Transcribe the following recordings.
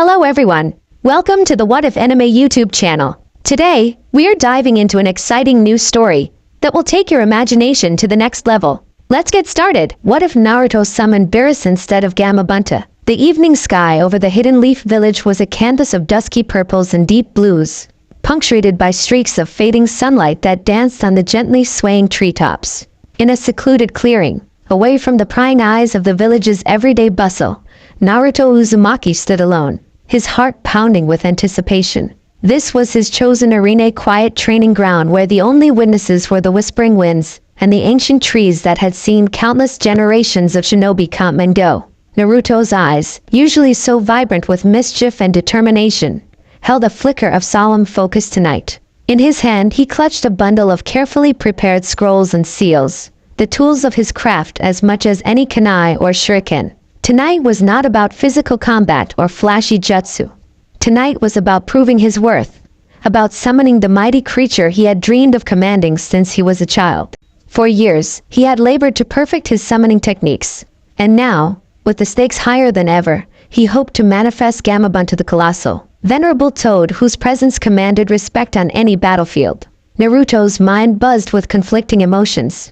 Hello everyone, welcome to the What If Anime YouTube channel. Today, we are diving into an exciting new story that will take your imagination to the next level. Let's get started. What if Naruto summoned Beerus instead of Gamabunta? The evening sky over the Hidden Leaf Village was a canvas of dusky purples and deep blues, punctuated by streaks of fading sunlight that danced on the gently swaying treetops. In a secluded clearing, away from the prying eyes of the village's everyday bustle, Naruto Uzumaki stood alone, his heart pounding with anticipation. This was his chosen arena, quiet training ground where the only witnesses were the whispering winds and the ancient trees that had seen countless generations of shinobi come and go. Naruto's eyes, usually so vibrant with mischief and determination, held a flicker of solemn focus tonight. In his hand he clutched a bundle of carefully prepared scrolls and seals, the tools of his craft as much as any kunai or shuriken. Tonight was not about physical combat or flashy jutsu. Tonight was about proving his worth, about summoning the mighty creature he had dreamed of commanding since he was a child. For years, he had labored to perfect his summoning techniques, and now, with the stakes higher than ever, he hoped to manifest Gamabunta the colossal, venerable toad whose presence commanded respect on any battlefield. Naruto's mind buzzed with conflicting emotions.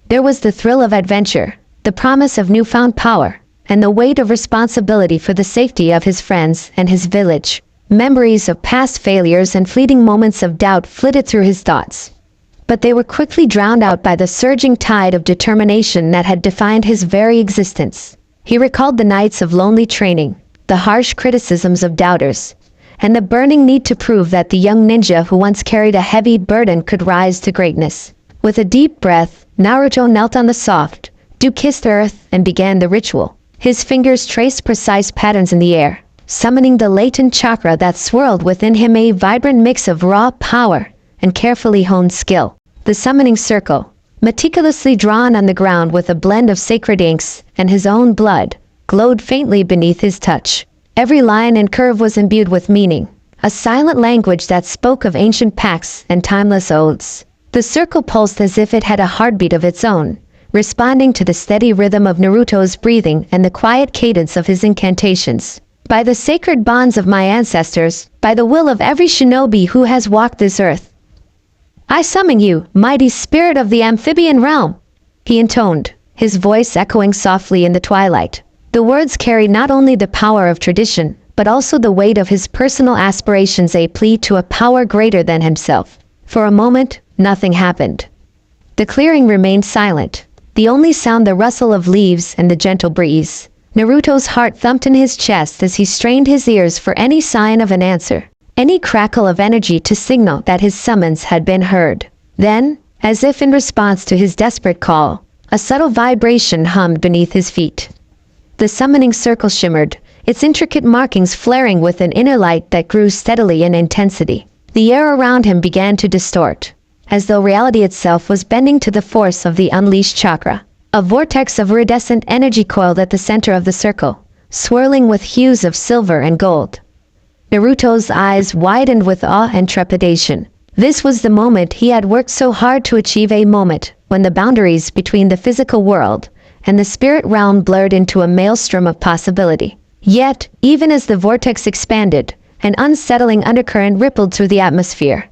There was the thrill of adventure, the promise of newfound power, and the weight of responsibility for the safety of his friends and his village. Memories of past failures and fleeting moments of doubt flitted through his thoughts, but they were quickly drowned out by the surging tide of determination that had defined his very existence. He recalled the nights of lonely training, the harsh criticisms of doubters, and the burning need to prove that the young ninja who once carried a heavy burden could rise to greatness. With a deep breath, Naruto knelt on the soft, dew-kissed earth and began the ritual. His fingers traced precise patterns in the air, summoning the latent chakra that swirled within him, a vibrant mix of raw power and carefully honed skill. The summoning circle, meticulously drawn on the ground with a blend of sacred inks and his own blood, glowed faintly beneath his touch. Every line and curve was imbued with meaning, a silent language that spoke of ancient pacts and timeless oaths. The circle pulsed as if it had a heartbeat of its own, responding to the steady rhythm of Naruto's breathing and the quiet cadence of his incantations. By the sacred bonds of my ancestors, by the will of every shinobi who has walked this earth, I summon you, mighty spirit of the amphibian realm, he intoned, his voice echoing softly in the twilight. The words carried not only the power of tradition, but also the weight of his personal aspirations, a plea to a power greater than himself. For a moment, nothing happened. The clearing remained silent, the only sound the rustle of leaves and the gentle breeze. Naruto's heart thumped in his chest as he strained his ears for any sign of an answer, any crackle of energy to signal that his summons had been heard. Then, as if in response to his desperate call, a subtle vibration hummed beneath his feet. The summoning circle shimmered, its intricate markings flaring with an inner light that grew steadily in intensity. The air around him began to distort, as though reality itself was bending to the force of the unleashed chakra. A vortex of iridescent energy coiled at the center of the circle, swirling with hues of silver and gold. Naruto's eyes widened with awe and trepidation. This was the moment he had worked so hard to achieve, a moment when the boundaries between the physical world and the spirit realm blurred into a maelstrom of possibility. Yet, even as the vortex expanded, an unsettling undercurrent rippled through the atmosphere.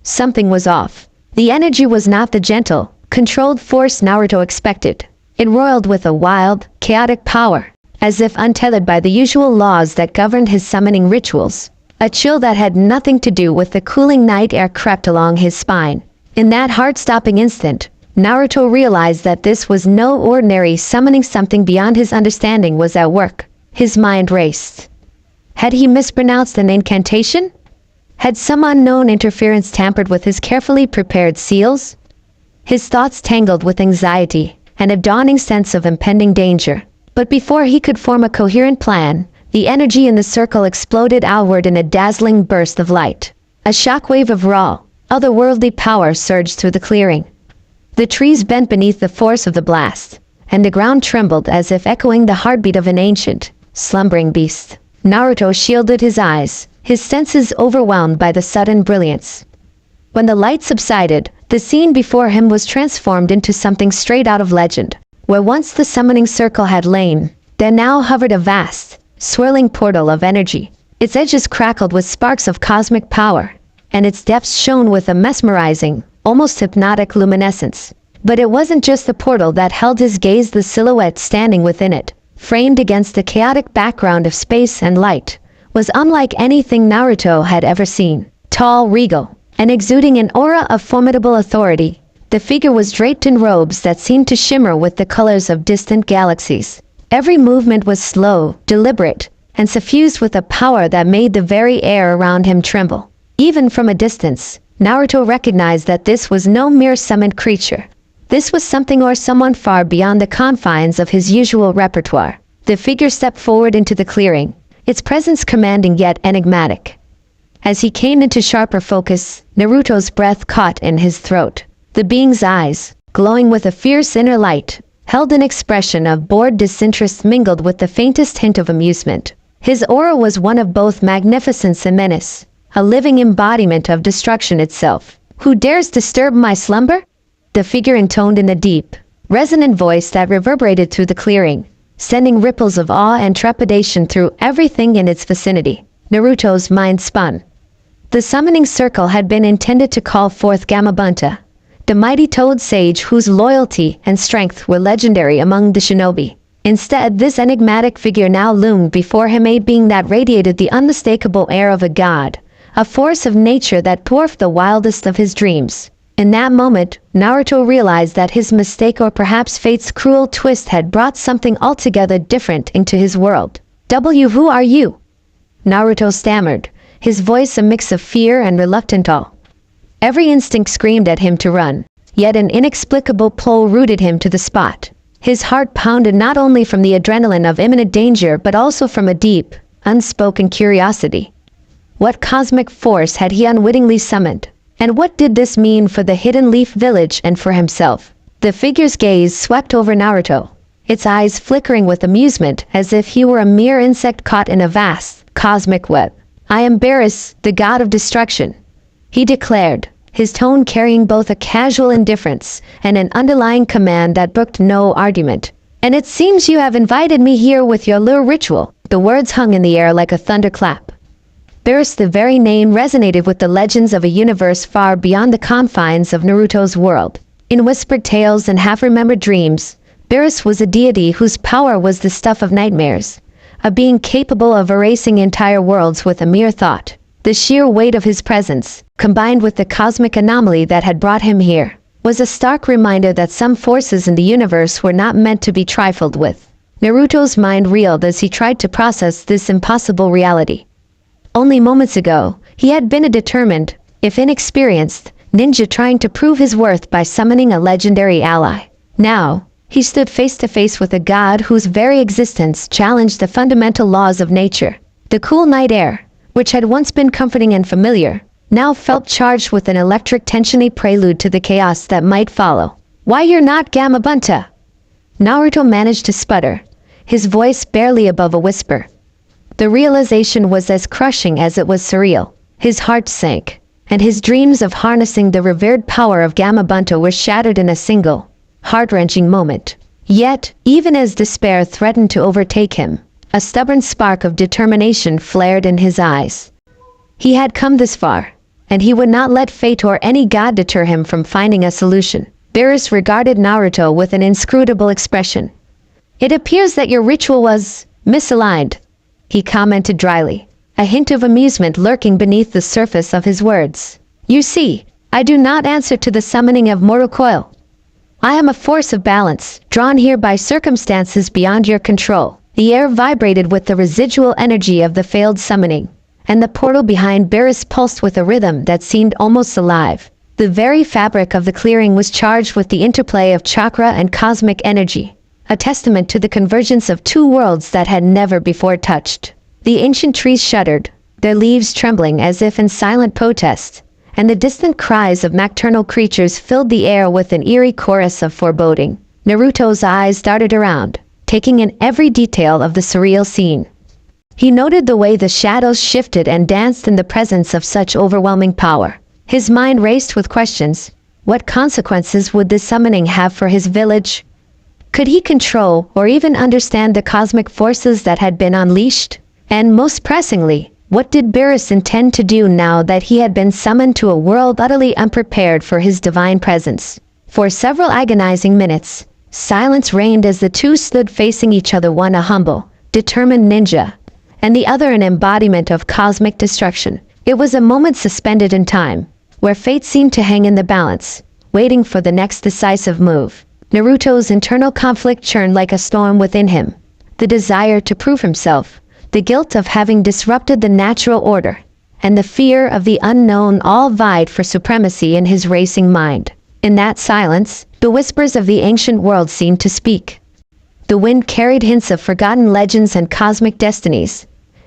Something was off. The energy was not the gentle, controlled force Naruto expected. It roiled with a wild, chaotic power, as if untethered by the usual laws that governed his summoning rituals. A chill that had nothing to do with the cooling night air crept along his spine. In that heart-stopping instant, Naruto realized that this was no ordinary summoning. Something beyond his understanding was at work. His mind raced. Had he mispronounced an incantation? Had some unknown interference tampered with his carefully prepared seals? His thoughts tangled with anxiety and a dawning sense of impending danger. But before he could form a coherent plan, the energy in the circle exploded outward in a dazzling burst of light. A shockwave of raw, otherworldly power surged through the clearing. The trees bent beneath the force of the blast, and the ground trembled as if echoing the heartbeat of an ancient, slumbering beast. Naruto shielded his eyes, his senses overwhelmed by the sudden brilliance. When the light subsided, the scene before him was transformed into something straight out of legend. Where once the summoning circle had lain, there now hovered a vast, swirling portal of energy. Its edges crackled with sparks of cosmic power, and its depths shone with a mesmerizing, almost hypnotic luminescence. But it wasn't just the portal that held his gaze. The silhouette standing within it, framed against the chaotic background of space and light, was unlike anything Naruto had ever seen. Tall, regal, and exuding an aura of formidable authority, the figure was draped in robes that seemed to shimmer with the colors of distant galaxies. Every movement was slow, deliberate, and suffused with a power that made the very air around him tremble. Even from a distance, Naruto recognized that this was no mere summoned creature. This was something or someone far beyond the confines of his usual repertoire. The figure stepped forward into the clearing, its presence commanding yet enigmatic. As he came into sharper focus, Naruto's breath caught in his throat. The being's eyes, glowing with a fierce inner light, held an expression of bored disinterest mingled with the faintest hint of amusement. His aura was one of both magnificence and menace, a living embodiment of destruction itself. "Who dares disturb my slumber?" The figure intoned in a deep, resonant voice that reverberated through the clearing, sending ripples of awe and trepidation through everything in its vicinity. Naruto's mind spun. The summoning circle had been intended to call forth Gamabunta, the mighty toad sage whose loyalty and strength were legendary among the shinobi. Instead, this enigmatic figure now loomed before him, a being that radiated the unmistakable air of a god, a force of nature that dwarfed the wildest of his dreams. In that moment, Naruto realized that his mistake, or perhaps fate's cruel twist, had brought something altogether different into his world. Who are you?" Naruto stammered, his voice a mix of fear and reluctant awe. Every instinct screamed at him to run, yet an inexplicable pull rooted him to the spot. His heart pounded not only from the adrenaline of imminent danger but also from a deep, unspoken curiosity. What cosmic force had he unwittingly summoned? And what did this mean for the Hidden Leaf Village and for himself? The figure's gaze swept over Naruto, its eyes flickering with amusement as if he were a mere insect caught in a vast, cosmic web. "I am Beerus, the god of destruction," he declared, his tone carrying both a casual indifference and an underlying command that brooked no argument. "And it seems you have invited me here with your lure ritual." The words hung in the air like a thunderclap. Beerus, the very name, resonated with the legends of a universe far beyond the confines of Naruto's world. In whispered tales and half-remembered dreams, Beerus was a deity whose power was the stuff of nightmares, a being capable of erasing entire worlds with a mere thought. The sheer weight of his presence, combined with the cosmic anomaly that had brought him here, was a stark reminder that some forces in the universe were not meant to be trifled with. Naruto's mind reeled as he tried to process this impossible reality. Only moments ago, he had been a determined, if inexperienced, ninja trying to prove his worth by summoning a legendary ally. Now, he stood face to face with a god whose very existence challenged the fundamental laws of nature. The cool night air, which had once been comforting and familiar, now felt charged with an electric tension, a prelude to the chaos that might follow. "Why, you're not Gamabunta?" Naruto managed to sputter, his voice barely above a whisper. The realization was as crushing as it was surreal. His heart sank, and his dreams of harnessing the revered power of Gamabunta were shattered in a single, heart-wrenching moment. Yet, even as despair threatened to overtake him, a stubborn spark of determination flared in his eyes. He had come this far, and he would not let fate or any god deter him from finding a solution. Beerus regarded Naruto with an inscrutable expression. "It appears that your ritual was misaligned," he commented dryly, a hint of amusement lurking beneath the surface of his words. "You see, I do not answer to the summoning of mortal coil. I am a force of balance, drawn here by circumstances beyond your control." The air vibrated with the residual energy of the failed summoning, and the portal behind Beerus pulsed with a rhythm that seemed almost alive. The very fabric of the clearing was charged with the interplay of chakra and cosmic energy, a testament to the convergence of two worlds that had never before touched. The ancient trees shuddered, their leaves trembling as if in silent protest, and the distant cries of nocturnal creatures filled the air with an eerie chorus of foreboding. Naruto's eyes darted around, taking in every detail of the surreal scene. He noted the way the shadows shifted and danced in the presence of such overwhelming power. His mind raced with questions. What consequences would this summoning have for his village? Could he control or even understand the cosmic forces that had been unleashed? And most pressingly, what did Beerus intend to do now that he had been summoned to a world utterly unprepared for his divine presence? For several agonizing minutes, silence reigned as the two stood facing each other, one a humble, determined ninja, and the other an embodiment of cosmic destruction. It was a moment suspended in time, where fate seemed to hang in the balance, waiting for the next decisive move. Naruto's internal conflict churned like a storm within him. The desire to prove himself, the guilt of having disrupted the natural order, and the fear of the unknown all vied for supremacy in his racing mind. In that silence, the whispers of the ancient world seemed to speak. The wind carried hints of forgotten legends and cosmic destinies,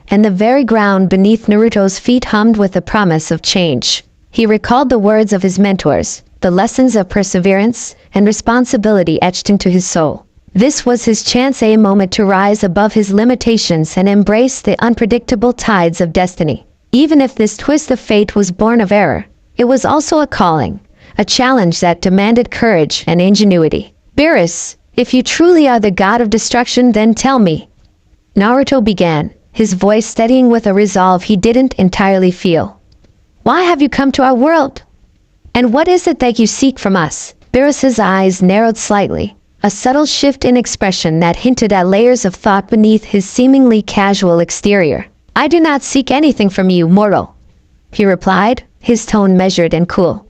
and the very ground beneath Naruto's feet hummed with the promise of change. He recalled the words of his mentors, the lessons of perseverance and responsibility etched into his soul. This was his chance, a moment to rise above his limitations and embrace the unpredictable tides of destiny. Even if this twist of fate was born of error, it was also a calling, a challenge that demanded courage and ingenuity. Beerus, if you truly are the god of destruction, then tell me. Naruto began, his voice steadying with a resolve he didn't entirely feel. Why have you come to our world? And what is it that you seek from us? Beerus's eyes narrowed slightly, a subtle shift in expression that hinted at layers of thought beneath his seemingly casual exterior. I do not seek anything from you, mortal, he replied, his tone measured and cool.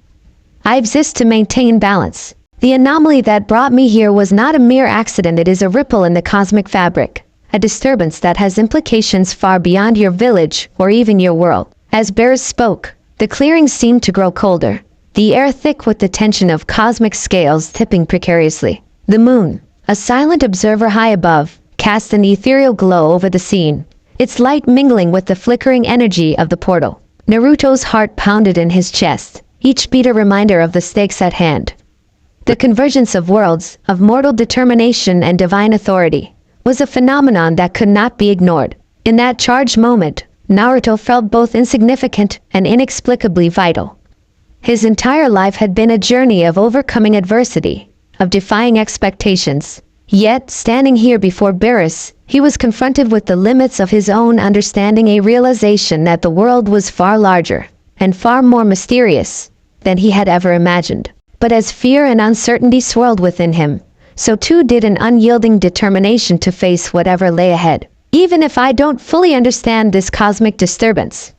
I exist to maintain balance. The anomaly that brought me here was not a mere accident, it is a ripple in the cosmic fabric, a disturbance that has implications far beyond your village or even your world. As Beerus spoke, the clearing seemed to grow colder, the air thick with the tension of cosmic scales tipping precariously. The moon, a silent observer high above, cast an ethereal glow over the scene, its light mingling with the flickering energy of the portal. Naruto's heart pounded in his chest, each beat a reminder of the stakes at hand. The convergence of worlds, of mortal determination and divine authority, was a phenomenon that could not be ignored. In that charged moment, Naruto felt both insignificant and inexplicably vital. His entire life had been a journey of overcoming adversity, of defying expectations. Yet, standing here before Beerus, he was confronted with the limits of his own understanding, a realization that the world was far larger and far more mysterious than he had ever imagined. But as fear and uncertainty swirled within him, so too did an unyielding determination to face whatever lay ahead. Even if I don't fully understand this cosmic disturbance,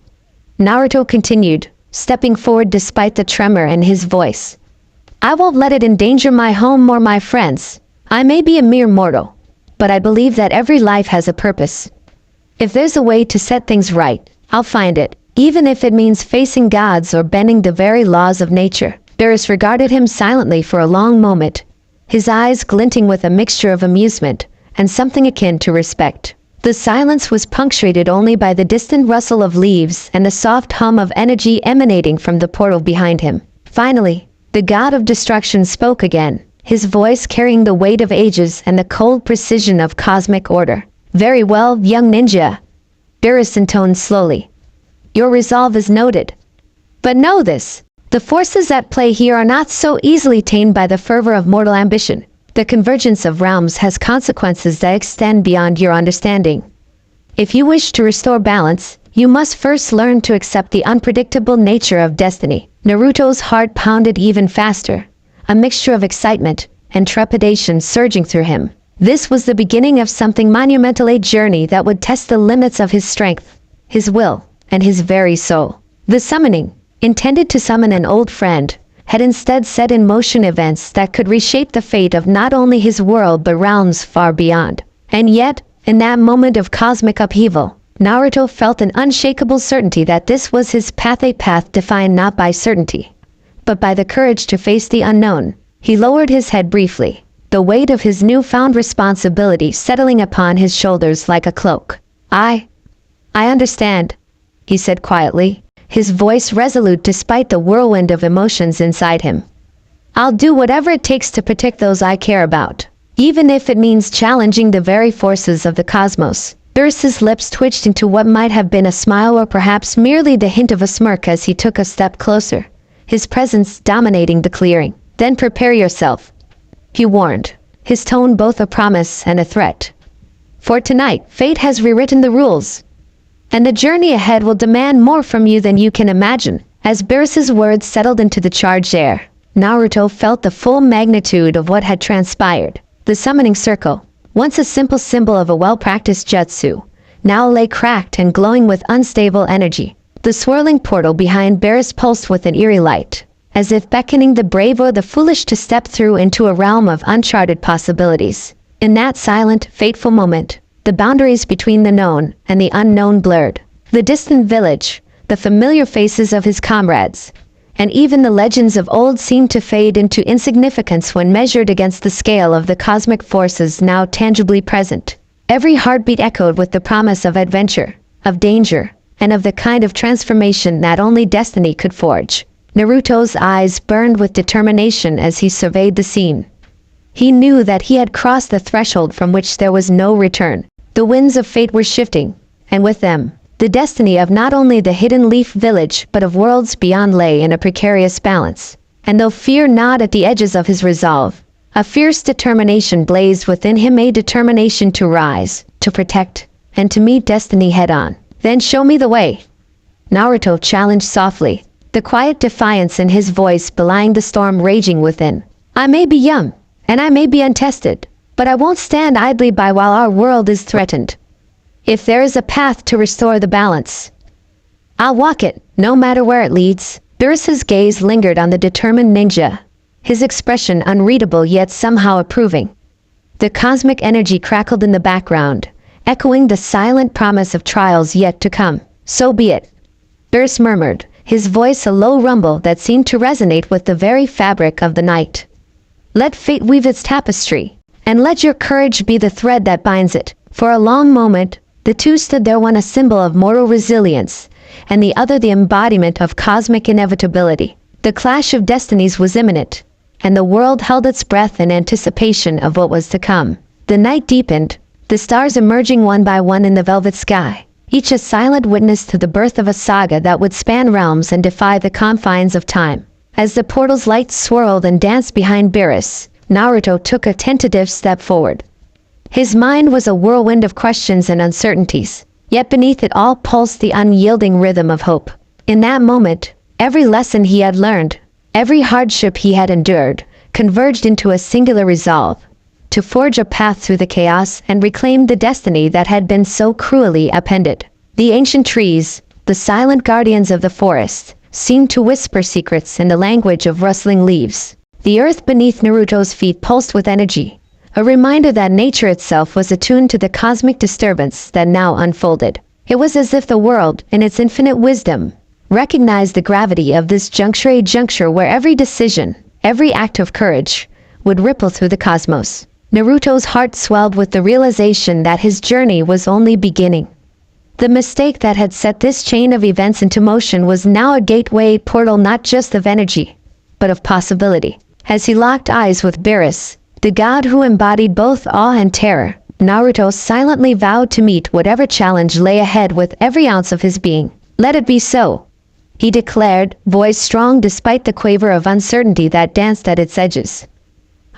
Naruto continued, stepping forward despite the tremor in his voice, I won't let it endanger my home or my friends. I may be a mere mortal, but I believe that every life has a purpose. If there's a way to set things right, I'll find it, even if it means facing gods or bending the very laws of nature. Beerus regarded him silently for a long moment, his eyes glinting with a mixture of amusement and something akin to respect. The silence was punctuated only by the distant rustle of leaves and the soft hum of energy emanating from the portal behind him. Finally, the god of destruction spoke again, his voice carrying the weight of ages and the cold precision of cosmic order. Very well, young ninja, Beerus intoned slowly. Your resolve is noted. But know this. The forces at play here are not so easily tamed by the fervor of mortal ambition. The convergence of realms has consequences that extend beyond your understanding. If you wish to restore balance, you must first learn to accept the unpredictable nature of destiny. Naruto's heart pounded even faster, a mixture of excitement and trepidation surging through him. This was the beginning of something monumental, a journey that would test the limits of his strength, his will, and his very soul. The summoning, intended to summon an old friend, had instead set in motion events that could reshape the fate of not only his world but realms far beyond. And yet, in that moment of cosmic upheaval, Naruto felt an unshakable certainty that this was his path, a path defined not by certainty, but by the courage to face the unknown. He lowered his head briefly, the weight of his newfound responsibility settling upon his shoulders like a cloak. I understand, he said quietly, his voice resolute despite the whirlwind of emotions inside him. I'll do whatever it takes to protect those I care about, even if it means challenging the very forces of the cosmos. Beerus's lips twitched into what might have been a smile or perhaps merely the hint of a smirk as he took a step closer, his presence dominating the clearing. Then prepare yourself, he warned, his tone both a promise and a threat. For tonight, fate has rewritten the rules, and the journey ahead will demand more from you than you can imagine. As Beerus's words settled into the charged air, Naruto felt the full magnitude of what had transpired. The summoning circle, once a simple symbol of a well-practiced jutsu, now lay cracked and glowing with unstable energy. The swirling portal behind Beerus pulsed with an eerie light, as if beckoning the brave or the foolish to step through into a realm of uncharted possibilities. In that silent, fateful moment, the boundaries between the known and the unknown blurred. The distant village, the familiar faces of his comrades, and even the legends of old seemed to fade into insignificance when measured against the scale of the cosmic forces now tangibly present. Every heartbeat echoed with the promise of adventure, of danger, and of the kind of transformation that only destiny could forge. Naruto's eyes burned with determination as he surveyed the scene. He knew that he had crossed the threshold from which there was no return. The winds of fate were shifting, and with them, the destiny of not only the Hidden Leaf Village but of worlds beyond lay in a precarious balance. And though fear gnawed at the edges of his resolve, a fierce determination blazed within him, a determination to rise, to protect, and to meet destiny head-on. "Then show me the way," Naruto challenged softly, the quiet defiance in his voice belying the storm raging within. "I may be young, and I may be untested, but I won't stand idly by while our world is threatened. If there is a path to restore the balance, I'll walk it, no matter where it leads." Beerus's gaze lingered on the determined ninja, his expression unreadable yet somehow approving. The cosmic energy crackled in the background, echoing the silent promise of trials yet to come. "So be it," Beerus murmured, his voice a low rumble that seemed to resonate with the very fabric of the night. "Let fate weave its tapestry, and let your courage be the thread that binds it." For a long moment, the two stood there, one a symbol of mortal resilience, and the other the embodiment of cosmic inevitability. The clash of destinies was imminent, and the world held its breath in anticipation of what was to come. The night deepened, the stars emerging one by one in the velvet sky, each a silent witness to the birth of a saga that would span realms and defy the confines of time. As the portal's light swirled and danced behind Beerus, Naruto took a tentative step forward. His mind was a whirlwind of questions and uncertainties, yet beneath it all pulsed the unyielding rhythm of hope. In that moment, every lesson he had learned, every hardship he had endured, converged into a singular resolve: to forge a path through the chaos and reclaim the destiny that had been so cruelly upended. The ancient trees, the silent guardians of the forest, seemed to whisper secrets in the language of rustling leaves. The earth beneath Naruto's feet pulsed with energy, a reminder that nature itself was attuned to the cosmic disturbance that now unfolded. It was as if the world, in its infinite wisdom, recognized the gravity of this juncture, a juncture where every decision, every act of courage, would ripple through the cosmos. Naruto's heart swelled with the realization that his journey was only beginning. The mistake that had set this chain of events into motion was now a gateway portal not just of energy, but of possibility. As he locked eyes with Beerus, the god who embodied both awe and terror, Naruto silently vowed to meet whatever challenge lay ahead with every ounce of his being. "Let it be so," he declared, voice strong despite the quaver of uncertainty that danced at its edges.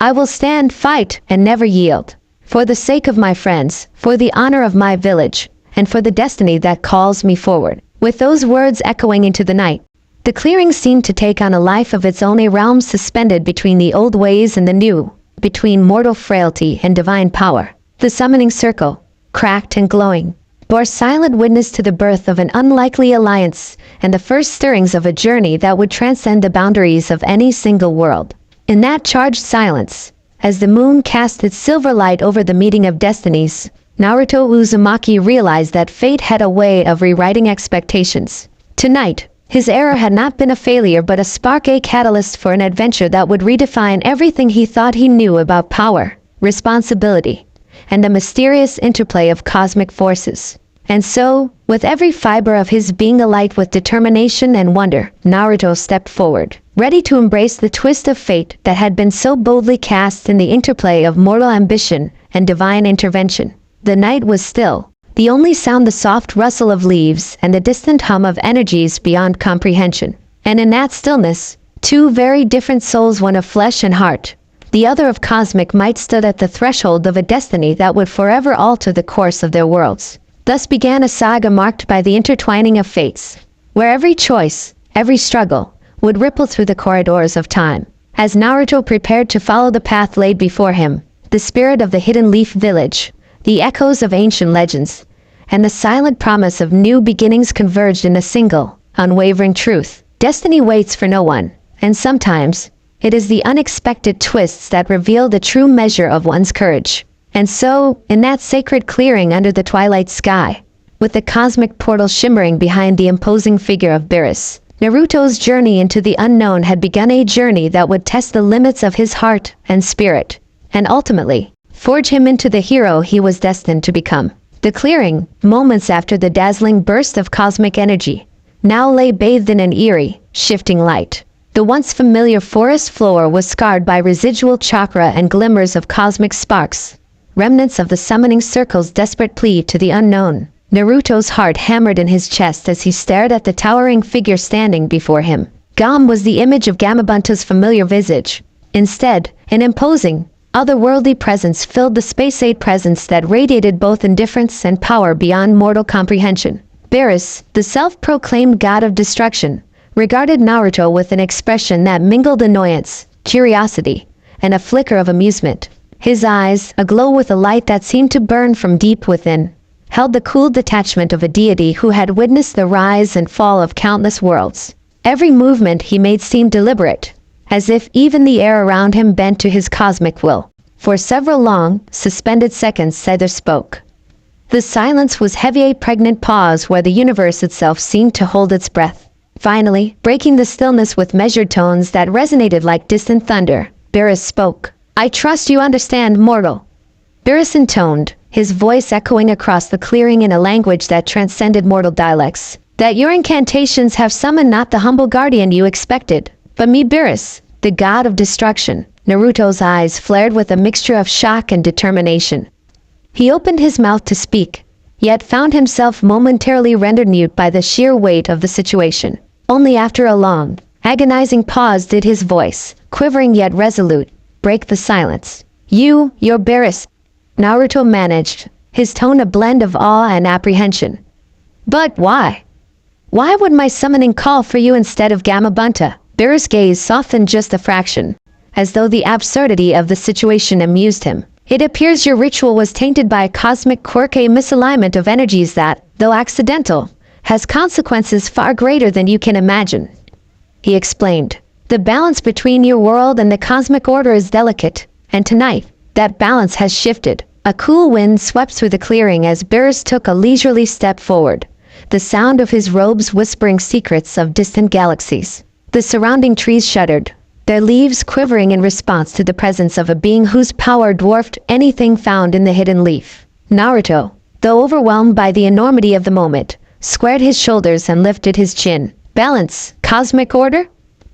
"I will stand, fight, and never yield. For the sake of my friends, for the honor of my village, and for the destiny that calls me forward." With those words echoing into the night, the clearing seemed to take on a life of its own, a realm suspended between the old ways and the new, between mortal frailty and divine power. The summoning circle, cracked and glowing, bore silent witness to the birth of an unlikely alliance and the first stirrings of a journey that would transcend the boundaries of any single world. In that charged silence, as the moon cast its silver light over the meeting of destinies, Naruto Uzumaki realized that fate had a way of rewriting expectations. Tonight, his error had not been a failure but a spark, a catalyst for an adventure that would redefine everything he thought he knew about power, responsibility, and the mysterious interplay of cosmic forces. And so, with every fiber of his being alight with determination and wonder, Naruto stepped forward, ready to embrace the twist of fate that had been so boldly cast in the interplay of mortal ambition and divine intervention. The night was still, the only sound the soft rustle of leaves and the distant hum of energies beyond comprehension. And in that stillness, two very different souls, one of flesh and heart, The other of cosmic might stood at the threshold of a destiny that would forever alter the course of their worlds. Thus began a saga marked by the intertwining of fates, where every choice, every struggle, would ripple through the corridors of time. As Naruto prepared to follow the path laid before him, the spirit of the Hidden Leaf Village, the echoes of ancient legends, and the silent promise of new beginnings converged in a single, unwavering truth. Destiny waits for no one, and sometimes, it is the unexpected twists that reveal the true measure of one's courage. And so, in that sacred clearing under the twilight sky, with the cosmic portal shimmering behind the imposing figure of Beerus, Naruto's journey into the unknown had begun, a journey that would test the limits of his heart and spirit, and ultimately, forge him into the hero he was destined to become. The clearing, moments after the dazzling burst of cosmic energy, now lay bathed in an eerie, shifting light. The once familiar forest floor was scarred by residual chakra and glimmers of cosmic sparks, remnants of the summoning circle's desperate plea to the unknown. Naruto's heart hammered in his chest as he stared at the towering figure standing before him. Gam was the image of Gamabunta's familiar visage. Instead, an imposing, otherworldly presence filled the space-age presence that radiated both indifference and power beyond mortal comprehension. Beerus, the self-proclaimed god of destruction, regarded Naruto with an expression that mingled annoyance, curiosity, and a flicker of amusement. His eyes, aglow with a light that seemed to burn from deep within, held the cool detachment of a deity who had witnessed the rise and fall of countless worlds. Every movement he made seemed deliberate, as if even the air around him bent to his cosmic will. For several long, suspended seconds neither spoke. The silence was heavy, a pregnant pause where the universe itself seemed to hold its breath. Finally, breaking the stillness with measured tones that resonated like distant thunder, Beerus spoke. "I trust you understand, mortal." Beerus intoned, his voice echoing across the clearing in a language that transcended mortal dialects, "that your incantations have summoned not the humble guardian you expected, but me, Beerus, the god of destruction." Naruto's eyes flared with a mixture of shock and determination. He opened his mouth to speak, yet found himself momentarily rendered mute by the sheer weight of the situation. Only after a long, agonizing pause did his voice, quivering yet resolute, break the silence. You're Beerus," Naruto managed, his tone a blend of awe and apprehension. "But why? Why would my summoning call for you instead of Gamabunta?" Beerus' gaze softened just a fraction, as though the absurdity of the situation amused him. "It appears your ritual was tainted by a cosmic quirk, a misalignment of energies that, though accidental, has consequences far greater than you can imagine," he explained. "The balance between your world and the cosmic order is delicate, and tonight, that balance has shifted." A cool wind swept through the clearing as Beerus took a leisurely step forward, the sound of his robes whispering secrets of distant galaxies. The surrounding trees shuddered, their leaves quivering in response to the presence of a being whose power dwarfed anything found in the hidden leaf. Naruto, though overwhelmed by the enormity of the moment, squared his shoulders and lifted his chin. "Balance, cosmic order?"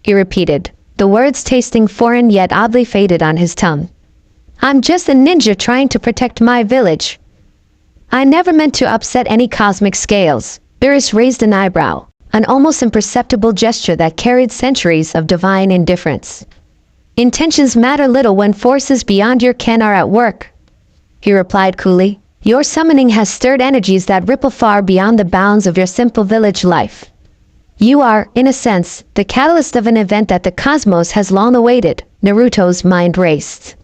he repeated, the words tasting foreign yet oddly faded on his tongue. "I'm just a ninja trying to protect my village. I never meant to upset any cosmic scales." Beerus raised an eyebrow, an almost imperceptible gesture that carried centuries of divine indifference. "Intentions matter little when forces beyond your ken are at work," he replied coolly. "Your summoning has stirred energies that ripple far beyond the bounds of your simple village life. You are, in a sense, the catalyst of an event that the cosmos has long awaited." Naruto's mind raced.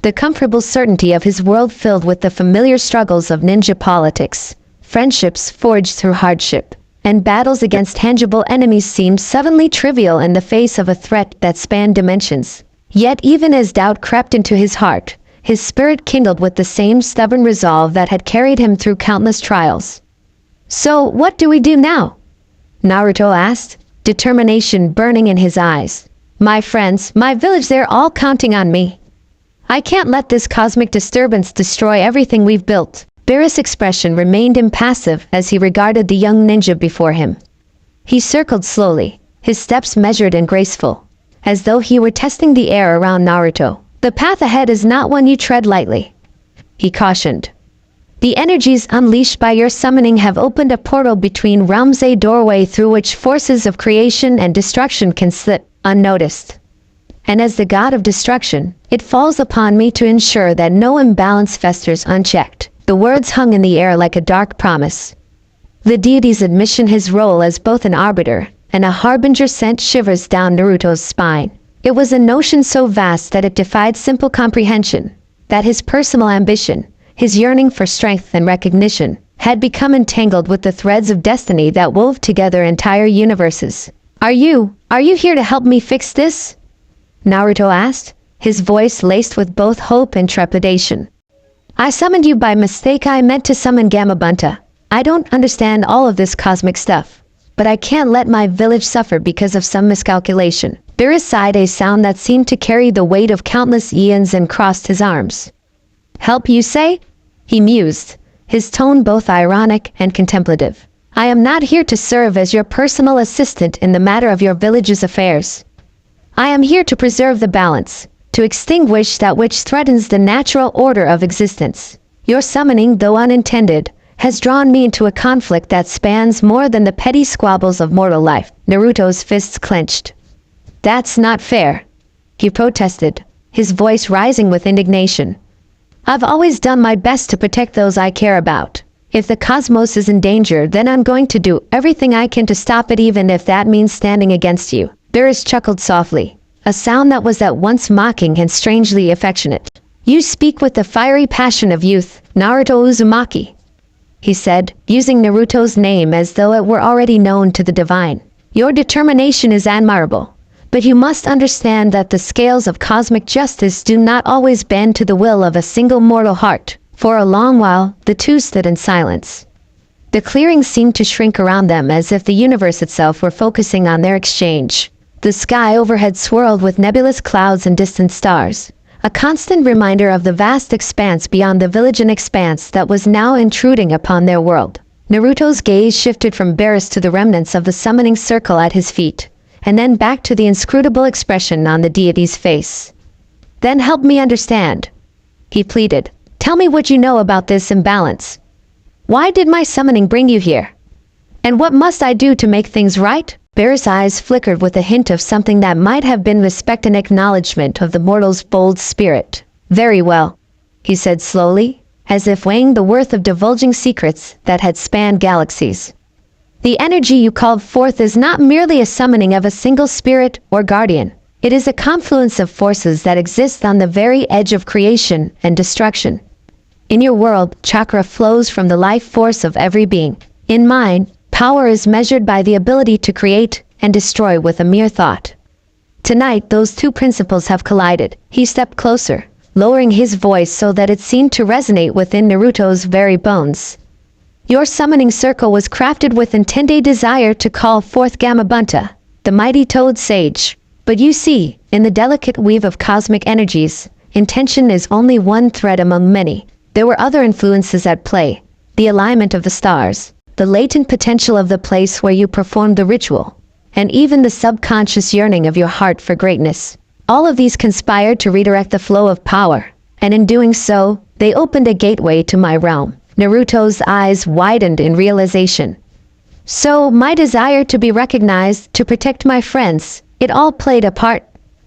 The comfortable certainty of his world filled with the familiar struggles of ninja politics, friendships forged through hardship, and battles against tangible enemies seemed suddenly trivial in the face of a threat that spanned dimensions. Yet even as doubt crept into his heart, his spirit kindled with the same stubborn resolve that had carried him through countless trials. "So, what do we do now?" Naruto asked, determination burning in his eyes. "My friends, my village, they're all counting on me. I can't let this cosmic disturbance destroy everything we've built." Beerus' expression remained impassive as he regarded the young ninja before him. He circled slowly, his steps measured and graceful, as though he were testing the air around Naruto. "The path ahead is not one you tread lightly," he cautioned. "The energies unleashed by your summoning have opened a portal between realms, a doorway through which forces of creation and destruction can slip unnoticed." and as the god of destruction, it falls upon me to ensure that no imbalance festers unchecked. The words hung in the air like a dark promise. The deity's admission his role as both an arbiter and a harbinger sent shivers down Naruto's spine. It was a notion so vast that it defied simple comprehension, that his personal ambition, his yearning for strength and recognition, had become entangled with the threads of destiny that wove together entire universes. Are you here to help me fix this?" Naruto asked, his voice laced with both hope and trepidation. "I summoned you by mistake. I meant to summon Gamabunta. I don't understand all of this cosmic stuff, but I can't let my village suffer because of some miscalculation." Beerus sighed, a sound that seemed to carry the weight of countless eons, and crossed his arms. "Help, you say?" he mused, his tone both ironic and contemplative. "I am not here to serve as your personal assistant in the matter of your village's affairs. I am here to preserve the balance, to extinguish that which threatens the natural order of existence. Your summoning, though unintended, has drawn me into a conflict that spans more than the petty squabbles of mortal life." Naruto's fists clenched. "That's not fair," he protested, his voice rising with indignation. "I've always done my best to protect those I care about. If the cosmos is in danger, then I'm going to do everything I can to stop it, even if that means standing against you." Beerus chuckled softly, a sound that was at once mocking and strangely affectionate. "You speak with the fiery passion of youth, Naruto Uzumaki," he said, using Naruto's name as though it were already known to the divine. "Your determination is admirable. But you must understand that the scales of cosmic justice do not always bend to the will of a single mortal heart." For a long while, the two stood in silence. The clearing seemed to shrink around them as if the universe itself were focusing on their exchange. The sky overhead swirled with nebulous clouds and distant stars, a constant reminder of the vast expanse beyond the village, an expanse that was now intruding upon their world. Naruto's gaze shifted from Beerus to the remnants of the summoning circle at his feet, and then back to the inscrutable expression on the deity's face. "Then help me understand," he pleaded. "Tell me what you know about this imbalance. Why did my summoning bring you here? And what must I do to make things right?" Beerus' eyes flickered with a hint of something that might have been respect and acknowledgement of the mortal's bold spirit. "Very well," he said slowly, as if weighing the worth of divulging secrets that had spanned galaxies. "The energy you called forth is not merely a summoning of a single spirit or guardian. It is a confluence of forces that exist on the very edge of creation and destruction. In your world, chakra flows from the life force of every being. In mine, power is measured by the ability to create and destroy with a mere thought. Tonight, those two principles have collided." He stepped closer, lowering his voice so that it seemed to resonate within Naruto's very bones. "Your summoning circle was crafted with intended desire to call forth Gamabunta, the mighty toad sage. But you see, in the delicate weave of cosmic energies, intention is only one thread among many. There were other influences at play, the alignment of the stars, the latent potential of the place where you performed the ritual, and even the subconscious yearning of your heart for greatness. All of these conspired to redirect the flow of power, and in doing so, they opened a gateway to my realm." Naruto's eyes widened in realization. "So, my desire to be recognized, to protect my friends, it all played a part?"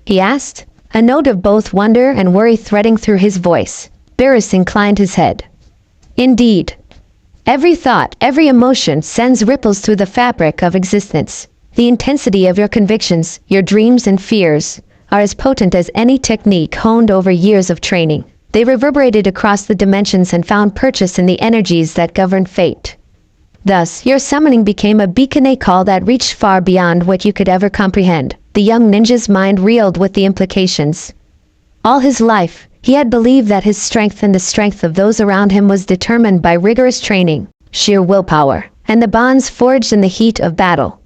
he asked, a note of both wonder and worry threading through his voice. Beerus inclined his head. "Indeed. Every thought, every emotion sends ripples through the fabric of existence. The intensity of your convictions, your dreams and fears, are as potent as any technique honed over years of training. They reverberated across the dimensions and found purchase in the energies that govern fate. Thus, your summoning became a beacon, a call that reached far beyond what you could ever comprehend." The young ninja's mind reeled with the implications. All his life, he had believed that his strength and the strength of those around him was determined by rigorous training, sheer willpower, and the bonds forged in the heat of battle.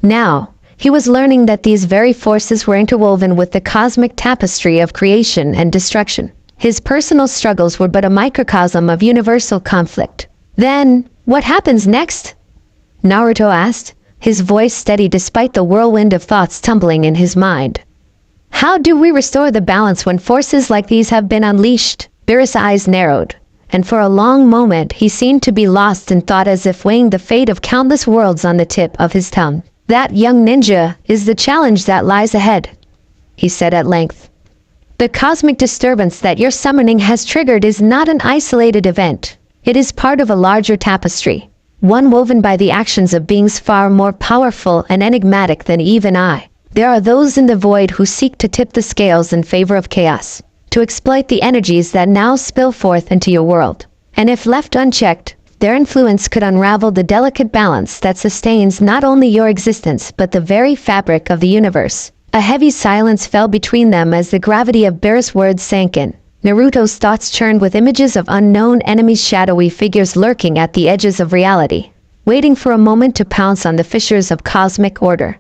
Now, he was learning that these very forces were interwoven with the cosmic tapestry of creation and destruction. His personal struggles were but a microcosm of universal conflict. "Then, what happens next?" Naruto asked, his voice steady despite the whirlwind of thoughts tumbling in his mind. "How do we restore the balance when forces like these have been unleashed?" Beerus' eyes narrowed, and for a long moment he seemed to be lost in thought, as if weighing the fate of countless worlds on the tip of his tongue. "That, young ninja, is the challenge that lies ahead. he said at length. The cosmic disturbance that your summoning has triggered is not an isolated event. It is part of a larger tapestry, one woven by the actions of beings far more powerful and enigmatic than even I. There are those in the void who seek to tip the scales in favor of chaos, to exploit the energies that now spill forth into your world. And if left unchecked, their influence could unravel the delicate balance that sustains not only your existence but the very fabric of the universe. A heavy silence fell between them as the gravity of Beerus' words sank in. Naruto's thoughts churned with images of unknown enemies, shadowy figures lurking at the edges of reality, waiting for a moment to pounce on the fissures of cosmic order.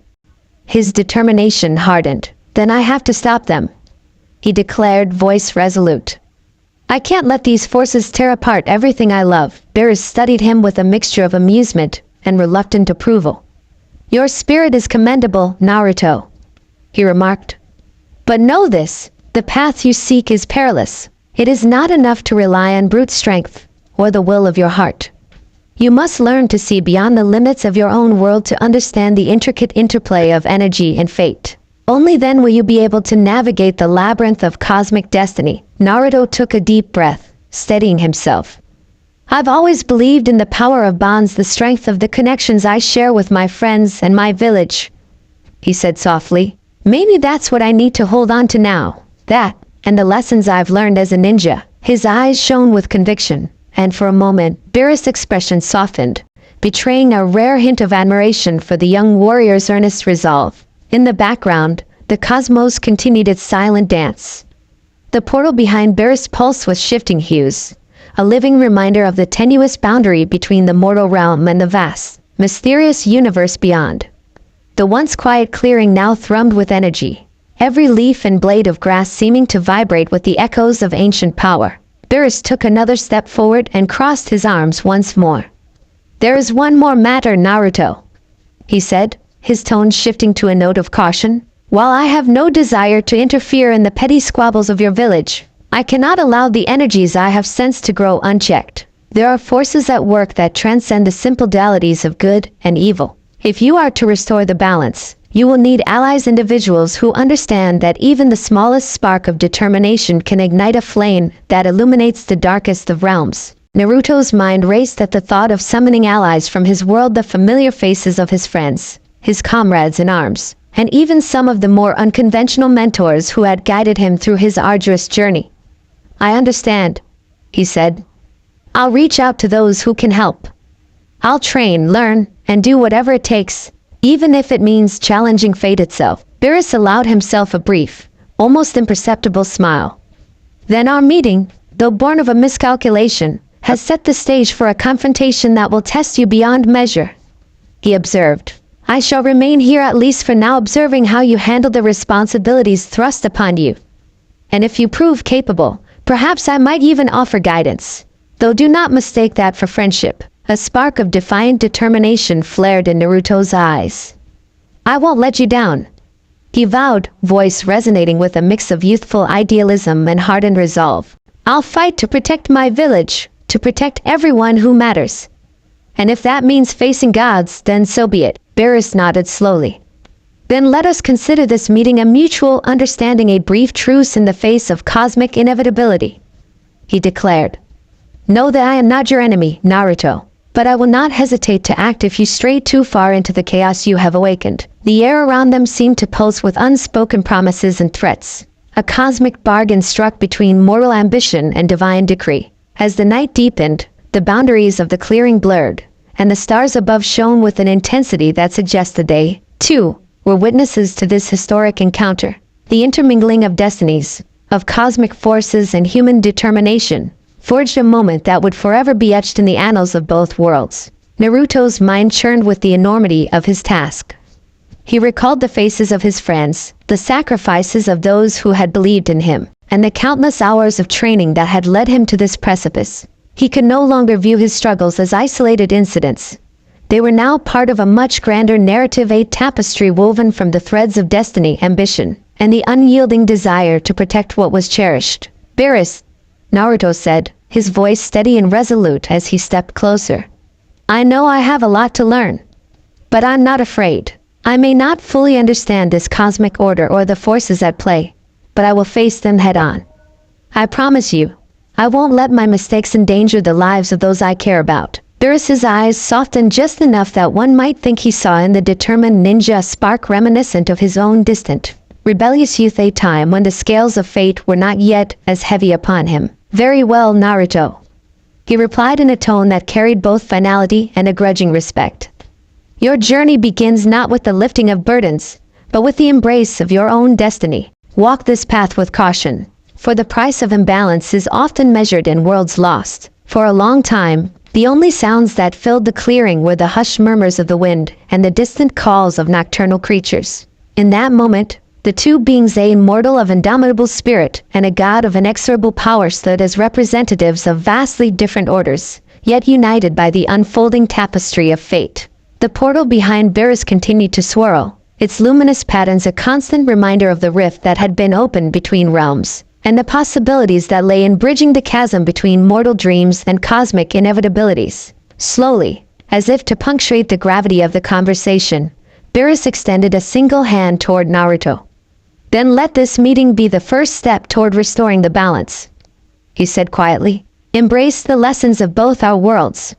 His determination hardened. Then I have to stop them, he declared, voice resolute. I can't let these forces tear apart everything I love. Beerus studied him with a mixture of amusement and reluctant approval. Your spirit is commendable, Naruto, he remarked. But know this, the path you seek is perilous. It is not enough to rely on brute strength or the will of your heart. You must learn to see beyond the limits of your own world to understand the intricate interplay of energy and fate. Only then will you be able to navigate the labyrinth of cosmic destiny. Naruto took a deep breath, steadying himself. I've always believed in the power of bonds, the strength of the connections I share with my friends and my village, he said softly. Maybe that's what I need to hold on to now. That, and the lessons I've learned as a ninja. His eyes shone with conviction, and for a moment, Beerus' expression softened, betraying a rare hint of admiration for the young warrior's earnest resolve. In the background, the cosmos continued its silent dance. The portal behind Beerus' pulse was shifting hues, a living reminder of the tenuous boundary between the mortal realm and the vast, mysterious universe beyond. The once quiet clearing now thrummed with energy, every leaf and blade of grass seeming to vibrate with the echoes of ancient power. Beerus took another step forward and crossed his arms once more. There is one more matter, Naruto, he said, his tone shifting to a note of caution. While I have no desire to interfere in the petty squabbles of your village, I cannot allow the energies I have sensed to grow unchecked. There are forces at work that transcend the simple dualities of good and evil. If you are to restore the balance, you will need allies, individuals who understand that even the smallest spark of determination can ignite a flame that illuminates the darkest of realms. Naruto's mind raced at the thought of summoning allies from his world, the familiar faces of his friends, his comrades in arms, and even some of the more unconventional mentors who had guided him through his arduous journey. I understand, he said. I'll reach out to those who can help. I'll train, learn, and do whatever it takes, even if it means challenging fate itself. Beerus allowed himself a brief, almost imperceptible smile. Then our meeting, though born of a miscalculation, has set the stage for a confrontation that will test you beyond measure, he observed. I shall remain here at least for now, observing how you handle the responsibilities thrust upon you. And if you prove capable, perhaps I might even offer guidance. Though do not mistake that for friendship. A spark of defiant determination flared in Naruto's eyes. I won't let you down, he vowed, voice resonating with a mix of youthful idealism and hardened resolve. I'll fight to protect my village, to protect everyone who matters. And if that means facing gods, then so be it. Beerus nodded slowly. Then let us consider this meeting a mutual understanding, a brief truce in the face of cosmic inevitability, he declared. Know that I am not your enemy, Naruto, but I will not hesitate to act if you stray too far into the chaos you have awakened. The air around them seemed to pulse with unspoken promises and threats, a cosmic bargain struck between mortal ambition and divine decree. As the night deepened, the boundaries of the clearing blurred, and the stars above shone with an intensity that suggested they, too, were witnesses to this historic encounter. The intermingling of destinies, of cosmic forces and human determination, forged a moment that would forever be etched in the annals of both worlds. Naruto's mind churned with the enormity of his task. He recalled the faces of his friends, the sacrifices of those who had believed in him, and the countless hours of training that had led him to this precipice. He could no longer view his struggles as isolated incidents. They were now part of a much grander narrative, a tapestry woven from the threads of destiny, ambition, and the unyielding desire to protect what was cherished. Beerus, Naruto said, his voice steady and resolute as he stepped closer. I know I have a lot to learn, but I'm not afraid. I may not fully understand this cosmic order or the forces at play, but I will face them head on. I promise you, I won't let my mistakes endanger the lives of those I care about. Beerus's eyes softened just enough that one might think he saw in the determined ninja a spark reminiscent of his own distant, rebellious youth, a time when the scales of fate were not yet as heavy upon him. Very well, Naruto, he replied in a tone that carried both finality and a grudging respect. Your journey begins not with the lifting of burdens, but with the embrace of your own destiny. Walk this path with caution, for the price of imbalance is often measured in worlds lost. For a long time, the only sounds that filled the clearing were the hushed murmurs of the wind and the distant calls of nocturnal creatures. In that moment, the two beings, a mortal of indomitable spirit and a god of inexorable power, stood as representatives of vastly different orders, yet united by the unfolding tapestry of fate. The portal behind Beerus continued to swirl, its luminous patterns a constant reminder of the rift that had been opened between realms, and the possibilities that lay in bridging the chasm between mortal dreams and cosmic inevitabilities. Slowly, as if to punctuate the gravity of the conversation, Beerus extended a single hand toward Naruto. Then let this meeting be the first step toward restoring the balance, he said quietly. Embrace the lessons of both our worlds.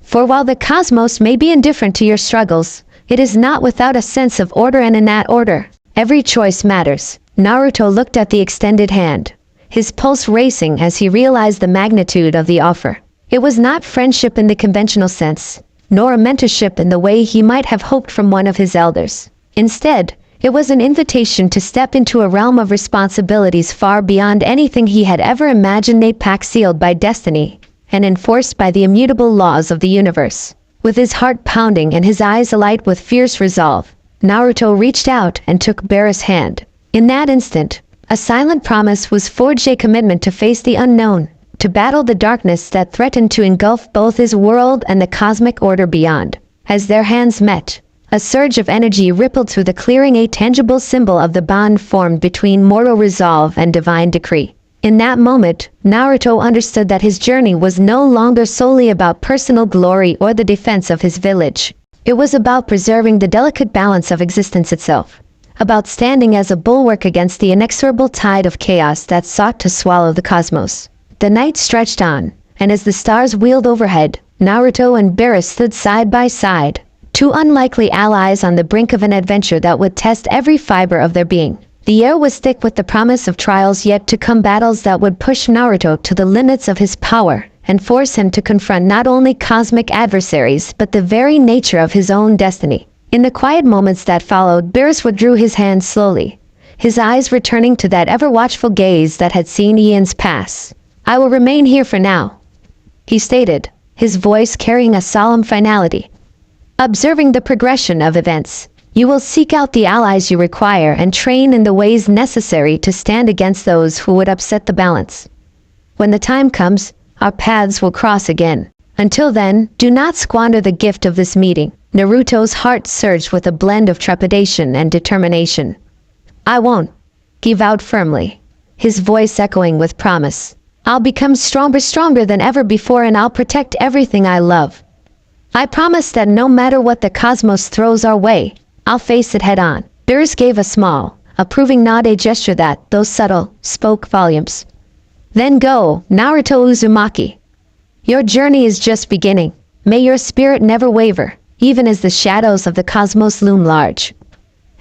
For while the cosmos may be indifferent to your struggles, it is not without a sense of order, and in that order, every choice matters. Naruto looked at the extended hand, his pulse racing as he realized the magnitude of the offer. It was not friendship in the conventional sense, nor a mentorship in the way he might have hoped from one of his elders. Instead, it was an invitation to step into a realm of responsibilities far beyond anything he had ever imagined, a pact sealed by destiny and enforced by the immutable laws of the universe. With his heart pounding and his eyes alight with fierce resolve, Naruto reached out and took Beerus' hand. In that instant, a silent promise was forged, a commitment to face the unknown, to battle the darkness that threatened to engulf both his world and the cosmic order beyond. As their hands met, a surge of energy rippled through the clearing, a tangible symbol of the bond formed between mortal resolve and divine decree. In that moment, Naruto understood that his journey was no longer solely about personal glory or the defense of his village. It was about preserving the delicate balance of existence itself, about standing as a bulwark against the inexorable tide of chaos that sought to swallow the cosmos. The night stretched on, and as the stars wheeled overhead, Naruto and Beerus stood side by side, two unlikely allies on the brink of an adventure that would test every fiber of their being. The air was thick with the promise of trials yet to come, battles that would push Naruto to the limits of his power and force him to confront not only cosmic adversaries but the very nature of his own destiny. In the quiet moments that followed, Beerus withdrew his hand slowly, his eyes returning to that ever-watchful gaze that had seen eons pass. I will remain here for now, he stated, his voice carrying a solemn finality. Observing the progression of events, you will seek out the allies you require and train in the ways necessary to stand against those who would upset the balance. When the time comes, our paths will cross again. Until then, do not squander the gift of this meeting. Naruto's heart surged with a blend of trepidation and determination. I won't, he vowed firmly, his voice echoing with promise. I'll become stronger than ever before, and I'll protect everything I love. I promise that no matter what the cosmos throws our way, I'll face it head on. Beerus gave a small, approving nod, a gesture that, though subtle, spoke volumes. Then go, Naruto Uzumaki. Your journey is just beginning. May your spirit never waver, even as the shadows of the cosmos loom large.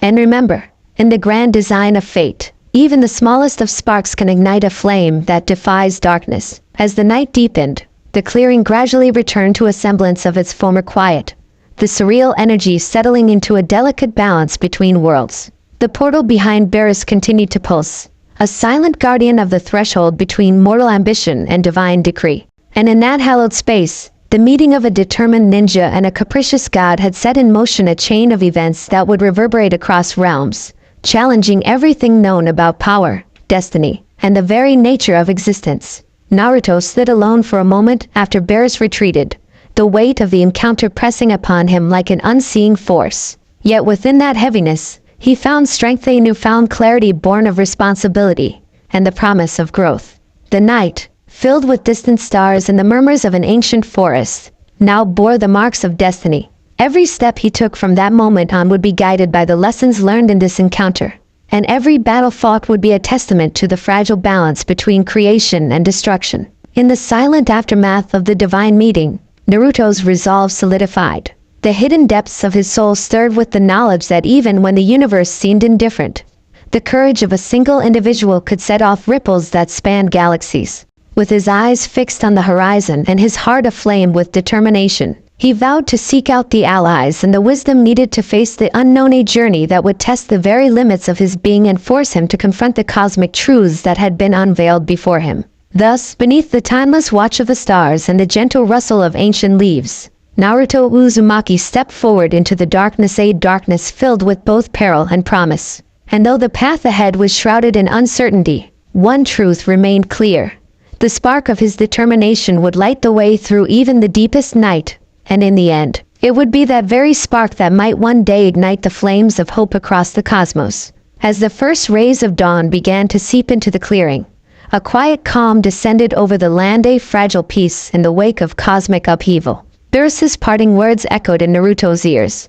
And remember, in the grand design of fate, even the smallest of sparks can ignite a flame that defies darkness. As the night deepened, the clearing gradually returned to a semblance of its former quiet, the surreal energy settling into a delicate balance between worlds. The portal behind Beerus continued to pulse, a silent guardian of the threshold between mortal ambition and divine decree. And in that hallowed space, the meeting of a determined ninja and a capricious god had set in motion a chain of events that would reverberate across realms, challenging everything known about power, destiny, and the very nature of existence. Naruto stood alone for a moment after Beerus retreated, the weight of the encounter pressing upon him like an unseen force. Yet within that heaviness, he found strength, a newfound clarity born of responsibility, and the promise of growth. The night, filled with distant stars and the murmurs of an ancient forest, now bore the marks of destiny. Every step he took from that moment on would be guided by the lessons learned in this encounter, and every battle fought would be a testament to the fragile balance between creation and destruction. In the silent aftermath of the divine meeting, Naruto's resolve solidified. The hidden depths of his soul stirred with the knowledge that even when the universe seemed indifferent, the courage of a single individual could set off ripples that spanned galaxies. With his eyes fixed on the horizon and his heart aflame with determination, he vowed to seek out the allies and the wisdom needed to face the unknown, a journey that would test the very limits of his being and force him to confront the cosmic truths that had been unveiled before him. Thus, beneath the timeless watch of the stars and the gentle rustle of ancient leaves, Naruto Uzumaki stepped forward into the darkness, a darkness filled with both peril and promise. And though the path ahead was shrouded in uncertainty, one truth remained clear. The spark of his determination would light the way through even the deepest night, and in the end, it would be that very spark that might one day ignite the flames of hope across the cosmos. As the first rays of dawn began to seep into the clearing, a quiet calm descended over the land, a fragile peace in the wake of cosmic upheaval. Beerus's parting words echoed in Naruto's ears,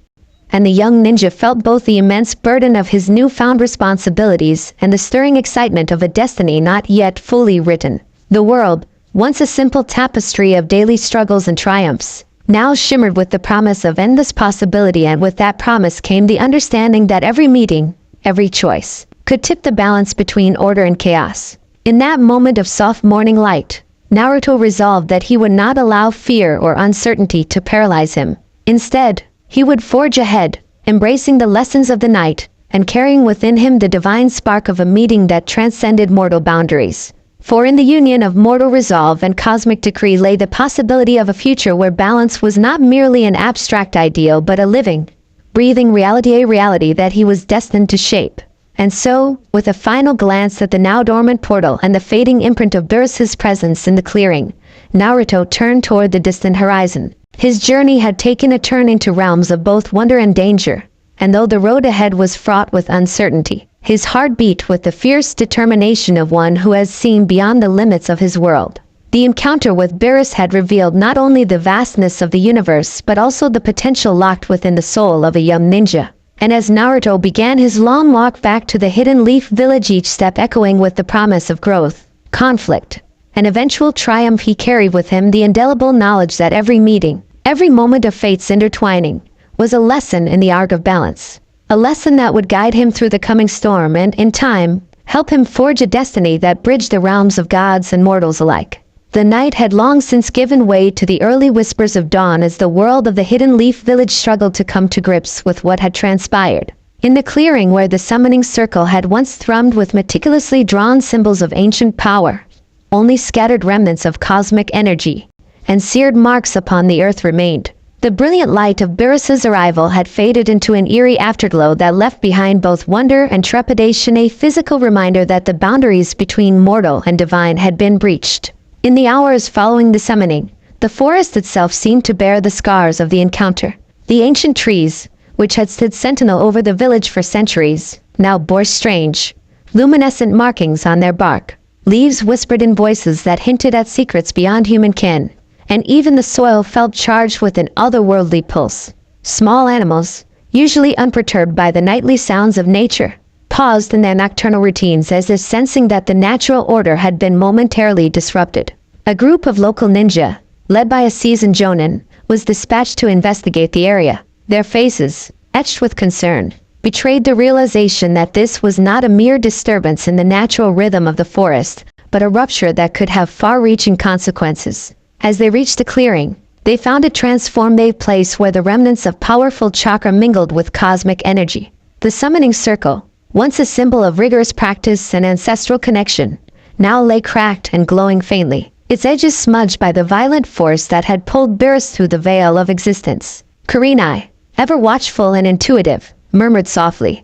and the young ninja felt both the immense burden of his newfound responsibilities and the stirring excitement of a destiny not yet fully written. The world, once a simple tapestry of daily struggles and triumphs, now shimmered with the promise of endless possibility, and with that promise came the understanding that every meeting, every choice, could tip the balance between order and chaos. In that moment of soft morning light, Naruto resolved that he would not allow fear or uncertainty to paralyze him. Instead, he would forge ahead, embracing the lessons of the night, and carrying within him the divine spark of a meeting that transcended mortal boundaries. For in the union of mortal resolve and cosmic decree lay the possibility of a future where balance was not merely an abstract ideal but a living, breathing reality, a reality that he was destined to shape. And so, with a final glance at the now dormant portal and the fading imprint of Beerus's presence in the clearing, Naruto turned toward the distant horizon. His journey had taken a turn into realms of both wonder and danger, and though the road ahead was fraught with uncertainty, his heart beat with the fierce determination of one who has seen beyond the limits of his world. The encounter with Beerus had revealed not only the vastness of the universe but also the potential locked within the soul of a young ninja. And as Naruto began his long walk back to the Hidden Leaf Village, each step echoing with the promise of growth, conflict, and eventual triumph, he carried with him the indelible knowledge that every meeting, every moment of fate's intertwining, was a lesson in the art of balance. A lesson that would guide him through the coming storm and, in time, help him forge a destiny that bridged the realms of gods and mortals alike. The night had long since given way to the early whispers of dawn as the world of the Hidden Leaf Village struggled to come to grips with what had transpired. In the clearing where the summoning circle had once thrummed with meticulously drawn symbols of ancient power, only scattered remnants of cosmic energy and seared marks upon the earth remained. The brilliant light of Beerus's arrival had faded into an eerie afterglow that left behind both wonder and trepidation, a physical reminder that the boundaries between mortal and divine had been breached. In the hours following the summoning, the forest itself seemed to bear the scars of the encounter. The ancient trees, which had stood sentinel over the village for centuries, now bore strange, luminescent markings on their bark. Leaves whispered in voices that hinted at secrets beyond human ken, and even the soil felt charged with an otherworldly pulse. Small animals, usually unperturbed by the nightly sounds of nature, paused in their nocturnal routines as if sensing that the natural order had been momentarily disrupted. A group of local ninja, led by a seasoned jonin, was dispatched to investigate the area. Their faces, etched with concern, betrayed the realization that this was not a mere disturbance in the natural rhythm of the forest, but a rupture that could have far-reaching consequences. As they reached the clearing, they found it transformed, a place where the remnants of powerful chakra mingled with cosmic energy. The summoning circle, once a symbol of rigorous practice and ancestral connection, now lay cracked and glowing faintly, its edges smudged by the violent force that had pulled Beerus through the veil of existence. Kurenai, ever watchful and intuitive, murmured softly,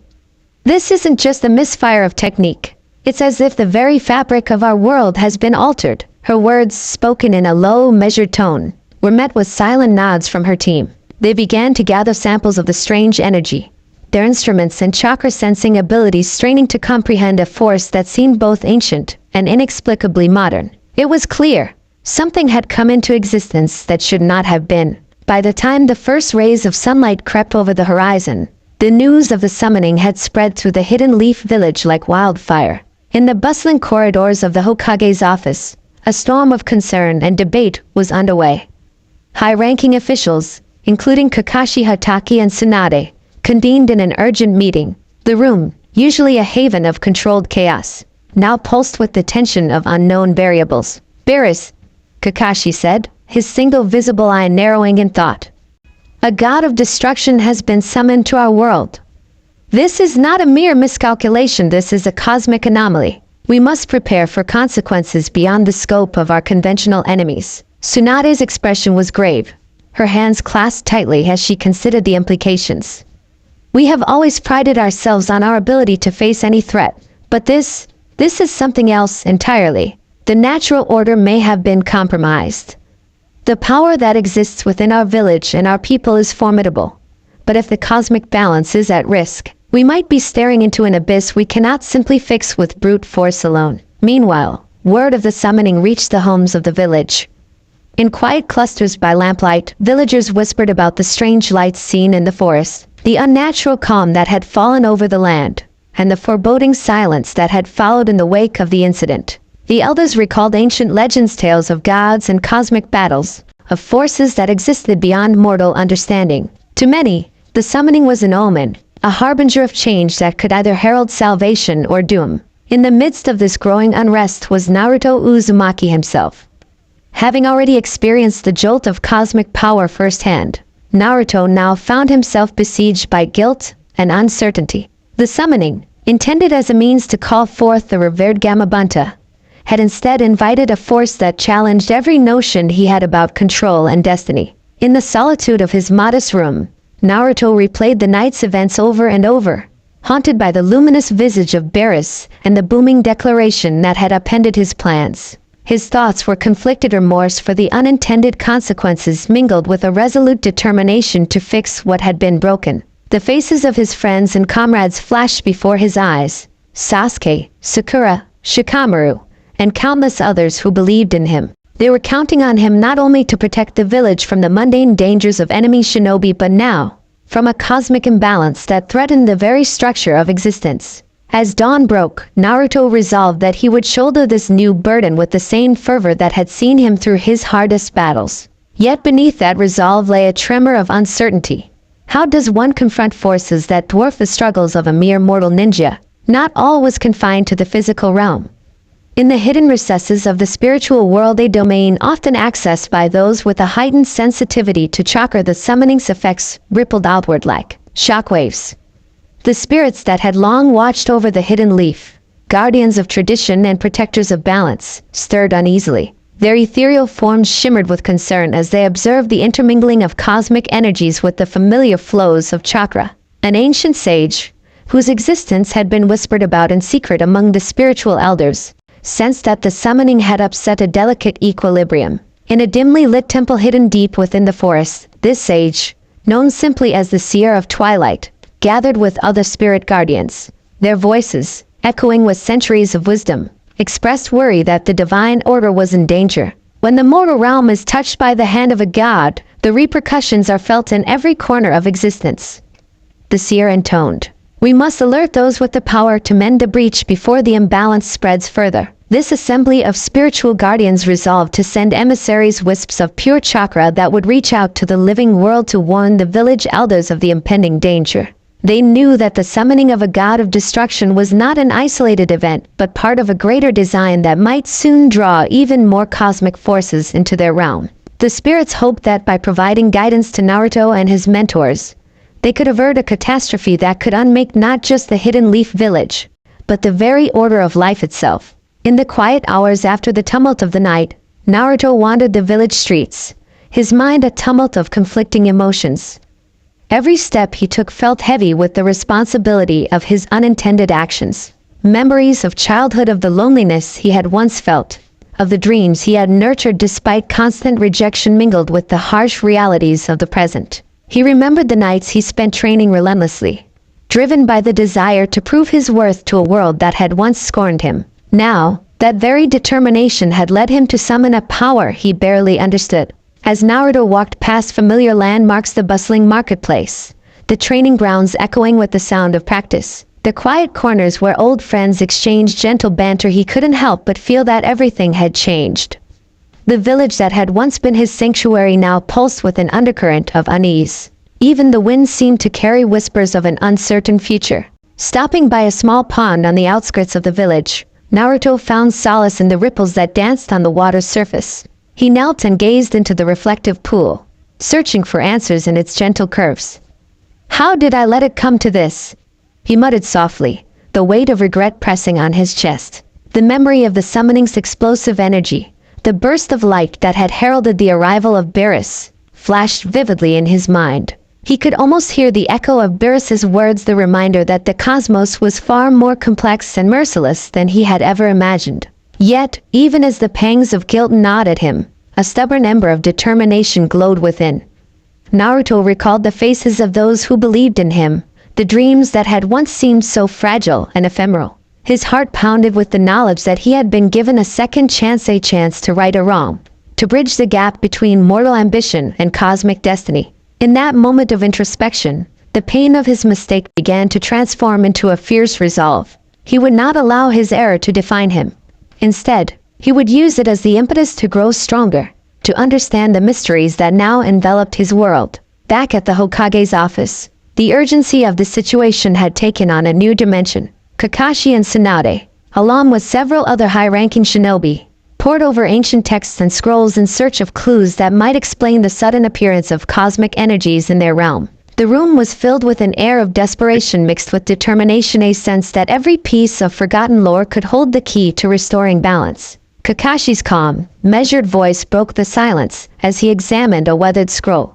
"This isn't just a misfire of technique. It's as if the very fabric of our world has been altered." Her words, spoken in a low, measured tone, were met with silent nods from her team. They began to gather samples of the strange energy, their instruments and chakra-sensing abilities straining to comprehend a force that seemed both ancient and inexplicably modern. It was clear, something had come into existence that should not have been. By the time the first rays of sunlight crept over the horizon, the news of the summoning had spread through the hidden leaf village like wildfire. In the bustling corridors of the Hokage's office, a storm of concern and debate was underway. High-ranking officials, including Kakashi Hatake and Tsunade, convened in an urgent meeting. The room, usually a haven of controlled chaos, now pulsed with the tension of unknown variables. "Beerus," Kakashi said, his single visible eye narrowing in thought. "A god of destruction has been summoned to our world. This is not a mere miscalculation, this is a cosmic anomaly. We must prepare for consequences beyond the scope of our conventional enemies." Tsunade's expression was grave, her hands clasped tightly as she considered the implications. "We have always prided ourselves on our ability to face any threat, but this is something else entirely. The natural order may have been compromised. The power that exists within our village and our people is formidable, but if the cosmic balance is at risk, we might be staring into an abyss we cannot simply fix with brute force alone." Meanwhile, word of the summoning reached the homes of the village. In quiet clusters by lamplight, villagers whispered about the strange lights seen in the forest, the unnatural calm that had fallen over the land, and the foreboding silence that had followed in the wake of the incident. The elders recalled ancient legends, tales of gods and cosmic battles, of forces that existed beyond mortal understanding. To many, the summoning was an omen, a harbinger of change that could either herald salvation or doom. In the midst of this growing unrest was Naruto Uzumaki himself. Having already experienced the jolt of cosmic power firsthand, Naruto now found himself besieged by guilt and uncertainty. The summoning, intended as a means to call forth the revered Gamabunta, had instead invited a force that challenged every notion he had about control and destiny. In the solitude of his modest room, Naruto replayed the night's events over and over, haunted by the luminous visage of Beerus and the booming declaration that had upended his plans. His thoughts were conflicted remorse for the unintended consequences mingled with a resolute determination to fix what had been broken. The faces of his friends and comrades flashed before his eyes: Sasuke, Sakura, Shikamaru, and countless others who believed in him. They were counting on him not only to protect the village from the mundane dangers of enemy shinobi but now, from a cosmic imbalance that threatened the very structure of existence. As dawn broke, Naruto resolved that he would shoulder this new burden with the same fervor that had seen him through his hardest battles. Yet beneath that resolve lay a tremor of uncertainty. How does one confront forces that dwarf the struggles of a mere mortal ninja? Not all was confined to the physical realm. In the hidden recesses of the spiritual world, a domain often accessed by those with a heightened sensitivity to chakra, the summoning's effects rippled outward like shockwaves. The spirits that had long watched over the hidden leaf, guardians of tradition and protectors of balance, stirred uneasily. Their ethereal forms shimmered with concern as they observed the intermingling of cosmic energies with the familiar flows of chakra. An ancient sage, whose existence had been whispered about in secret among the spiritual elders, sensed that the summoning had upset a delicate equilibrium. In a dimly lit temple hidden deep within the forest, this sage, known simply as the Seer of Twilight, gathered with other spirit guardians. Their voices, echoing with centuries of wisdom, expressed worry that the divine order was in danger. When the mortal realm is touched by the hand of a god, the repercussions are felt in every corner of existence. The Seer intoned, "We must alert those with the power to mend the breach before the imbalance spreads further." This assembly of spiritual guardians resolved to send emissaries, wisps of pure chakra that would reach out to the living world to warn the village elders of the impending danger. They knew that the summoning of a god of destruction was not an isolated event, but part of a greater design that might soon draw even more cosmic forces into their realm. The spirits hoped that by providing guidance to Naruto and his mentors, they could avert a catastrophe that could unmake not just the Hidden Leaf Village, but the very order of life itself. In the quiet hours after the tumult of the night, Naruto wandered the village streets, his mind a tumult of conflicting emotions. Every step he took felt heavy with the responsibility of his unintended actions. Memories of childhood, of the loneliness he had once felt, of the dreams he had nurtured despite constant rejection mingled with the harsh realities of the present. He remembered the nights he spent training relentlessly, driven by the desire to prove his worth to a world that had once scorned him. Now, that very determination had led him to summon a power he barely understood. As Naruto walked past familiar landmarks, the bustling marketplace, the training grounds echoing with the sound of practice, the quiet corners where old friends exchanged gentle banter, he couldn't help but feel that everything had changed. The village that had once been his sanctuary now pulsed with an undercurrent of unease. Even the wind seemed to carry whispers of an uncertain future. Stopping by a small pond on the outskirts of the village, Naruto found solace in the ripples that danced on the water's surface. He knelt and gazed into the reflective pool, searching for answers in its gentle curves. "How did I let it come to this?" he muttered softly, the weight of regret pressing on his chest. The memory of the summoning's explosive energy, the burst of light that had heralded the arrival of Beerus, flashed vividly in his mind. He could almost hear the echo of Beerus's words, the reminder that the cosmos was far more complex and merciless than he had ever imagined. Yet, even as the pangs of guilt gnawed at him, a stubborn ember of determination glowed within. Naruto recalled the faces of those who believed in him, the dreams that had once seemed so fragile and ephemeral. His heart pounded with the knowledge that he had been given a second chance, a chance to right a wrong, to bridge the gap between mortal ambition and cosmic destiny. In that moment of introspection, the pain of his mistake began to transform into a fierce resolve. He would not allow his error to define him. Instead, he would use it as the impetus to grow stronger, to understand the mysteries that now enveloped his world. Back at the Hokage's office, the urgency of the situation had taken on a new dimension. Kakashi and Tsunade, along with several other high-ranking shinobi, pored over ancient texts and scrolls in search of clues that might explain the sudden appearance of cosmic energies in their realm. The room was filled with an air of desperation mixed with determination, a sense that every piece of forgotten lore could hold the key to restoring balance. Kakashi's calm, measured voice broke the silence as he examined a weathered scroll.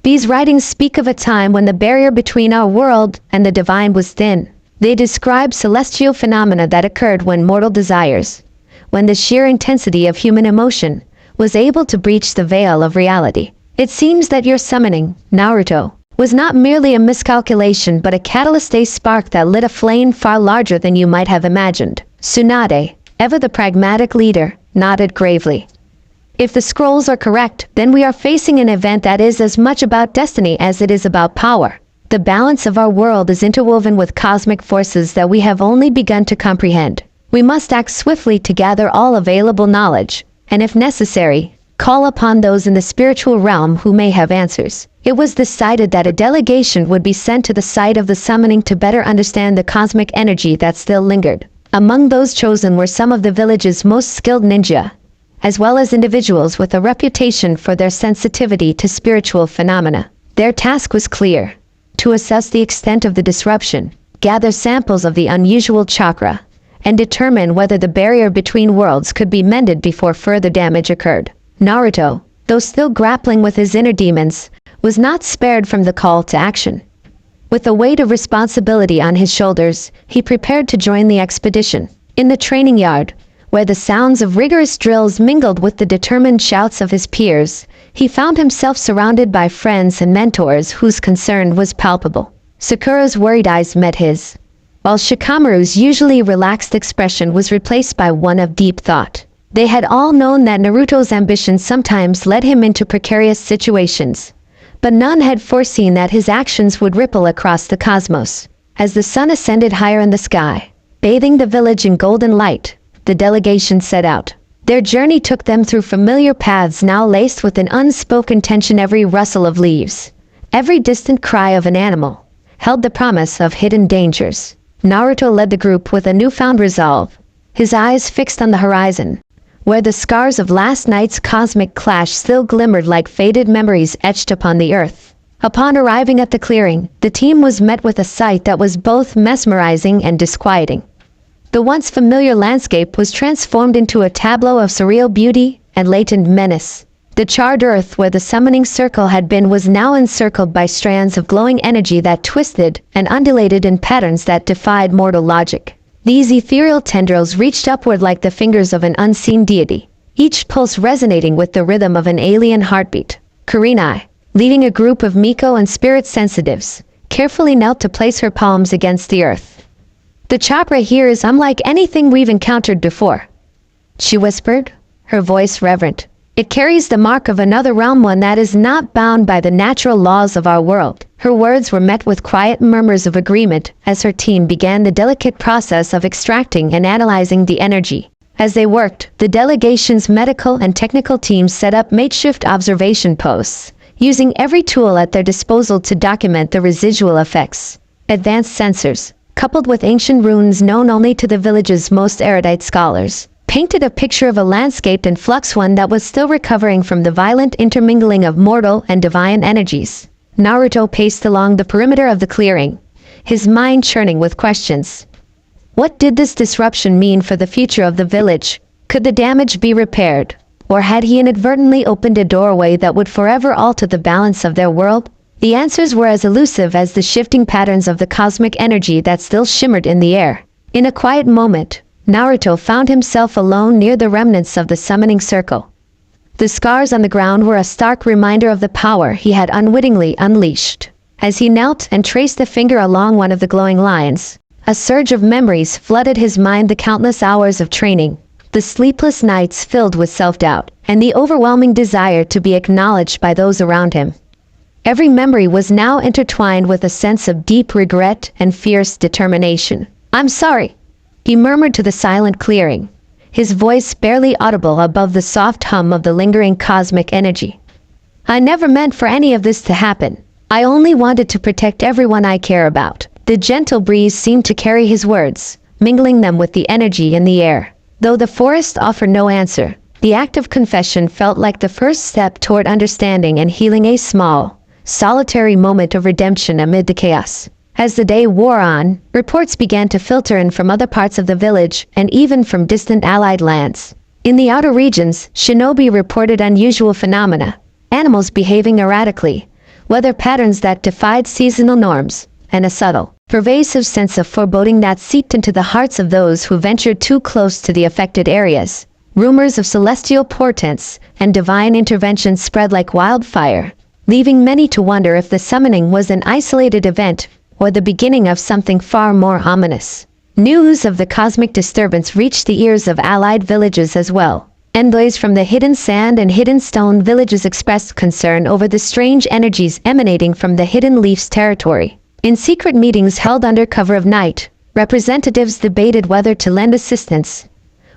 "These writings speak of a time when the barrier between our world and the divine was thin. They describe celestial phenomena that occurred when mortal desires, when the sheer intensity of human emotion was able to breach the veil of reality. It seems that your summoning, Naruto, was not merely a miscalculation but a catalyst, a spark that lit a flame far larger than you might have imagined." Tsunade, ever the pragmatic leader, nodded gravely. "If the scrolls are correct, then we are facing an event that is as much about destiny as it is about power. The balance of our world is interwoven with cosmic forces that we have only begun to comprehend. We must act swiftly to gather all available knowledge, and if necessary, call upon those in the spiritual realm who may have answers." It was decided that a delegation would be sent to the site of the summoning to better understand the cosmic energy that still lingered. Among those chosen were some of the village's most skilled ninja, as well as individuals with a reputation for their sensitivity to spiritual phenomena. Their task was clear: to assess the extent of the disruption, gather samples of the unusual chakra, and determine whether the barrier between worlds could be mended before further damage occurred. Naruto, though still grappling with his inner demons, was not spared from the call to action. With the weight of responsibility on his shoulders, he prepared to join the expedition. In the training yard, where the sounds of rigorous drills mingled with the determined shouts of his peers, he found himself surrounded by friends and mentors whose concern was palpable. Sakura's worried eyes met his, while Shikamaru's usually relaxed expression was replaced by one of deep thought. They had all known that Naruto's ambition sometimes led him into precarious situations, but none had foreseen that his actions would ripple across the cosmos. As the sun ascended higher in the sky, bathing the village in golden light, the delegation set out. Their journey took them through familiar paths now laced with an unspoken tension. Every rustle of leaves, every distant cry of an animal, held the promise of hidden dangers. Naruto led the group with a newfound resolve, his eyes fixed on the horizon, where the scars of last night's cosmic clash still glimmered like faded memories etched upon the earth. Upon arriving at the clearing, the team was met with a sight that was both mesmerizing and disquieting. The once familiar landscape was transformed into a tableau of surreal beauty and latent menace. The charred earth where the summoning circle had been was now encircled by strands of glowing energy that twisted and undulated in patterns that defied mortal logic. These ethereal tendrils reached upward like the fingers of an unseen deity, each pulse resonating with the rhythm of an alien heartbeat. Kurenai, leading a group of Miko and spirit sensitives, carefully knelt to place her palms against the earth. "The chakra here is unlike anything we've encountered before," she whispered, her voice reverent. It carries the mark of another realm, one that is not bound by the natural laws of our world. Her words were met with quiet murmurs of agreement as her team began the delicate process of extracting and analyzing the energy. As they worked, the delegation's medical and technical teams set up makeshift observation posts, using every tool at their disposal to document the residual effects. Advanced sensors, coupled with ancient runes known only to the village's most erudite scholars, painted a picture of a landscape in flux, one that was still recovering from the violent intermingling of mortal and divine energies. Naruto paced along the perimeter of the clearing, his mind churning with questions. What did this disruption mean for the future of the village? Could the damage be repaired? Or had he inadvertently opened a doorway that would forever alter the balance of their world? The answers were as elusive as the shifting patterns of the cosmic energy that still shimmered in the air. In a quiet moment, Naruto found himself alone near the remnants of the summoning circle. The scars on the ground were a stark reminder of the power he had unwittingly unleashed. As he knelt and traced a finger along one of the glowing lines, a surge of memories flooded his mind, the countless hours of training, the sleepless nights filled with self-doubt, and the overwhelming desire to be acknowledged by those around him. Every memory was now intertwined with a sense of deep regret and fierce determination. "I'm sorry," he murmured to the silent clearing, his voice barely audible above the soft hum of the lingering cosmic energy. "I never meant for any of this to happen. I only wanted to protect everyone I care about." The gentle breeze seemed to carry his words, mingling them with the energy in the air. Though the forest offered no answer, the act of confession felt like the first step toward understanding and healing, a small, solitary moment of redemption amid the chaos. As the day wore on, reports began to filter in from other parts of the village and even from distant allied lands. In the outer regions, shinobi reported unusual phenomena, animals behaving erratically, weather patterns that defied seasonal norms, and a subtle, pervasive sense of foreboding that seeped into the hearts of those who ventured too close to the affected areas. Rumors of celestial portents and divine intervention spread like wildfire, leaving many to wonder if the summoning was an isolated event or the beginning of something far more ominous. News of the cosmic disturbance reached the ears of allied villages as well. Envoys from the Hidden Sand and Hidden Stone villages expressed concern over the strange energies emanating from the Hidden Leaf's territory. In secret meetings held under cover of night, representatives debated whether to lend assistance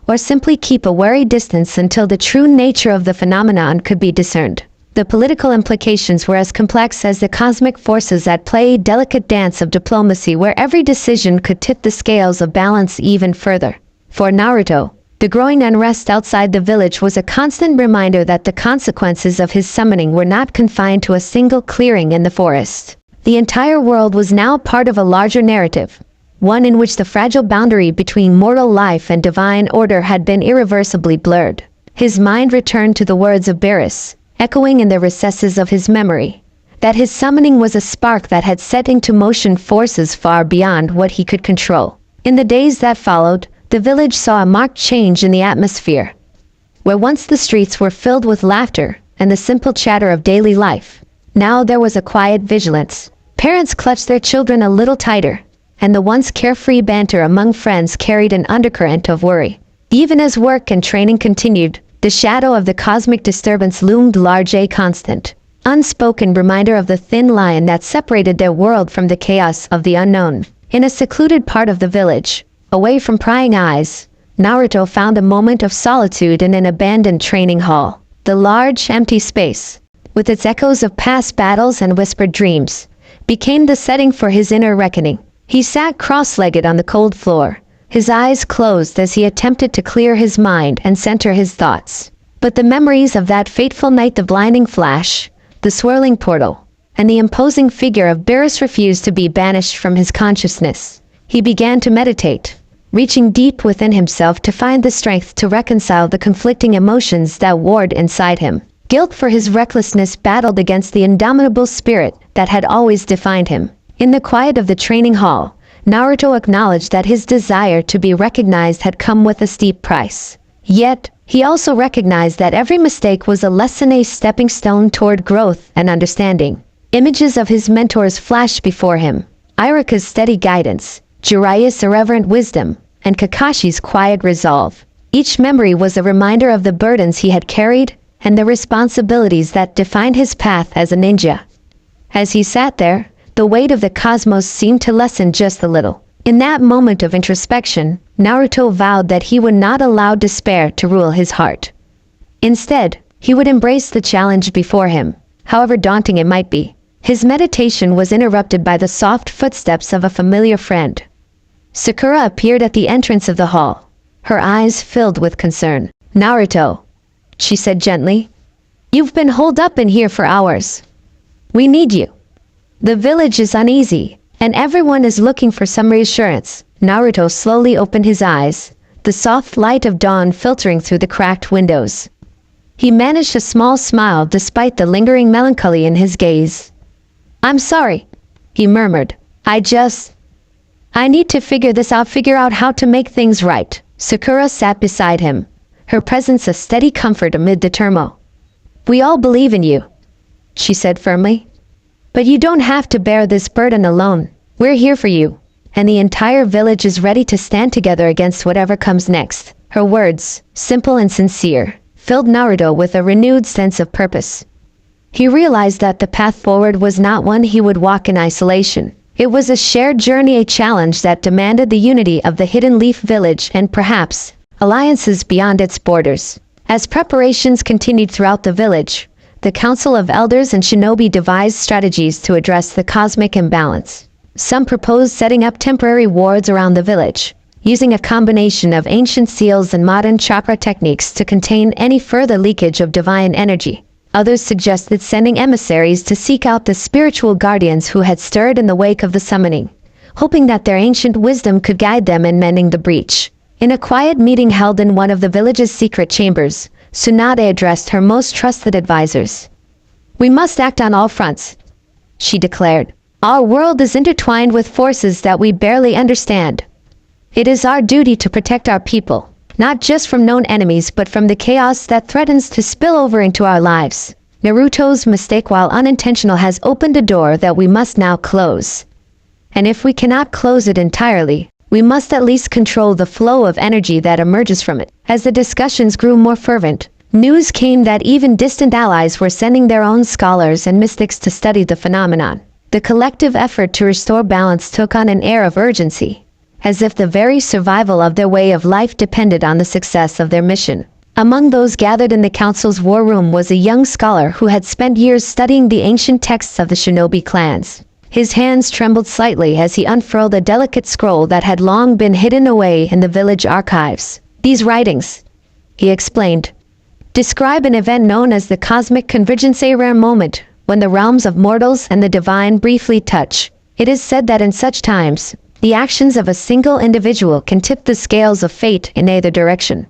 or simply keep a wary distance until the true nature of the phenomenon could be discerned. The political implications were as complex as the cosmic forces at play, a delicate dance of diplomacy where every decision could tip the scales of balance even further. For Naruto, the growing unrest outside the village was a constant reminder that the consequences of his summoning were not confined to a single clearing in the forest. The entire world was now part of a larger narrative, one in which the fragile boundary between mortal life and divine order had been irreversibly blurred. His mind returned to the words of Beerus, echoing in the recesses of his memory, that his summoning was a spark that had set into motion forces far beyond what he could control. In the days that followed, the village saw a marked change in the atmosphere. Where once the streets were filled with laughter and the simple chatter of daily life, now there was a quiet vigilance. Parents clutched their children a little tighter, and the once carefree banter among friends carried an undercurrent of worry. Even as work and training continued, the shadow of the cosmic disturbance loomed large, a constant, unspoken reminder of the thin line that separated their world from the chaos of the unknown. In a secluded part of the village, away from prying eyes, Naruto found a moment of solitude in an abandoned training hall. The large, empty space, with its echoes of past battles and whispered dreams, became the setting for his inner reckoning. He sat cross-legged on the cold floor, his eyes closed as he attempted to clear his mind and center his thoughts. But the memories of that fateful night, the blinding flash, the swirling portal, and the imposing figure of Beerus refused to be banished from his consciousness. He began to meditate, reaching deep within himself to find the strength to reconcile the conflicting emotions that warred inside him. Guilt for his recklessness battled against the indomitable spirit that had always defined him. In the quiet of the training hall, Naruto acknowledged that his desire to be recognized had come with a steep price. Yet, he also recognized that every mistake was a lesson, a stepping stone toward growth and understanding. Images of his mentors flashed before him: Irika's steady guidance, Jiraiya's irreverent wisdom, and Kakashi's quiet resolve. Each memory was a reminder of the burdens he had carried and the responsibilities that defined his path as a ninja. As he sat there, the weight of the cosmos seemed to lessen just a little. In that moment of introspection, Naruto vowed that he would not allow despair to rule his heart. Instead, he would embrace the challenge before him, however daunting it might be. His meditation was interrupted by the soft footsteps of a familiar friend. Sakura appeared at the entrance of the hall, her eyes filled with concern. "Naruto," she said gently, "you've been holed up in here for hours. We need you. The village is uneasy, and everyone is looking for some reassurance." Naruto slowly opened his eyes, the soft light of dawn filtering through the cracked windows. He managed a small smile despite the lingering melancholy in his gaze. "I'm sorry," he murmured. I need to figure out how to make things right." Sakura sat beside him, her presence a steady comfort amid the turmoil. "We all believe in you," she said firmly. "But you don't have to bear this burden alone. We're here for you, and the entire village is ready to stand together against whatever comes next." Her words, simple and sincere, filled Naruto with a renewed sense of purpose. He realized that the path forward was not one he would walk in isolation. It was a shared journey, a challenge that demanded the unity of the Hidden Leaf Village and perhaps alliances beyond its borders. As preparations continued throughout the village, the Council of Elders and Shinobi devised strategies to address the cosmic imbalance. Some proposed setting up temporary wards around the village, using a combination of ancient seals and modern chakra techniques to contain any further leakage of divine energy. Others suggested sending emissaries to seek out the spiritual guardians who had stirred in the wake of the summoning, hoping that their ancient wisdom could guide them in mending the breach. In a quiet meeting held in one of the village's secret chambers, Tsunade addressed her most trusted advisors. "We must act on all fronts," she declared. "Our world is intertwined with forces that we barely understand. It is our duty to protect our people, not just from known enemies but from the chaos that threatens to spill over into our lives. Naruto's mistake, while unintentional, has opened a door that we must now close. And if we cannot close it entirely, we must at least control the flow of energy that emerges from it." As the discussions grew more fervent, news came that even distant allies were sending their own scholars and mystics to study the phenomenon. The collective effort to restore balance took on an air of urgency, as if the very survival of their way of life depended on the success of their mission. Among those gathered in the council's war room was a young scholar who had spent years studying the ancient texts of the shinobi clans. His hands trembled slightly as he unfurled a delicate scroll that had long been hidden away in the village archives. "These writings," he explained, "describe an event known as the Cosmic Convergence, a rare moment when the realms of mortals and the divine briefly touch. It is said that in such times, the actions of a single individual can tip the scales of fate in either direction."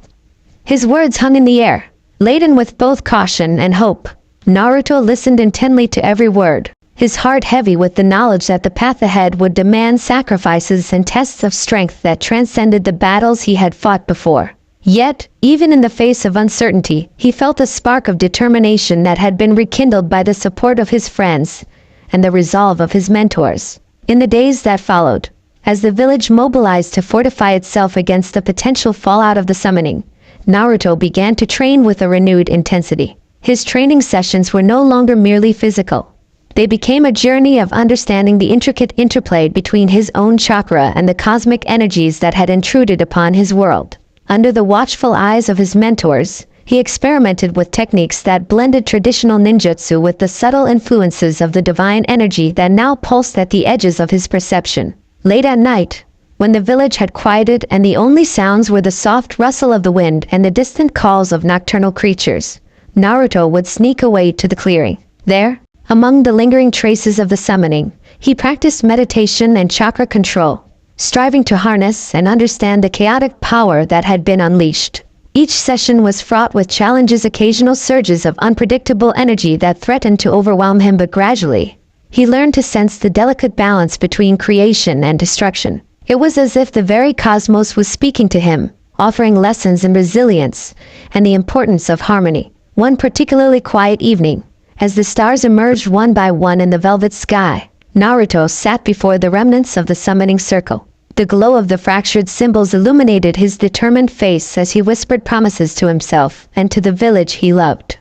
His words hung in the air, laden with both caution and hope. Naruto listened intently to every word, his heart heavy with the knowledge that the path ahead would demand sacrifices and tests of strength that transcended the battles he had fought before. Yet, even in the face of uncertainty, he felt a spark of determination that had been rekindled by the support of his friends and the resolve of his mentors. In the days that followed, as the village mobilized to fortify itself against the potential fallout of the summoning, Naruto began to train with a renewed intensity. His training sessions were no longer merely physical. They became a journey of understanding the intricate interplay between his own chakra and the cosmic energies that had intruded upon his world. Under the watchful eyes of his mentors, he experimented with techniques that blended traditional ninjutsu with the subtle influences of the divine energy that now pulsed at the edges of his perception. Late at night, when the village had quieted and the only sounds were the soft rustle of the wind and the distant calls of nocturnal creatures, Naruto would sneak away to the clearing. There, among the lingering traces of the summoning, he practiced meditation and chakra control, striving to harness and understand the chaotic power that had been unleashed. Each session was fraught with challenges, occasional surges of unpredictable energy that threatened to overwhelm him, but gradually, he learned to sense the delicate balance between creation and destruction. It was as if the very cosmos was speaking to him, offering lessons in resilience and the importance of harmony. One particularly quiet evening, as the stars emerged one by one in the velvet sky, Naruto sat before the remnants of the summoning circle. The glow of the fractured symbols illuminated his determined face as he whispered promises to himself and to the village he loved.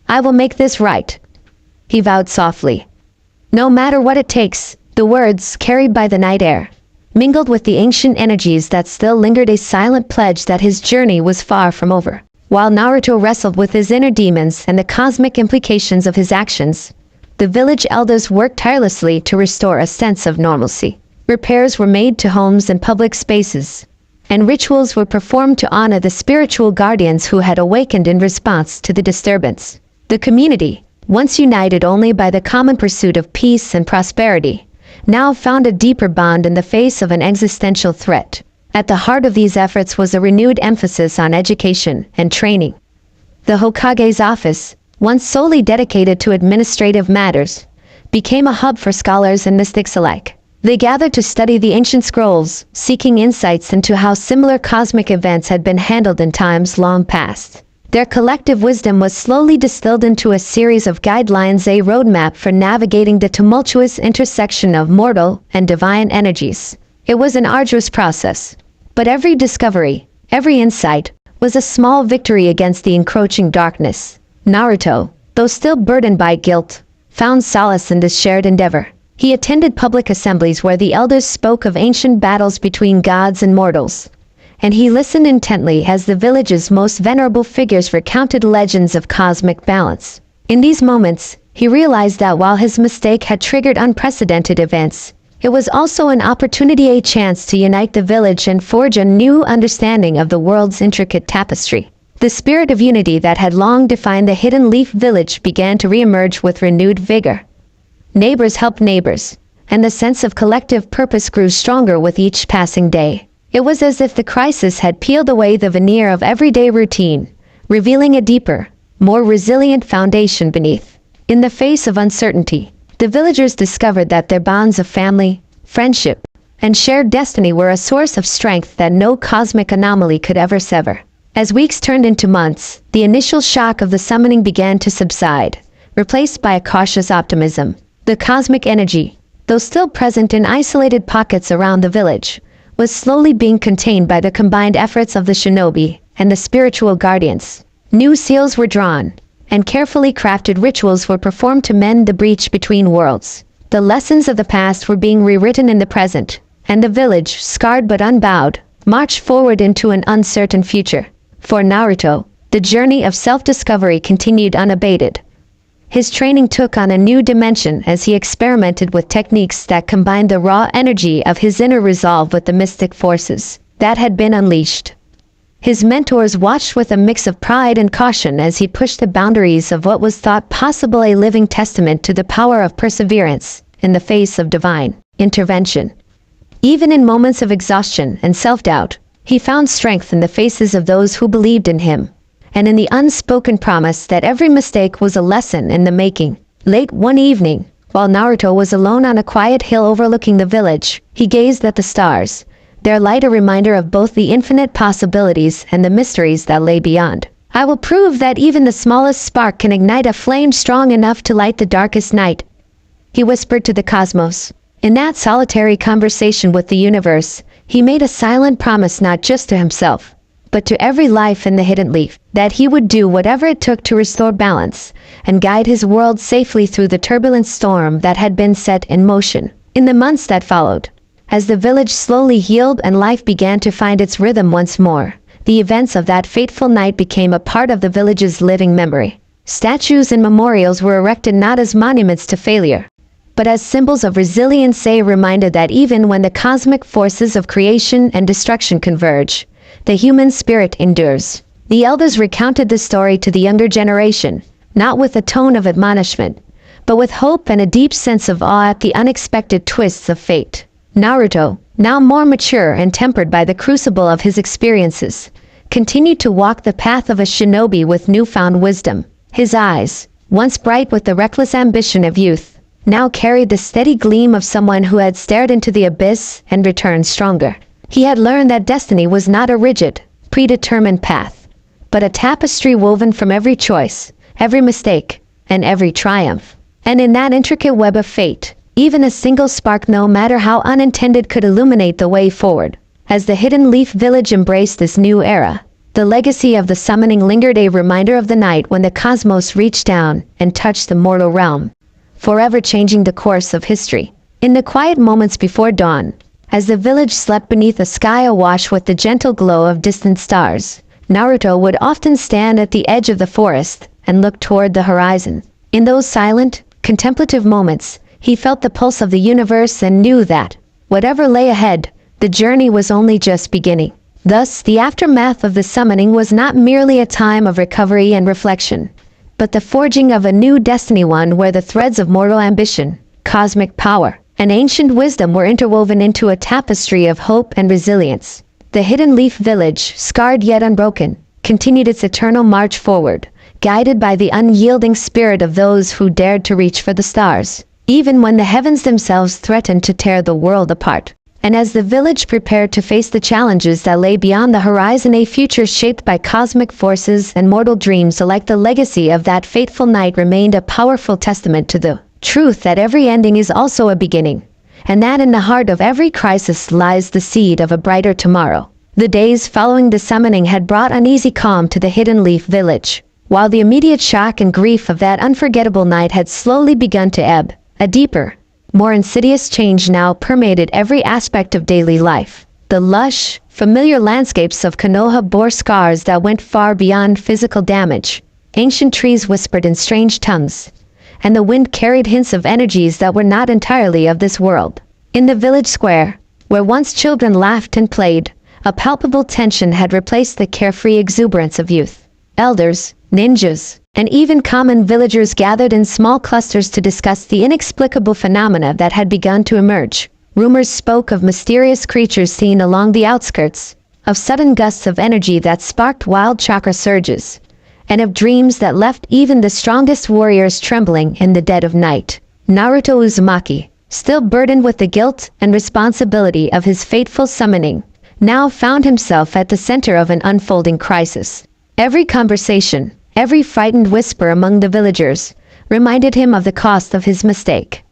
I will make this right, he vowed softly. No matter what it takes. The words, carried by the night air, mingled with the ancient energies that still lingered, a silent pledge that his journey was far from over. While Naruto wrestled with his inner demons and the cosmic implications of his actions, the village elders worked tirelessly to restore a sense of normalcy. Repairs were made to homes and public spaces, and rituals were performed to honor the spiritual guardians who had awakened in response to the disturbance. The community, once united only by the common pursuit of peace and prosperity, now found a deeper bond in the face of an existential threat. At the heart of these efforts was a renewed emphasis on education and training. The Hokage's office, once solely dedicated to administrative matters, became a hub for scholars and mystics alike. They gathered to study the ancient scrolls, seeking insights into how similar cosmic events had been handled in times long past. Their collective wisdom was slowly distilled into a series of guidelines, a roadmap for navigating the tumultuous intersection of mortal and divine energies. It was an arduous process, but every discovery, every insight, was a small victory against the encroaching darkness. Naruto, though still burdened by guilt, found solace in this shared endeavor. He attended public assemblies where the elders spoke of ancient battles between gods and mortals, and he listened intently as the village's most venerable figures recounted legends of cosmic balance. In these moments, he realized that while his mistake had triggered unprecedented events, it was also an opportunity, a chance to unite the village and forge a new understanding of the world's intricate tapestry. The spirit of unity that had long defined the Hidden Leaf village began to reemerge with renewed vigor. Neighbors helped neighbors, and the sense of collective purpose grew stronger with each passing day. It was as if the crisis had peeled away the veneer of everyday routine, revealing a deeper, more resilient foundation beneath. In the face of uncertainty, the villagers discovered that their bonds of family, friendship, and shared destiny were a source of strength that no cosmic anomaly could ever sever. As weeks turned into months, the initial shock of the summoning began to subside, replaced by a cautious optimism. The cosmic energy, though still present in isolated pockets around the village, was slowly being contained by the combined efforts of the shinobi and the spiritual guardians. New seals were drawn, and carefully crafted rituals were performed to mend the breach between worlds. The lessons of the past were being rewritten in the present, and the village, scarred but unbowed, marched forward into an uncertain future. For Naruto, the journey of self-discovery continued unabated. His training took on a new dimension as he experimented with techniques that combined the raw energy of his inner resolve with the mystic forces that had been unleashed. His mentors watched with a mix of pride and caution as he pushed the boundaries of what was thought possible, a living testament to the power of perseverance in the face of divine intervention. Even in moments of exhaustion and self-doubt, he found strength in the faces of those who believed in him, and in the unspoken promise that every mistake was a lesson in the making. Late one evening, while Naruto was alone on a quiet hill overlooking the village, he gazed at the stars, their light a reminder of both the infinite possibilities and the mysteries that lay beyond. I will prove that even the smallest spark can ignite a flame strong enough to light the darkest night, he whispered to the cosmos. In that solitary conversation with the universe, he made a silent promise not just to himself, but to every life in the Hidden Leaf, that he would do whatever it took to restore balance and guide his world safely through the turbulent storm that had been set in motion. In the months that followed, as the village slowly healed and life began to find its rhythm once more, the events of that fateful night became a part of the village's living memory. Statues and memorials were erected not as monuments to failure, but as symbols of resilience, a reminder that even when the cosmic forces of creation and destruction converge, the human spirit endures. The elders recounted the story to the younger generation, not with a tone of admonishment, but with hope and a deep sense of awe at the unexpected twists of fate. Naruto, now more mature and tempered by the crucible of his experiences, continued to walk the path of a shinobi with newfound wisdom. His eyes, once bright with the reckless ambition of youth, now carried the steady gleam of someone who had stared into the abyss and returned stronger. He had learned that destiny was not a rigid, predetermined path, but a tapestry woven from every choice, every mistake, and every triumph. And in that intricate web of fate, even a single spark, no matter how unintended, could illuminate the way forward. As the Hidden Leaf village embraced this new era, The legacy of the summoning lingered, a reminder of the night when the cosmos reached down and touched the mortal realm, forever changing the course of history. In the quiet moments before dawn, as the village slept beneath a sky awash with the gentle glow of distant stars, Naruto would often stand at the edge of the forest and look toward the horizon. In those silent, contemplative moments, he felt the pulse of the universe and knew that, whatever lay ahead, the journey was only just beginning. Thus, the aftermath of the summoning was not merely a time of recovery and reflection, but the forging of a new destiny, one where the threads of mortal ambition, cosmic power, and ancient wisdom were interwoven into a tapestry of hope and resilience. The Hidden Leaf Village, scarred yet unbroken, continued its eternal march forward, guided by the unyielding spirit of those who dared to reach for the stars, even when the heavens themselves threatened to tear the world apart. And as the village prepared to face the challenges that lay beyond the horizon, a future shaped by cosmic forces and mortal dreams alike, the legacy of that fateful night remained a powerful testament to the truth that every ending is also a beginning, and that in the heart of every crisis lies the seed of a brighter tomorrow. The days following the summoning had brought uneasy calm to the Hidden Leaf Village. While the immediate shock and grief of that unforgettable night had slowly begun to ebb, a deeper, more insidious change now permeated every aspect of daily life. The lush, familiar landscapes of Konoha bore scars that went far beyond physical damage. Ancient trees whispered in strange tongues, and the wind carried hints of energies that were not entirely of this world. In the village square, where once children laughed and played, a palpable tension had replaced the carefree exuberance of youth. Elders, ninjas, and even common villagers gathered in small clusters to discuss the inexplicable phenomena that had begun to emerge. Rumors spoke of mysterious creatures seen along the outskirts, of sudden gusts of energy that sparked wild chakra surges, and of dreams that left even the strongest warriors trembling in the dead of night. Naruto Uzumaki, still burdened with the guilt and responsibility of his fateful summoning, now found himself at the center of an unfolding crisis. Every conversation, every frightened whisper among the villagers, reminded him of the cost of his mistake.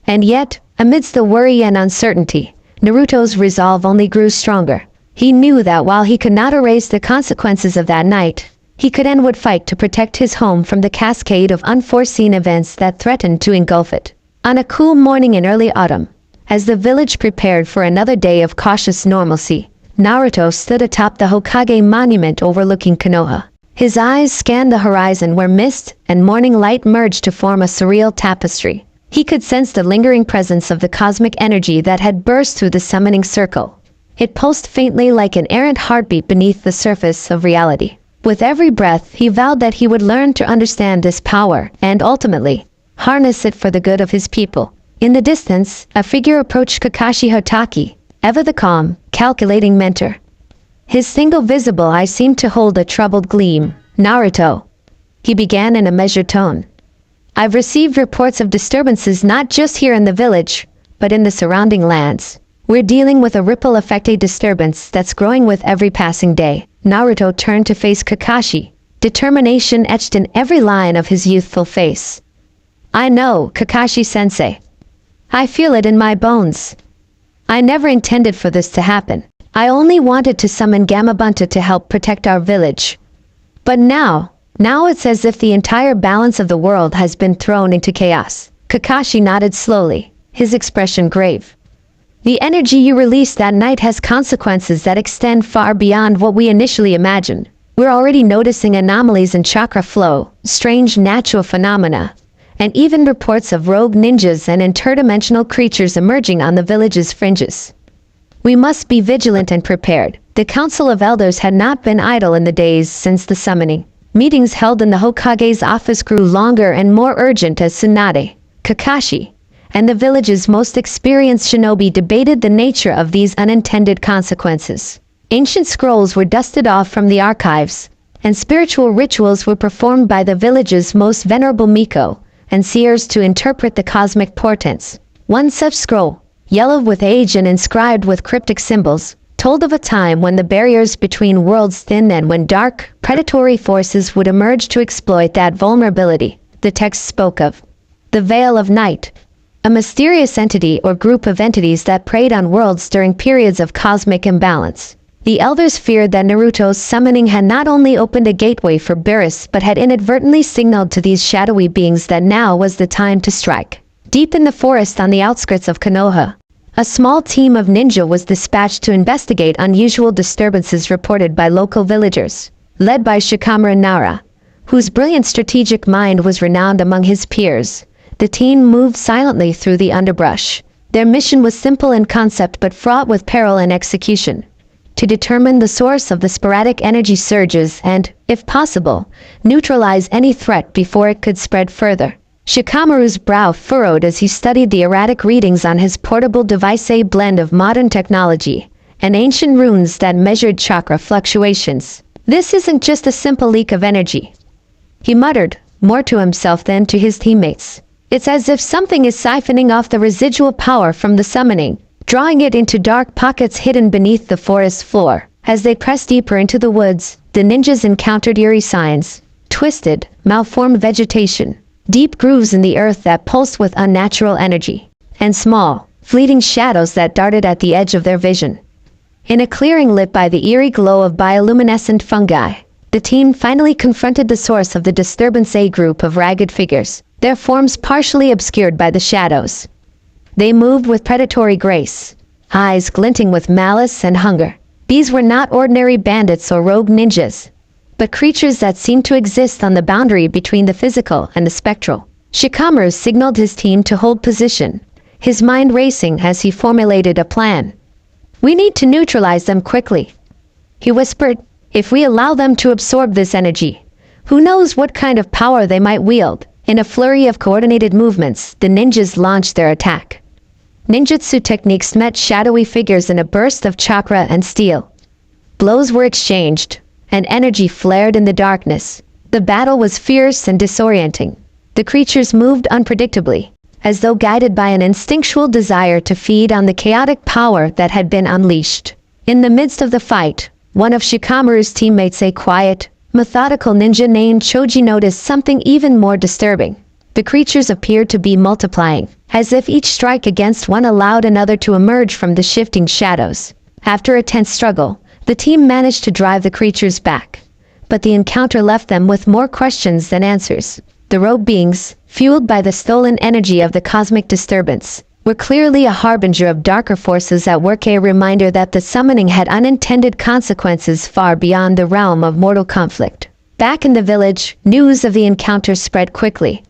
And yet, amidst the worry and uncertainty, Naruto's resolve only grew stronger. He knew that while he could not erase the consequences of that night, he could and would fight to protect his home from the cascade of unforeseen events that threatened to engulf it. On a cool morning in early autumn, as the village prepared for another day of cautious normalcy, Naruto stood atop the Hokage monument overlooking Konoha. His eyes scanned the horizon where mist and morning light merged to form a surreal tapestry. He could sense the lingering presence of the cosmic energy that had burst through the summoning circle. It pulsed faintly like an errant heartbeat beneath the surface of reality. With every breath, he vowed that he would learn to understand this power and ultimately harness it for the good of his people. In the distance, a figure approached Kakashi Hotaki, ever the calm, calculating mentor. His single visible eye seemed to hold a troubled gleam. "Naruto," he began in a measured tone. "I've received reports of disturbances not just here in the village, but in the surrounding lands. We're dealing with a ripple effect, a disturbance that's growing with every passing day." Naruto turned to face Kakashi, determination etched in every line of his youthful face. "I know, Kakashi-sensei. I feel it in my bones. I never intended for this to happen. I only wanted to summon Gamabunta to help protect our village. But now it's as if the entire balance of the world has been thrown into chaos." Kakashi nodded slowly, his expression grave. "The energy you released that night has consequences that extend far beyond what we initially imagined. We're already noticing anomalies in chakra flow, strange natural phenomena, and even reports of rogue ninjas and interdimensional creatures emerging on the village's fringes. We must be vigilant and prepared." The Council of Elders had not been idle in the days since the summoning. Meetings held in the Hokage's office grew longer and more urgent as Tsunade, Kakashi, and the village's most experienced shinobi debated the nature of these unintended consequences. Ancient scrolls were dusted off from the archives, and spiritual rituals were performed by the village's most venerable Miko and seers to interpret the cosmic portents. One such scroll, yellow with age and inscribed with cryptic symbols, told of a time when the barriers between worlds thinned and when dark, predatory forces would emerge to exploit that vulnerability. The text spoke of the Veil of Night, a mysterious entity or group of entities that preyed on worlds during periods of cosmic imbalance. The elders feared that Naruto's summoning had not only opened a gateway for Beerus but had inadvertently signaled to these shadowy beings that now was the time to strike. Deep in the forest on the outskirts of Konoha, a small team of ninja was dispatched to investigate unusual disturbances reported by local villagers, led by Shikamaru Nara, whose brilliant strategic mind was renowned among his peers. The team moved silently through the underbrush. Their mission was simple in concept but fraught with peril in execution: to determine the source of the sporadic energy surges and, if possible, neutralize any threat before it could spread further. Shikamaru's brow furrowed as he studied the erratic readings on his portable device, a blend of modern technology and ancient runes that measured chakra fluctuations. This isn't just a simple leak of energy, he muttered, more to himself than to his teammates. It's as if something is siphoning off the residual power from the summoning, drawing it into dark pockets hidden beneath the forest floor. As they pressed deeper into the woods, the ninjas encountered eerie signs: twisted, malformed vegetation, deep grooves in the earth that pulsed with unnatural energy, and small, fleeting shadows that darted at the edge of their vision. In a clearing lit by the eerie glow of bioluminescent fungi, the team finally confronted the source of the disturbance: a group of ragged figures, their forms partially obscured by the shadows. They moved with predatory grace, eyes glinting with malice and hunger. These were not ordinary bandits or rogue ninjas, but creatures that seemed to exist on the boundary between the physical and the spectral. Shikamaru signaled his team to hold position, his mind racing as he formulated a plan. "We need to neutralize them quickly," he whispered. "If we allow them to absorb this energy, who knows what kind of power they might wield." In a flurry of coordinated movements, the ninjas launched their attack. Ninjutsu techniques met shadowy figures in a burst of chakra and steel. Blows were exchanged, and energy flared in the darkness. The battle was fierce and disorienting. The creatures moved unpredictably, as though guided by an instinctual desire to feed on the chaotic power that had been unleashed. In the midst of the fight, one of Shikamaru's teammates, a quiet, methodical ninja named Choji, noticed something even more disturbing. The creatures appeared to be multiplying, as if each strike against one allowed another to emerge from the shifting shadows. After a tense struggle, the team managed to drive the creatures back, but the encounter left them with more questions than answers. The rogue beings, fueled by the stolen energy of the cosmic disturbance, were clearly a harbinger of darker forces at work, a reminder that the summoning had unintended consequences far beyond the realm of mortal conflict. Back in the village, news of the encounter spread quickly.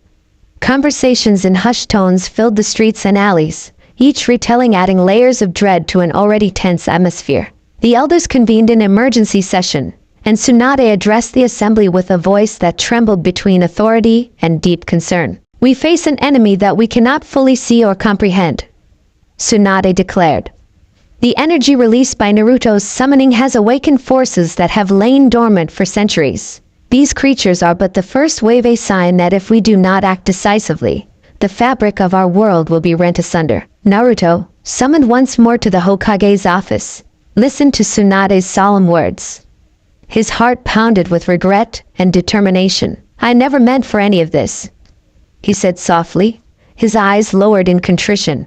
Conversations in hushed tones filled the streets and alleys, each retelling adding layers of dread to an already tense atmosphere. The elders convened an emergency session, and Tsunade addressed the assembly with a voice that trembled between authority and deep concern. "We face an enemy that we cannot fully see or comprehend," Tsunade declared. "The energy released by Naruto's summoning has awakened forces that have lain dormant for centuries. These creatures are but the first wave, a sign that if we do not act decisively, the fabric of our world will be rent asunder." Naruto, summoned once more to the Hokage's office, listened to Tsunade's solemn words. His heart pounded with regret and determination. "I never meant for any of this," he said softly, his eyes lowered in contrition.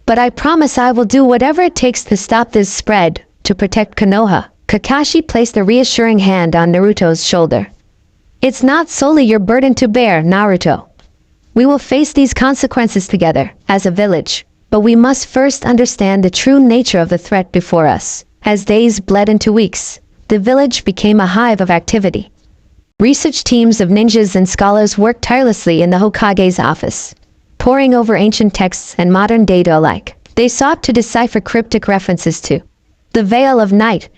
"But I promise I will do whatever it takes to stop this spread, to protect Konoha." Kakashi placed a reassuring hand on Naruto's shoulder. "It's not solely your burden to bear, Naruto. We will face these consequences together, as a village, but we must first understand the true nature of the threat before us." As days bled into weeks, the village became a hive of activity. Research teams of ninjas and scholars worked tirelessly in the Hokage's office, poring over ancient texts and modern data alike. They sought to decipher cryptic references to the Veil of Night,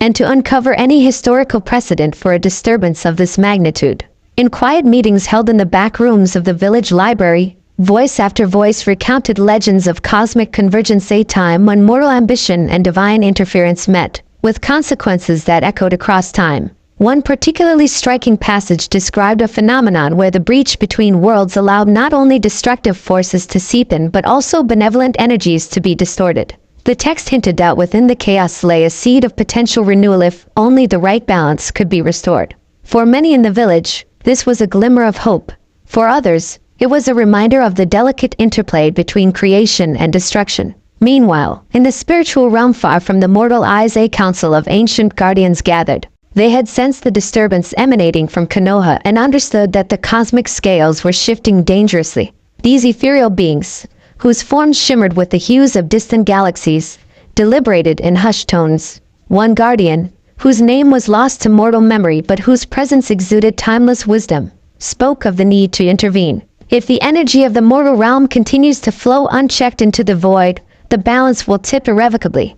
and to uncover any historical precedent for a disturbance of this magnitude. In quiet meetings held in the back rooms of the village library, voice after voice recounted legends of cosmic convergence, a time when mortal ambition and divine interference met, with consequences that echoed across time. One particularly striking passage described a phenomenon where the breach between worlds allowed not only destructive forces to seep in but also benevolent energies to be distorted. The text hinted that within the chaos lay a seed of potential renewal if only the right balance could be restored. For many in the village, this was a glimmer of hope. For others, it was a reminder of the delicate interplay between creation and destruction. Meanwhile, in the spiritual realm far from the mortal eyes, a council of ancient guardians gathered. They had sensed the disturbance emanating from Konoha and understood that the cosmic scales were shifting dangerously. These ethereal beings, whose forms shimmered with the hues of distant galaxies, deliberated in hushed tones. One guardian, whose name was lost to mortal memory but whose presence exuded timeless wisdom, spoke of the need to intervene. If the energy of the mortal realm continues to flow unchecked into the void, the balance will tip irrevocably.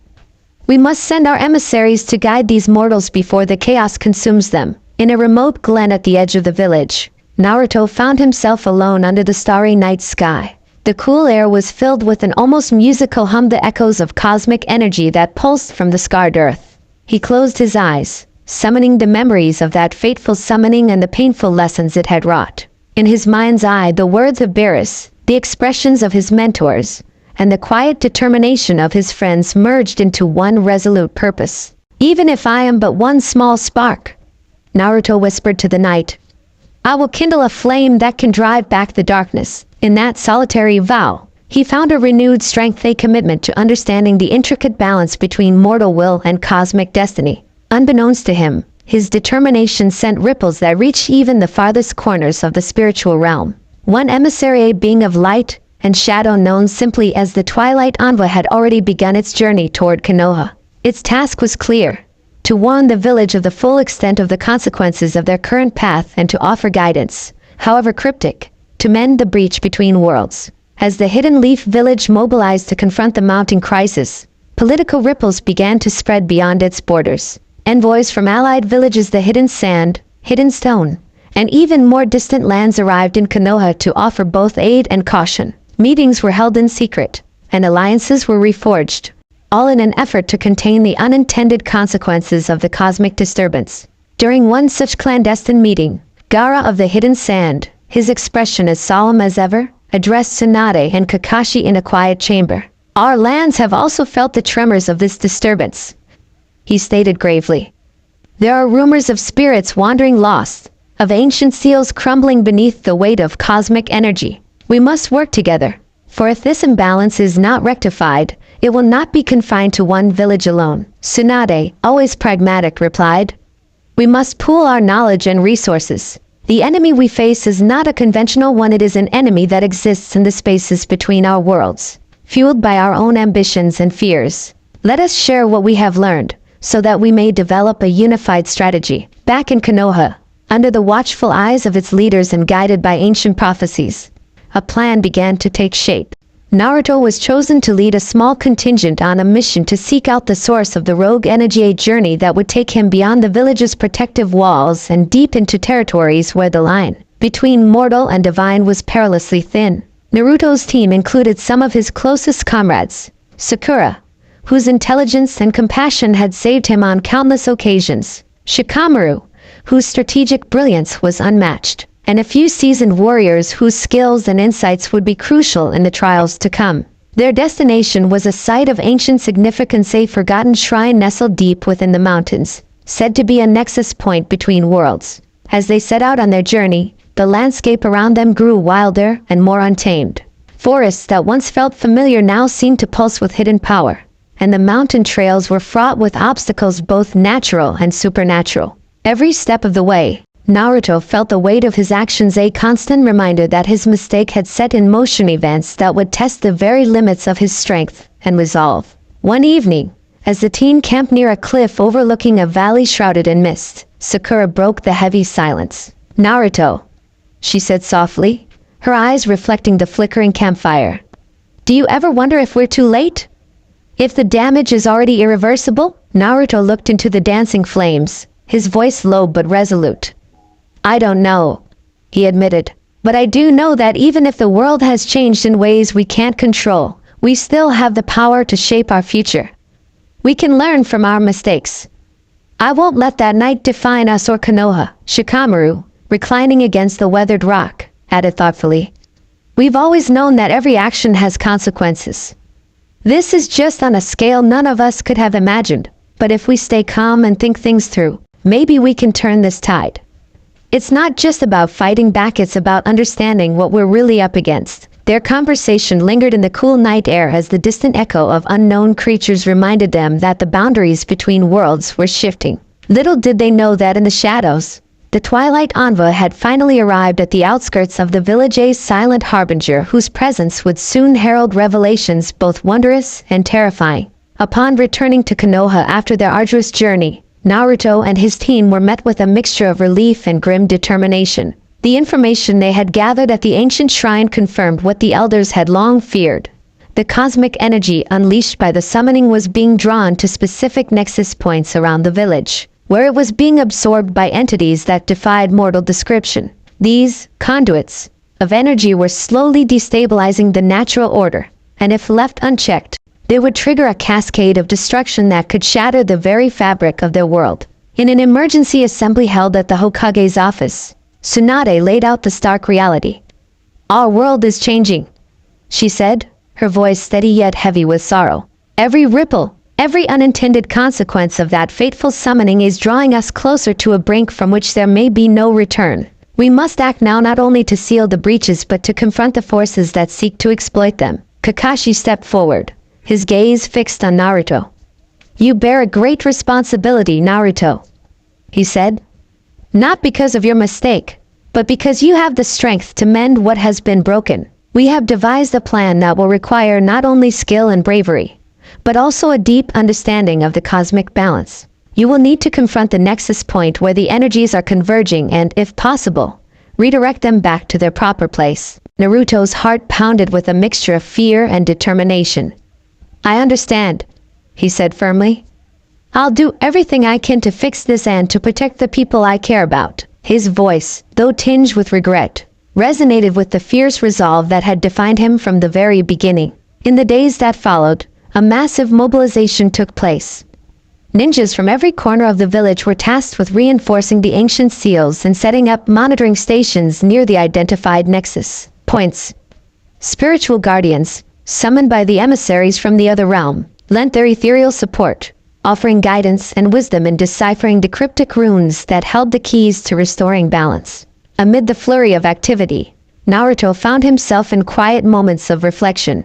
We must send our emissaries to guide these mortals before the chaos consumes them. In a remote glen at the edge of the village, Naruto found himself alone under the starry night sky. The cool air was filled with an almost musical hum, the echoes of cosmic energy that pulsed from the scarred earth. He closed his eyes, summoning the memories of that fateful summoning and the painful lessons it had wrought. In his mind's eye, the words of Beerus, the expressions of his mentors, and the quiet determination of his friends merged into one resolute purpose. Even if I am but one small spark, Naruto whispered to the night, I will kindle a flame that can drive back the darkness. In that solitary vow, he found a renewed strength, a commitment to understanding the intricate balance between mortal will and cosmic destiny. Unbeknownst to him, his determination sent ripples that reached even the farthest corners of the spiritual realm. One emissary, a being of light and shadow known simply as the Twilight Envoy, had already begun its journey toward Konoha. Its task was clear: to warn the village of the full extent of the consequences of their current path and to offer guidance, however cryptic, to mend the breach between worlds. As the Hidden Leaf village mobilized to confront the mounting crisis, political ripples began to spread beyond its borders. Envoys from allied villages, the Hidden Sand, Hidden Stone, and even more distant lands arrived in Konoha to offer both aid and caution. Meetings were held in secret, and alliances were reforged, all in an effort to contain the unintended consequences of the cosmic disturbance. During one such clandestine meeting, Gaara of the Hidden Sand, his expression as solemn as ever, addressed Tsunade and Kakashi in a quiet chamber. Our lands have also felt the tremors of this disturbance, he stated gravely. There are rumors of spirits wandering lost, of ancient seals crumbling beneath the weight of cosmic energy. We must work together, for if this imbalance is not rectified, it will not be confined to one village alone. Tsunade, always pragmatic, replied, we must pool our knowledge and resources. The enemy we face is not a conventional one, it is an enemy that exists in the spaces between our worlds, fueled by our own ambitions and fears. Let us share what we have learned, so that we may develop a unified strategy. Back in Konoha, under the watchful eyes of its leaders and guided by ancient prophecies, a plan began to take shape. Naruto was chosen to lead a small contingent on a mission to seek out the source of the rogue energy, a journey that would take him beyond the village's protective walls and deep into territories where the line between mortal and divine was perilously thin. Naruto's team included some of his closest comrades: Sakura, whose intelligence and compassion had saved him on countless occasions; Shikamaru, whose strategic brilliance was unmatched; and a few seasoned warriors whose skills and insights would be crucial in the trials to come. Their destination was a site of ancient significance, a forgotten shrine nestled deep within the mountains, said to be a nexus point between worlds. As they set out on their journey, the landscape around them grew wilder and more untamed. Forests that once felt familiar now seemed to pulse with hidden power, and the mountain trails were fraught with obstacles both natural and supernatural. Every step of the way, Naruto felt the weight of his actions, a constant reminder that his mistake had set in motion events that would test the very limits of his strength and resolve. One evening, as the teen camped near a cliff overlooking a valley shrouded in mist, Sakura broke the heavy silence. Naruto, she said softly, her eyes reflecting the flickering campfire. Do you ever wonder if we're too late? If the damage is already irreversible? Naruto looked into the dancing flames, his voice low but resolute. I don't know, he admitted, but I do know that even if the world has changed in ways we can't control, we still have the power to shape our future. We can learn from our mistakes. I won't let that night define us or Konoha. Shikamaru, reclining against the weathered rock, added thoughtfully. We've always known that every action has consequences. This is just on a scale none of us could have imagined, but if we stay calm and think things through, maybe we can turn this tide. It's not just about fighting back, it's about understanding what we're really up against. Their conversation lingered in the cool night air as the distant echo of unknown creatures reminded them that the boundaries between worlds were shifting. Little did they know that in the shadows, the Twilight Envoy had finally arrived at the outskirts of the village, a silent harbinger whose presence would soon herald revelations both wondrous and terrifying. Upon returning to Konoha after their arduous journey, Naruto and his team were met with a mixture of relief and grim determination. The information they had gathered at the ancient shrine confirmed what the elders had long feared. The cosmic energy unleashed by the summoning was being drawn to specific nexus points around the village, where it was being absorbed by entities that defied mortal description. These conduits of energy were slowly destabilizing the natural order, and if left unchecked, they would trigger a cascade of destruction that could shatter the very fabric of their world. In an emergency assembly held at the Hokage's office, Tsunade laid out the stark reality. "Our world is changing," she said, her voice steady yet heavy with sorrow. "Every ripple, every unintended consequence of that fateful summoning is drawing us closer to a brink from which there may be no return. We must act now, not only to seal the breaches but to confront the forces that seek to exploit them." Kakashi stepped forward, his gaze fixed on Naruto. "You bear a great responsibility, Naruto," he said. "Not because of your mistake, but because you have the strength to mend what has been broken. We have devised a plan that will require not only skill and bravery, but also a deep understanding of the cosmic balance. You will need to confront the nexus point where the energies are converging and, if possible, redirect them back to their proper place." Naruto's heart pounded with a mixture of fear and determination. "I understand," he said firmly. "I'll do everything I can to fix this and to protect the people I care about." His voice, though tinged with regret, resonated with the fierce resolve that had defined him from the very beginning. In the days that followed, a massive mobilization took place. Ninjas from every corner of the village were tasked with reinforcing the ancient seals and setting up monitoring stations near the identified nexus points. Spiritual guardians, summoned by the emissaries from the other realm, lent their ethereal support, offering guidance and wisdom in deciphering the cryptic runes that held the keys to restoring balance. Amid the flurry of activity, Naruto found himself in quiet moments of reflection.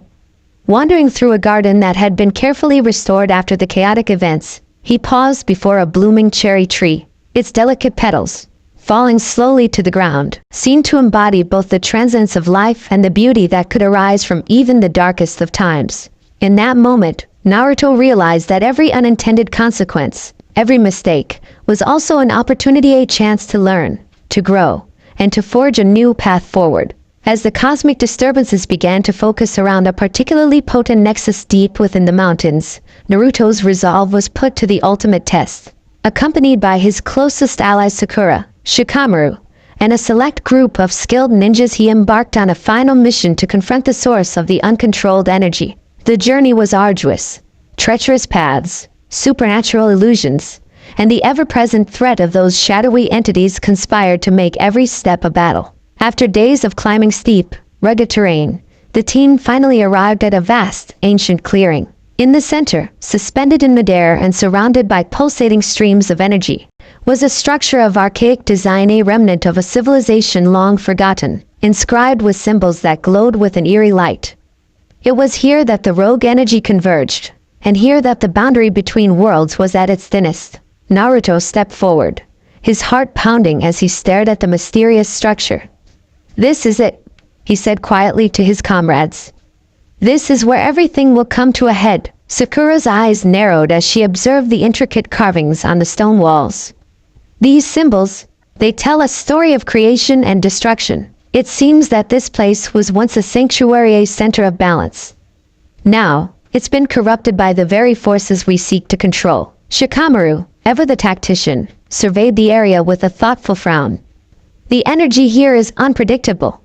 Wandering through a garden that had been carefully restored after the chaotic events, he paused before a blooming cherry tree. Its delicate petals, falling slowly to the ground, seemed to embody both the transience of life and the beauty that could arise from even the darkest of times. In that moment, Naruto realized that every unintended consequence, every mistake, was also an opportunity, a chance to learn, to grow, and to forge a new path forward. As the cosmic disturbances began to focus around a particularly potent nexus deep within the mountains, Naruto's resolve was put to the ultimate test. Accompanied by his closest ally Sakura, Shikamaru, and a select group of skilled ninjas, he embarked on a final mission to confront the source of the uncontrolled energy. The journey was arduous. Treacherous paths, supernatural illusions, and the ever-present threat of those shadowy entities conspired to make every step a battle. After days of climbing steep, rugged terrain, the team finally arrived at a vast, ancient clearing. In the center, suspended in midair and surrounded by pulsating streams of energy, was a structure of archaic design, a remnant of a civilization long forgotten, inscribed with symbols that glowed with an eerie light. It was here that the rogue energy converged, and here that the boundary between worlds was at its thinnest. Naruto stepped forward, his heart pounding as he stared at the mysterious structure. "This is it," he said quietly to his comrades. "This is where everything will come to a head." Sakura's eyes narrowed as she observed the intricate carvings on the stone walls. "These symbols, they tell a story of creation and destruction. It seems that this place was once a sanctuary, a center of balance. Now, it's been corrupted by the very forces we seek to control." Shikamaru, ever the tactician, surveyed the area with a thoughtful frown. "The energy here is unpredictable.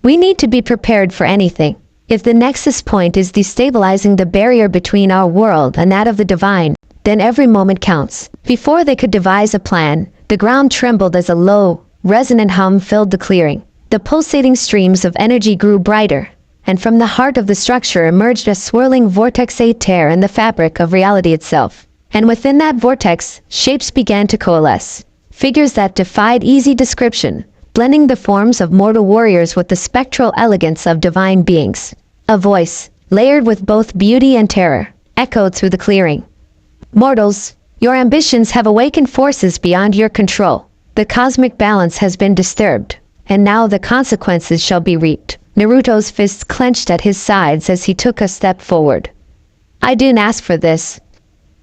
We need to be prepared for anything. If the nexus point is destabilizing the barrier between our world and that of the divine, then every moment counts." Before they could devise a plan, the ground trembled as a low, resonant hum filled the clearing. The pulsating streams of energy grew brighter, and from the heart of the structure emerged a swirling vortex, a tear in the fabric of reality itself. And within that vortex, shapes began to coalesce. Figures that defied easy description, blending the forms of mortal warriors with the spectral elegance of divine beings. A voice, layered with both beauty and terror, echoed through the clearing. Mortals, your ambitions have awakened forces beyond your control. The cosmic balance has been disturbed, and now the consequences shall be reaped. Naruto's fists clenched at his sides as he took a step forward. I didn't ask for this,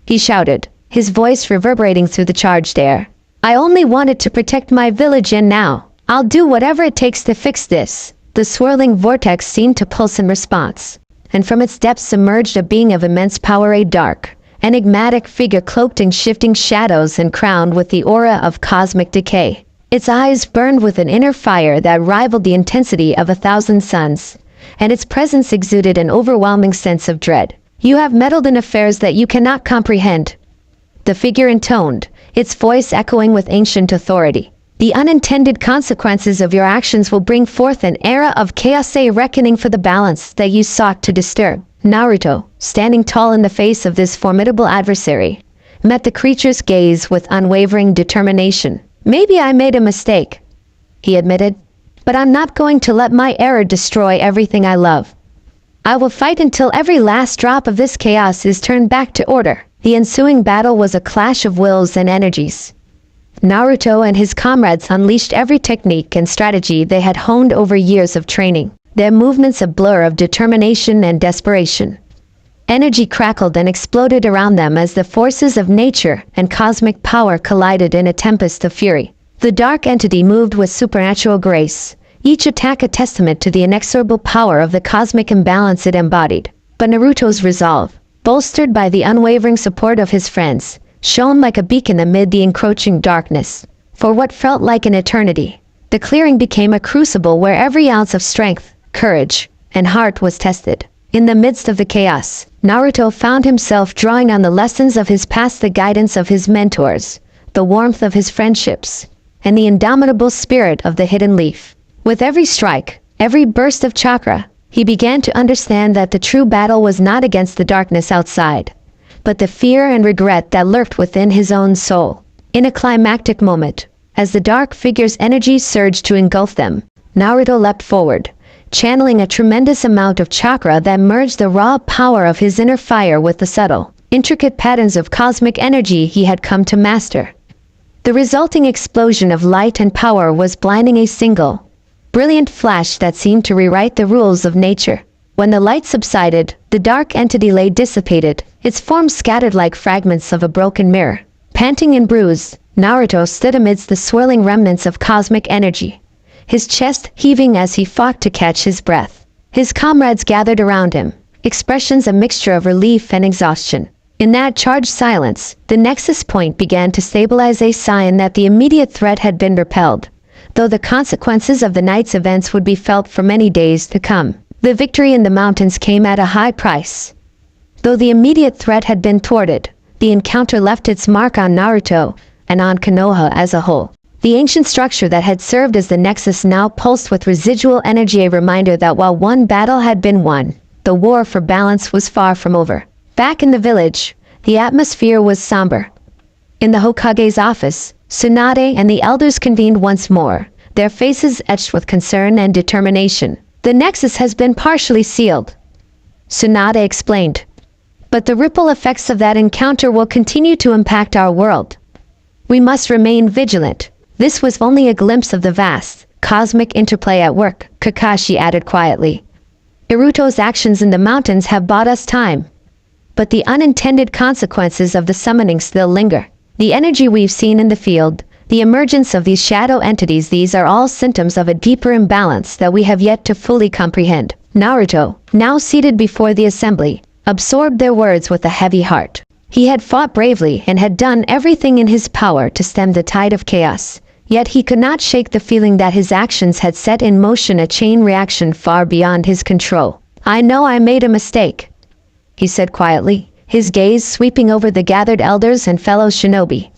he shouted, his voice reverberating through the charged air. I only wanted to protect my village, and now I'll do whatever it takes to fix this. The swirling vortex seemed to pulse in response, and from its depths emerged a being of immense power, a dark, enigmatic figure cloaked in shifting shadows and crowned with the aura of cosmic decay. Its eyes burned with an inner fire that rivaled the intensity of 1,000 suns, and its presence exuded an overwhelming sense of dread. You have meddled in affairs that you cannot comprehend, the figure intoned, its voice echoing with ancient authority. The unintended consequences of your actions will bring forth an era of chaos, a reckoning for the balance that you sought to disturb. Naruto, standing tall in the face of this formidable adversary, met the creature's gaze with unwavering determination. Maybe I made a mistake, he admitted, but I'm not going to let my error destroy everything I love. I will fight until every last drop of this chaos is turned back to order. The ensuing battle was a clash of wills and energies. Naruto and his comrades unleashed every technique and strategy they had honed over years of training, their movements a blur of determination and desperation. Energy crackled and exploded around them as the forces of nature and cosmic power collided in a tempest of fury. The dark entity moved with supernatural grace, each attack a testament to the inexorable power of the cosmic imbalance it embodied. But Naruto's resolve, bolstered by the unwavering support of his friends, shone like a beacon amid the encroaching darkness. For what felt like an eternity, the clearing became a crucible where every ounce of strength, courage, and heart was tested. In the midst of the chaos, Naruto found himself drawing on the lessons of his past, the guidance of his mentors, the warmth of his friendships, and the indomitable spirit of the hidden leaf. With every strike, every burst of chakra, he began to understand that the true battle was not against the darkness outside, but the fear and regret that lurked within his own soul. In a climactic moment, as the dark figure's energy surged to engulf them, Naruto leapt forward, channeling a tremendous amount of chakra that merged the raw power of his inner fire with the subtle, intricate patterns of cosmic energy he had come to master. The resulting explosion of light and power was blinding, a single, brilliant flash that seemed to rewrite the rules of nature. When the light subsided, the dark entity lay dissipated, its form scattered like fragments of a broken mirror. Panting and bruised, Naruto stood amidst the swirling remnants of cosmic energy, his chest heaving as he fought to catch his breath. His comrades gathered around him, expressions a mixture of relief and exhaustion. In that charged silence, the nexus point began to stabilize, a sign that the immediate threat had been repelled, though the consequences of the night's events would be felt for many days to come. The victory in the mountains came at a high price. Though the immediate threat had been thwarted, the encounter left its mark on Naruto and on Konoha as a whole. The ancient structure that had served as the nexus now pulsed with residual energy, a reminder that while one battle had been won, the war for balance was far from over. Back in the village, the atmosphere was somber. In the Hokage's office, Tsunade and the elders convened once more, their faces etched with concern and determination. The nexus has been partially sealed, Tsunade explained, but the ripple effects of that encounter will continue to impact our world. We must remain vigilant. This was only a glimpse of the vast, cosmic interplay at work, Kakashi added quietly. Naruto's actions in the mountains have bought us time, but the unintended consequences of the summoning still linger. The energy we've seen in the field, the emergence of these shadow entities, these are all symptoms of a deeper imbalance that we have yet to fully comprehend. Naruto, now seated before the assembly, absorbed their words with a heavy heart. He had fought bravely and had done everything in his power to stem the tide of chaos, yet he could not shake the feeling that his actions had set in motion a chain reaction far beyond his control. I know I made a mistake, he said quietly, his gaze sweeping over the gathered elders and fellow shinobi.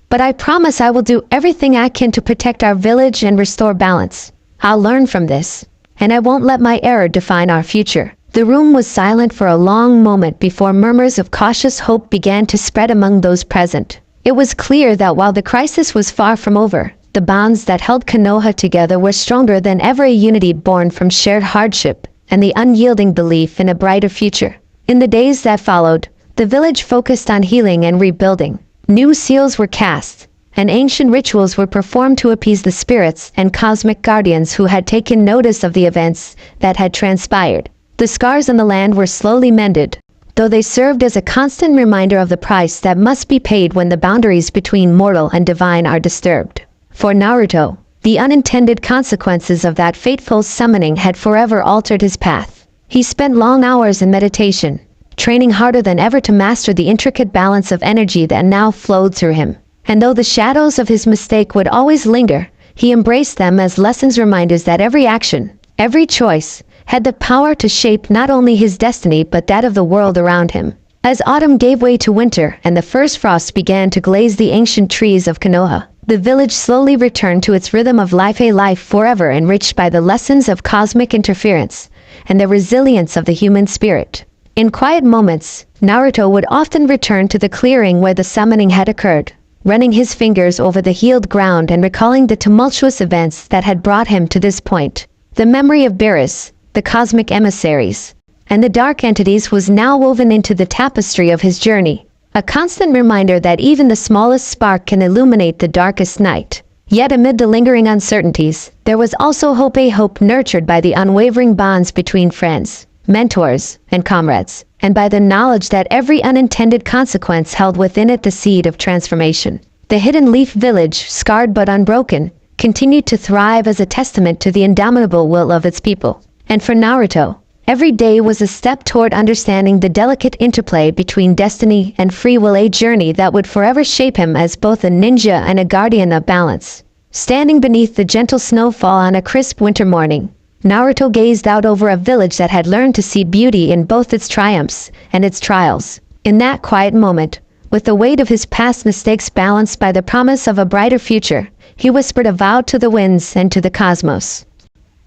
But I promise I will do everything I can to protect our village and restore balance. I'll learn from this, and I won't let my error define our future. The room was silent for a long moment before murmurs of cautious hope began to spread among those present. It was clear that while the crisis was far from over, The bonds that held Konoha together were stronger than ever, a unity born from shared hardship and the unyielding belief in a brighter future. In the days that followed, the village focused on healing and rebuilding. New seals were cast, and ancient rituals were performed to appease the spirits and cosmic guardians who had taken notice of the events that had transpired. The scars on the land were slowly mended, though they served as a constant reminder of the price that must be paid when the boundaries between mortal and divine are disturbed. For Naruto, the unintended consequences of that fateful summoning had forever altered his path. He spent long hours in meditation, training harder than ever to master the intricate balance of energy that now flowed through him. And though the shadows of his mistake would always linger, he embraced them as lessons, reminders that every action, every choice, had the power to shape not only his destiny but that of the world around him. As autumn gave way to winter and the first frost began to glaze the ancient trees of Konoha, the village slowly returned to its rhythm of life, a life forever enriched by the lessons of cosmic interference and the resilience of the human spirit. In quiet moments, Naruto would often return to the clearing where the summoning had occurred, running his fingers over the healed ground and recalling the tumultuous events that had brought him to this point. The memory of Beerus, the cosmic emissaries, and the dark entities was now woven into the tapestry of his journey, a constant reminder that even the smallest spark can illuminate the darkest night. Yet amid the lingering uncertainties, there was also hope, a hope nurtured by the unwavering bonds between friends, mentors, and comrades, and by the knowledge that every unintended consequence held within it the seed of transformation. The Hidden Leaf Village, scarred but unbroken, continued to thrive as a testament to the indomitable will of its people. And for Naruto, every day was a step toward understanding the delicate interplay between destiny and free will, a journey that would forever shape him as both a ninja and a guardian of balance. Standing beneath the gentle snowfall on a crisp winter morning, Naruto gazed out over a village that had learned to see beauty in both its triumphs and its trials. In that quiet moment, with the weight of his past mistakes balanced by the promise of a brighter future, he whispered a vow to the winds and to the cosmos.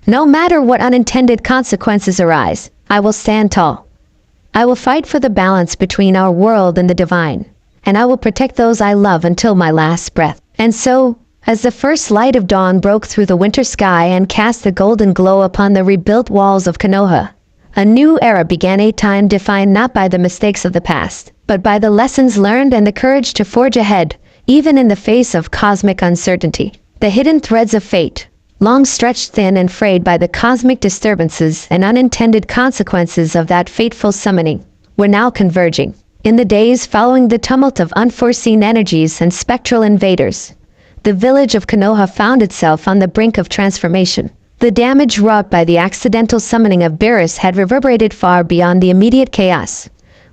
No matter what unintended consequences arise, I will stand tall. I will fight for the balance between our world and the divine, and I will protect those I love until my last breath. And so, as the first light of dawn broke through the winter sky and cast a golden glow upon the rebuilt walls of Konoha, a new era began, a time defined not by the mistakes of the past, but by the lessons learned and the courage to forge ahead, even in the face of cosmic uncertainty. The hidden threads of fate, long stretched thin and frayed by the cosmic disturbances and unintended consequences of that fateful summoning, were now converging. In the days following the tumult of unforeseen energies and spectral invaders, the village of Konoha found itself on the brink of transformation. The damage wrought by the accidental summoning of Beerus had reverberated far beyond the immediate chaos,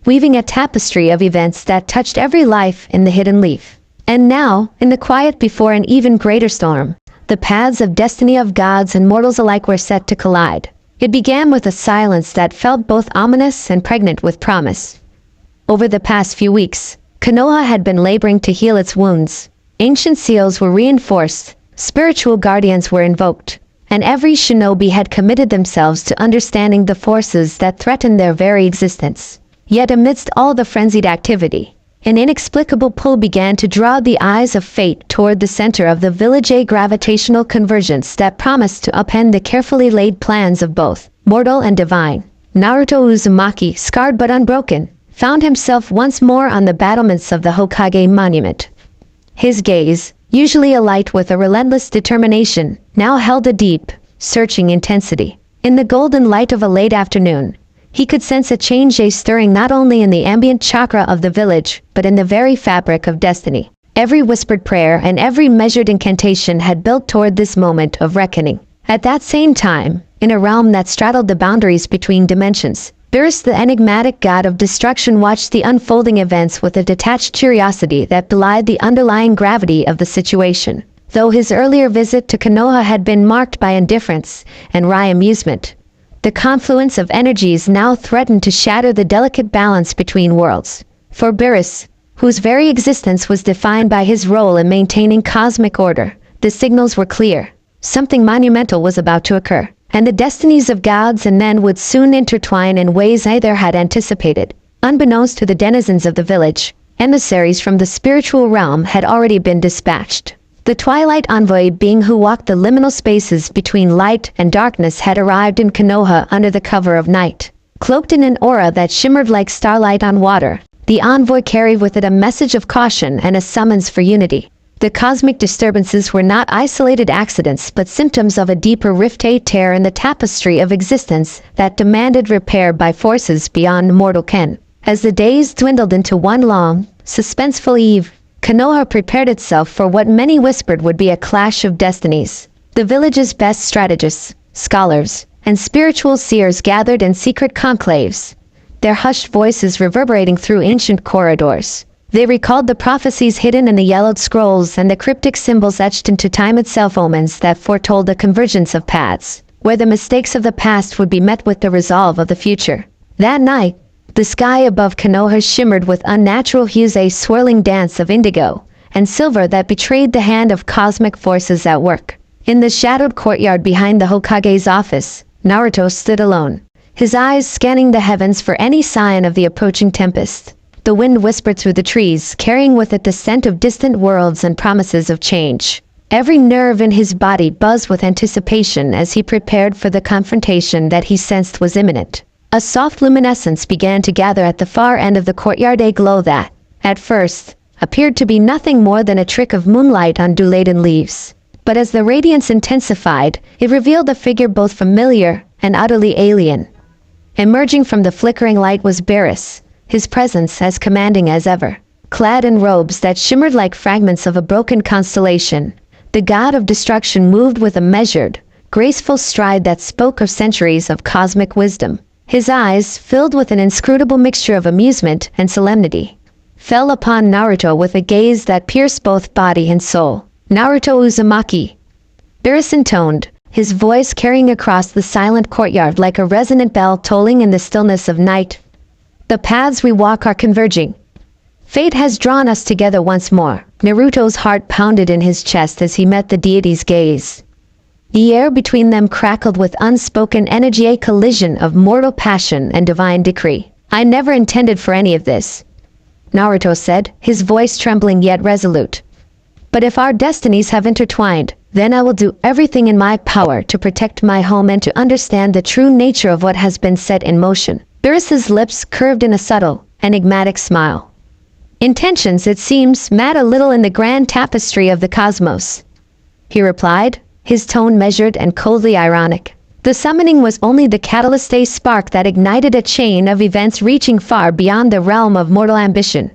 weaving a tapestry of events that touched every life in the Hidden Leaf. And now, in the quiet before an even greater storm, the paths of destiny of gods and mortals alike were set to collide. It began with a silence that felt both ominous and pregnant with promise. Over the past few weeks, Konoha had been laboring to heal its wounds. Ancient seals were reinforced, spiritual guardians were invoked, and every shinobi had committed themselves to understanding the forces that threatened their very existence. Yet amidst all the frenzied activity, an inexplicable pull began to draw the eyes of fate toward the center of the village, a gravitational convergence that promised to upend the carefully laid plans of both mortal and divine. Naruto Uzumaki, scarred but unbroken, found himself once more on the battlements of the Hokage monument. His gaze, usually alight with a relentless determination, now held a deep, searching intensity. In the golden light of a late afternoon, he could sense a change, a stirring not only in the ambient chakra of the village, but in the very fabric of destiny. Every whispered prayer and every measured incantation had built toward this moment of reckoning. At that same time, in a realm that straddled the boundaries between dimensions, Beerus, the enigmatic god of destruction, watched the unfolding events with a detached curiosity that belied the underlying gravity of the situation. Though his earlier visit to Konoha had been marked by indifference and wry amusement, the confluence of energies now threatened to shatter the delicate balance between worlds. For Beerus, whose very existence was defined by his role in maintaining cosmic order, the signals were clear. Something monumental was about to occur, and the destinies of gods and men would soon intertwine in ways neither had anticipated. Unbeknownst to the denizens of the village, emissaries from the spiritual realm had already been dispatched. The Twilight Envoy being who walked the liminal spaces between light and darkness had arrived in Konoha under the cover of night. Cloaked in an aura that shimmered like starlight on water, the envoy carried with it a message of caution and a summons for unity. The cosmic disturbances were not isolated accidents but symptoms of a deeper rift-a tear in the tapestry of existence that demanded repair by forces beyond mortal ken. As the days dwindled into one long, suspenseful eve, Konoha prepared itself for what many whispered would be a clash of destinies. The village's best strategists, scholars, and spiritual seers gathered in secret conclaves, their hushed voices reverberating through ancient corridors. They recalled the prophecies hidden in the yellowed scrolls and the cryptic symbols etched into time itself, omens that foretold the convergence of paths, where the mistakes of the past would be met with the resolve of the future. That night, the sky above Konoha shimmered with unnatural hues, a swirling dance of indigo and silver that betrayed the hand of cosmic forces at work. In the shadowed courtyard behind the Hokage's office, Naruto stood alone, his eyes scanning the heavens for any sign of the approaching tempest. The wind whispered through the trees, carrying with it the scent of distant worlds and promises of change. Every nerve in his body buzzed with anticipation as he prepared for the confrontation that he sensed was imminent. A soft luminescence began to gather at the far end of the courtyard, a glow that, at first, appeared to be nothing more than a trick of moonlight on dew-laden leaves. But as the radiance intensified, it revealed a figure both familiar and utterly alien. Emerging from the flickering light was Beerus, his presence as commanding as ever. Clad in robes that shimmered like fragments of a broken constellation, the god of destruction moved with a measured, graceful stride that spoke of centuries of cosmic wisdom. His eyes, filled with an inscrutable mixture of amusement and solemnity, fell upon Naruto with a gaze that pierced both body and soul. "Naruto Uzumaki," Beerus intoned, his voice carrying across the silent courtyard like a resonant bell tolling in the stillness of night. "The paths we walk are converging. Fate has drawn us together once more." Naruto's heart pounded in his chest as he met the deity's gaze. The air between them crackled with unspoken energy, a collision of mortal passion and divine decree. "I never intended for any of this," Naruto said, his voice trembling yet resolute. "But if our destinies have intertwined, then I will do everything in my power to protect my home and to understand the true nature of what has been set in motion." Beerus's lips curved in a subtle, enigmatic smile. "Intentions, it seems, matter little in the grand tapestry of the cosmos," he replied, his tone measured and coldly ironic. "The summoning was only the catalyst, a spark that ignited a chain of events reaching far beyond the realm of mortal ambition.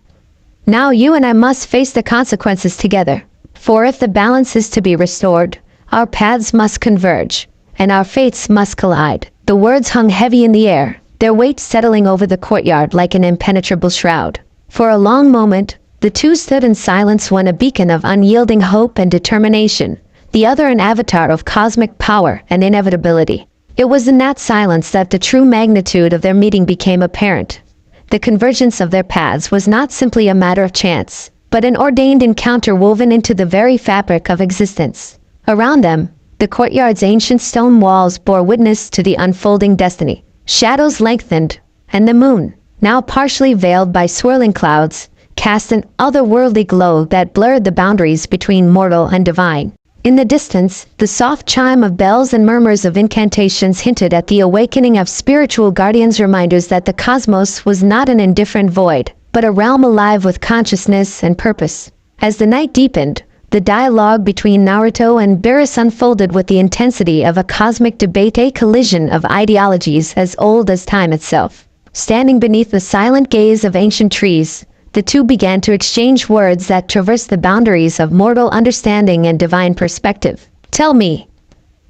Now you and I must face the consequences together. For if the balance is to be restored, our paths must converge, and our fates must collide." The words hung heavy in the air, their weight settling over the courtyard like an impenetrable shroud. For a long moment, the two stood in silence, one a beacon of unyielding hope and determination, the other an avatar of cosmic power and inevitability. It was in that silence that the true magnitude of their meeting became apparent. The convergence of their paths was not simply a matter of chance, but an ordained encounter woven into the very fabric of existence. Around them, the courtyard's ancient stone walls bore witness to the unfolding destiny. Shadows lengthened, and the moon, now partially veiled by swirling clouds, cast an otherworldly glow that blurred the boundaries between mortal and divine. In the distance, the soft chime of bells and murmurs of incantations hinted at the awakening of spiritual guardians, reminders that the cosmos was not an indifferent void, but a realm alive with consciousness and purpose. As the night deepened, the dialogue between Naruto and Beerus unfolded with the intensity of a cosmic debate, a collision of ideologies as old as time itself. Standing beneath the silent gaze of ancient trees, the two began to exchange words that traversed the boundaries of mortal understanding and divine perspective. "Tell me,"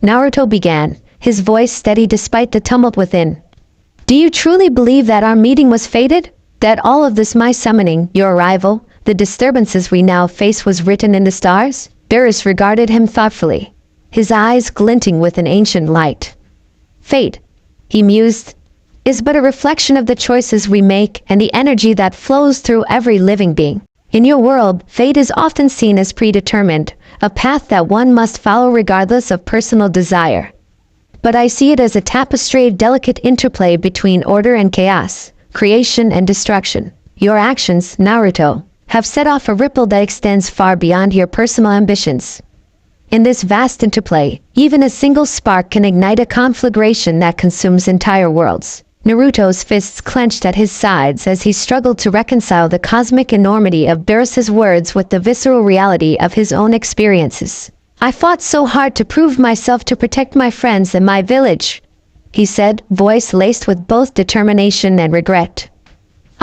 Naruto began, his voice steady despite the tumult within. "Do you truly believe that our meeting was fated? That all of this, my summoning, your arrival, the disturbances we now face, was written in the stars?" Beerus regarded him thoughtfully, his eyes glinting with an ancient light. "Fate," he mused, "is but a reflection of the choices we make and the energy that flows through every living being. In your world, fate is often seen as predetermined, a path that one must follow regardless of personal desire. But I see it as a tapestry of delicate interplay between order and chaos, creation and destruction. Your actions, Naruto, have set off a ripple that extends far beyond your personal ambitions. In this vast interplay, even a single spark can ignite a conflagration that consumes entire worlds. Naruto's fists clenched at his sides as he struggled to reconcile the cosmic enormity of Beerus's words with the visceral reality of his own experiences. "I fought so hard to prove myself to protect my friends and my village," he said, voice laced with both determination and regret.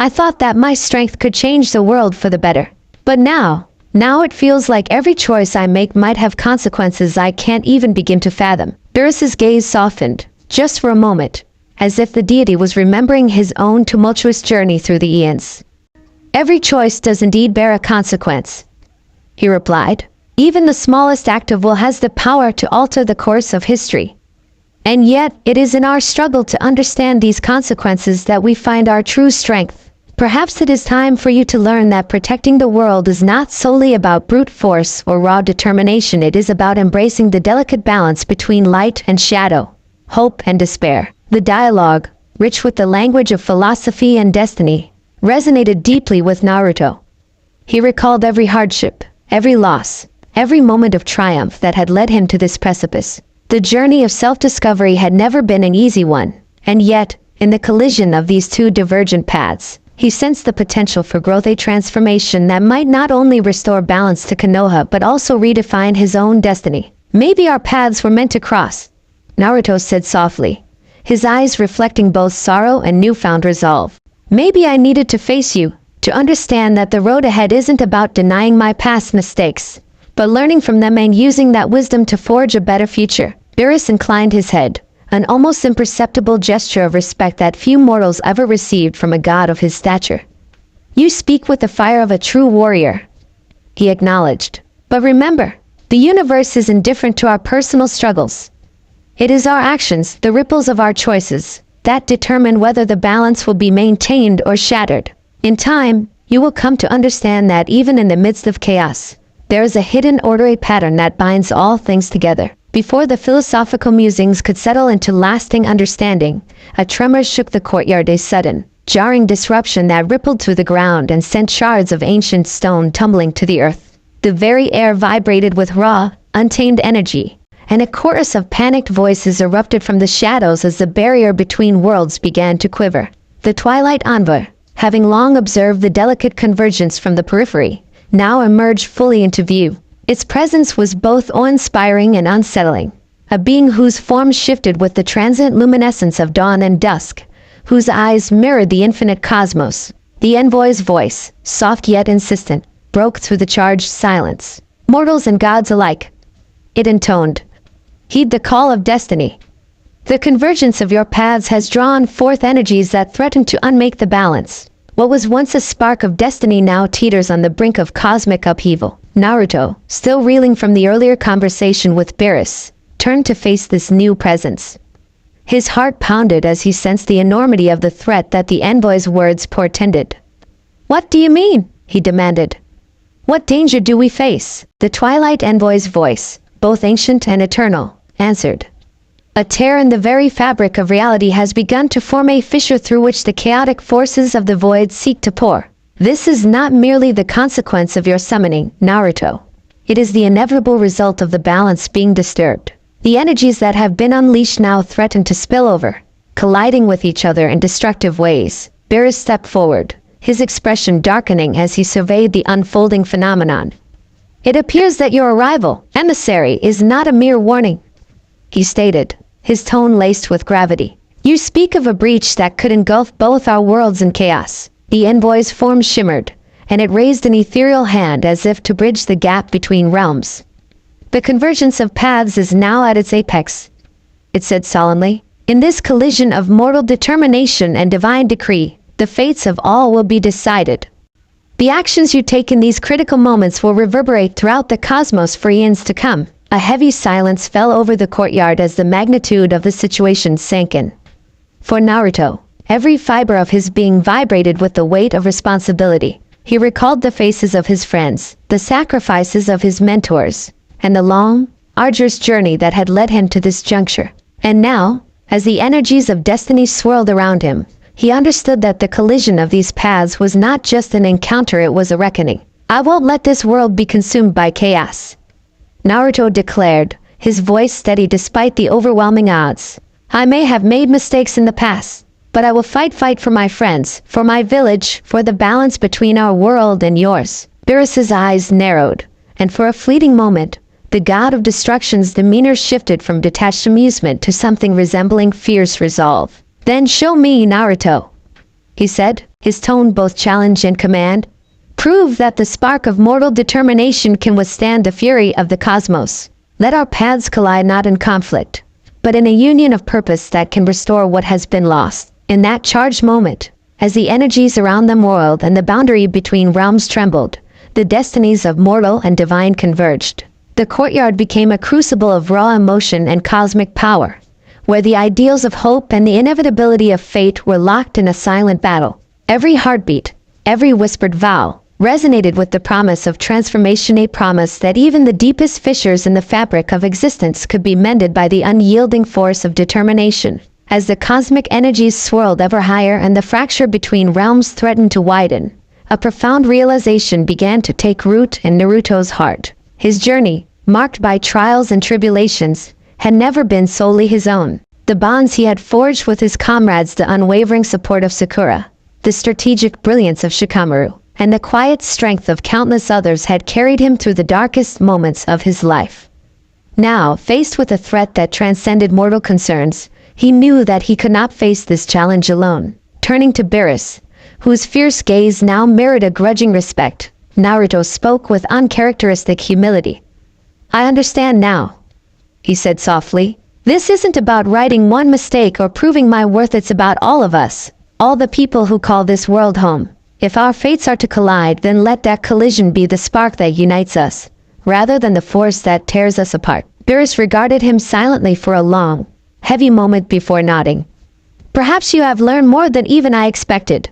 "I thought that my strength could change the world for the better. But now it feels like every choice I make might have consequences I can't even begin to fathom." Beerus's gaze softened, just for a moment, as if the deity was remembering his own tumultuous journey through the eons. "Every choice does indeed bear a consequence," he replied. "Even the smallest act of will has the power to alter the course of history. And yet, it is in our struggle to understand these consequences that we find our true strength. Perhaps it is time for you to learn that protecting the world is not solely about brute force or raw determination. It is about embracing the delicate balance between light and shadow, hope and despair." The dialogue, rich with the language of philosophy and destiny, resonated deeply with Naruto. He recalled every hardship, every loss, every moment of triumph that had led him to this precipice. The journey of self-discovery had never been an easy one, and yet, in the collision of these two divergent paths, he sensed the potential for growth, a transformation that might not only restore balance to Konoha but also redefine his own destiny. "Maybe our paths were meant to cross," Naruto said softly, his eyes reflecting both sorrow and newfound resolve. "Maybe I needed to face you, to understand that the road ahead isn't about denying my past mistakes, but learning from them and using that wisdom to forge a better future." Beerus inclined his head, an almost imperceptible gesture of respect that few mortals ever received from a god of his stature. "You speak with the fire of a true warrior," he acknowledged. "But remember, the universe is indifferent to our personal struggles. It is our actions, the ripples of our choices, that determine whether the balance will be maintained or shattered. In time, you will come to understand that even in the midst of chaos, there is a hidden order, a pattern that binds all things together." Before the philosophical musings could settle into lasting understanding, a tremor shook the courtyard, a sudden, jarring disruption that rippled through the ground and sent shards of ancient stone tumbling to the earth. The very air vibrated with raw, untamed energy, and a chorus of panicked voices erupted from the shadows as the barrier between worlds began to quiver. The Twilight Envoy, having long observed the delicate convergence from the periphery, now emerged fully into view. Its presence was both awe-inspiring and unsettling, a being whose form shifted with the transient luminescence of dawn and dusk, whose eyes mirrored the infinite cosmos. The envoy's voice, soft yet insistent, broke through the charged silence. "Mortals and gods alike," it intoned, "heed the call of destiny. The convergence of your paths has drawn forth energies that threaten to unmake the balance. What was once a spark of destiny now teeters on the brink of cosmic upheaval." Naruto, still reeling from the earlier conversation with Beerus, turned to face this new presence. His heart pounded as he sensed the enormity of the threat that the envoy's words portended. "What do you mean?" he demanded. "What danger do we face?" The Twilight Envoy's voice, both ancient and eternal, answered. "A tear in the very fabric of reality has begun to form, a fissure through which the chaotic forces of the void seek to pour. This is not merely the consequence of your summoning, Naruto. It is the inevitable result of the balance being disturbed. The energies that have been unleashed now threaten to spill over, colliding with each other in destructive ways." Beerus stepped forward, his expression darkening as he surveyed the unfolding phenomenon. "It appears that your arrival, emissary, is not a mere warning," he stated, his tone laced with gravity. "You speak of a breach that could engulf both our worlds in chaos." The envoy's form shimmered, and it raised an ethereal hand as if to bridge the gap between realms. "The convergence of paths is now at its apex," it said solemnly. "In this collision of mortal determination and divine decree, the fates of all will be decided. The actions you take in these critical moments will reverberate throughout the cosmos for eons to come." A heavy silence fell over the courtyard as the magnitude of the situation sank in. For Naruto, every fiber of his being vibrated with the weight of responsibility. He recalled the faces of his friends, the sacrifices of his mentors, and the long, arduous journey that had led him to this juncture. And now, as the energies of destiny swirled around him, He understood that the collision of these paths was not just an encounter, it was a reckoning. "I won't let this world be consumed by chaos," Naruto declared, his voice steady despite the overwhelming odds. "I may have made mistakes in the past, but I will fight for my friends, for my village, for the balance between our world and yours." Beerus's eyes narrowed, and for a fleeting moment, the god of destruction's demeanor shifted from detached amusement to something resembling fierce resolve. "Then show me, Naruto," he said, his tone both challenge and command. "Prove that the spark of mortal determination can withstand the fury of the cosmos. Let our paths collide not in conflict, but in a union of purpose that can restore what has been lost." In that charged moment, as the energies around them whirled and the boundary between realms trembled, the destinies of mortal and divine converged. The courtyard became a crucible of raw emotion and cosmic power, where the ideals of hope and the inevitability of fate were locked in a silent battle. Every heartbeat, every whispered vow, resonated with the promise of transformation, a promise that even the deepest fissures in the fabric of existence could be mended by the unyielding force of determination. As the cosmic energies swirled ever higher and the fracture between realms threatened to widen, a profound realization began to take root in Naruto's heart. His journey, marked by trials and tribulations, had never been solely his own. The bonds he had forged with his comrades, the unwavering support of Sakura, the strategic brilliance of Shikamaru, and the quiet strength of countless others had carried him through the darkest moments of his life. Now, faced with a threat that transcended mortal concerns, he knew that he could not face this challenge alone. Turning to Beerus, whose fierce gaze now mirrored a grudging respect, Naruto spoke with uncharacteristic humility. "I understand now," he said softly. "This isn't about righting one mistake or proving my worth, it's about all of us, all the people who call this world home. If our fates are to collide, then let that collision be the spark that unites us, rather than the force that tears us apart." Beerus regarded him silently for a long, heavy moment before nodding. "Perhaps you have learned more than even I expected,"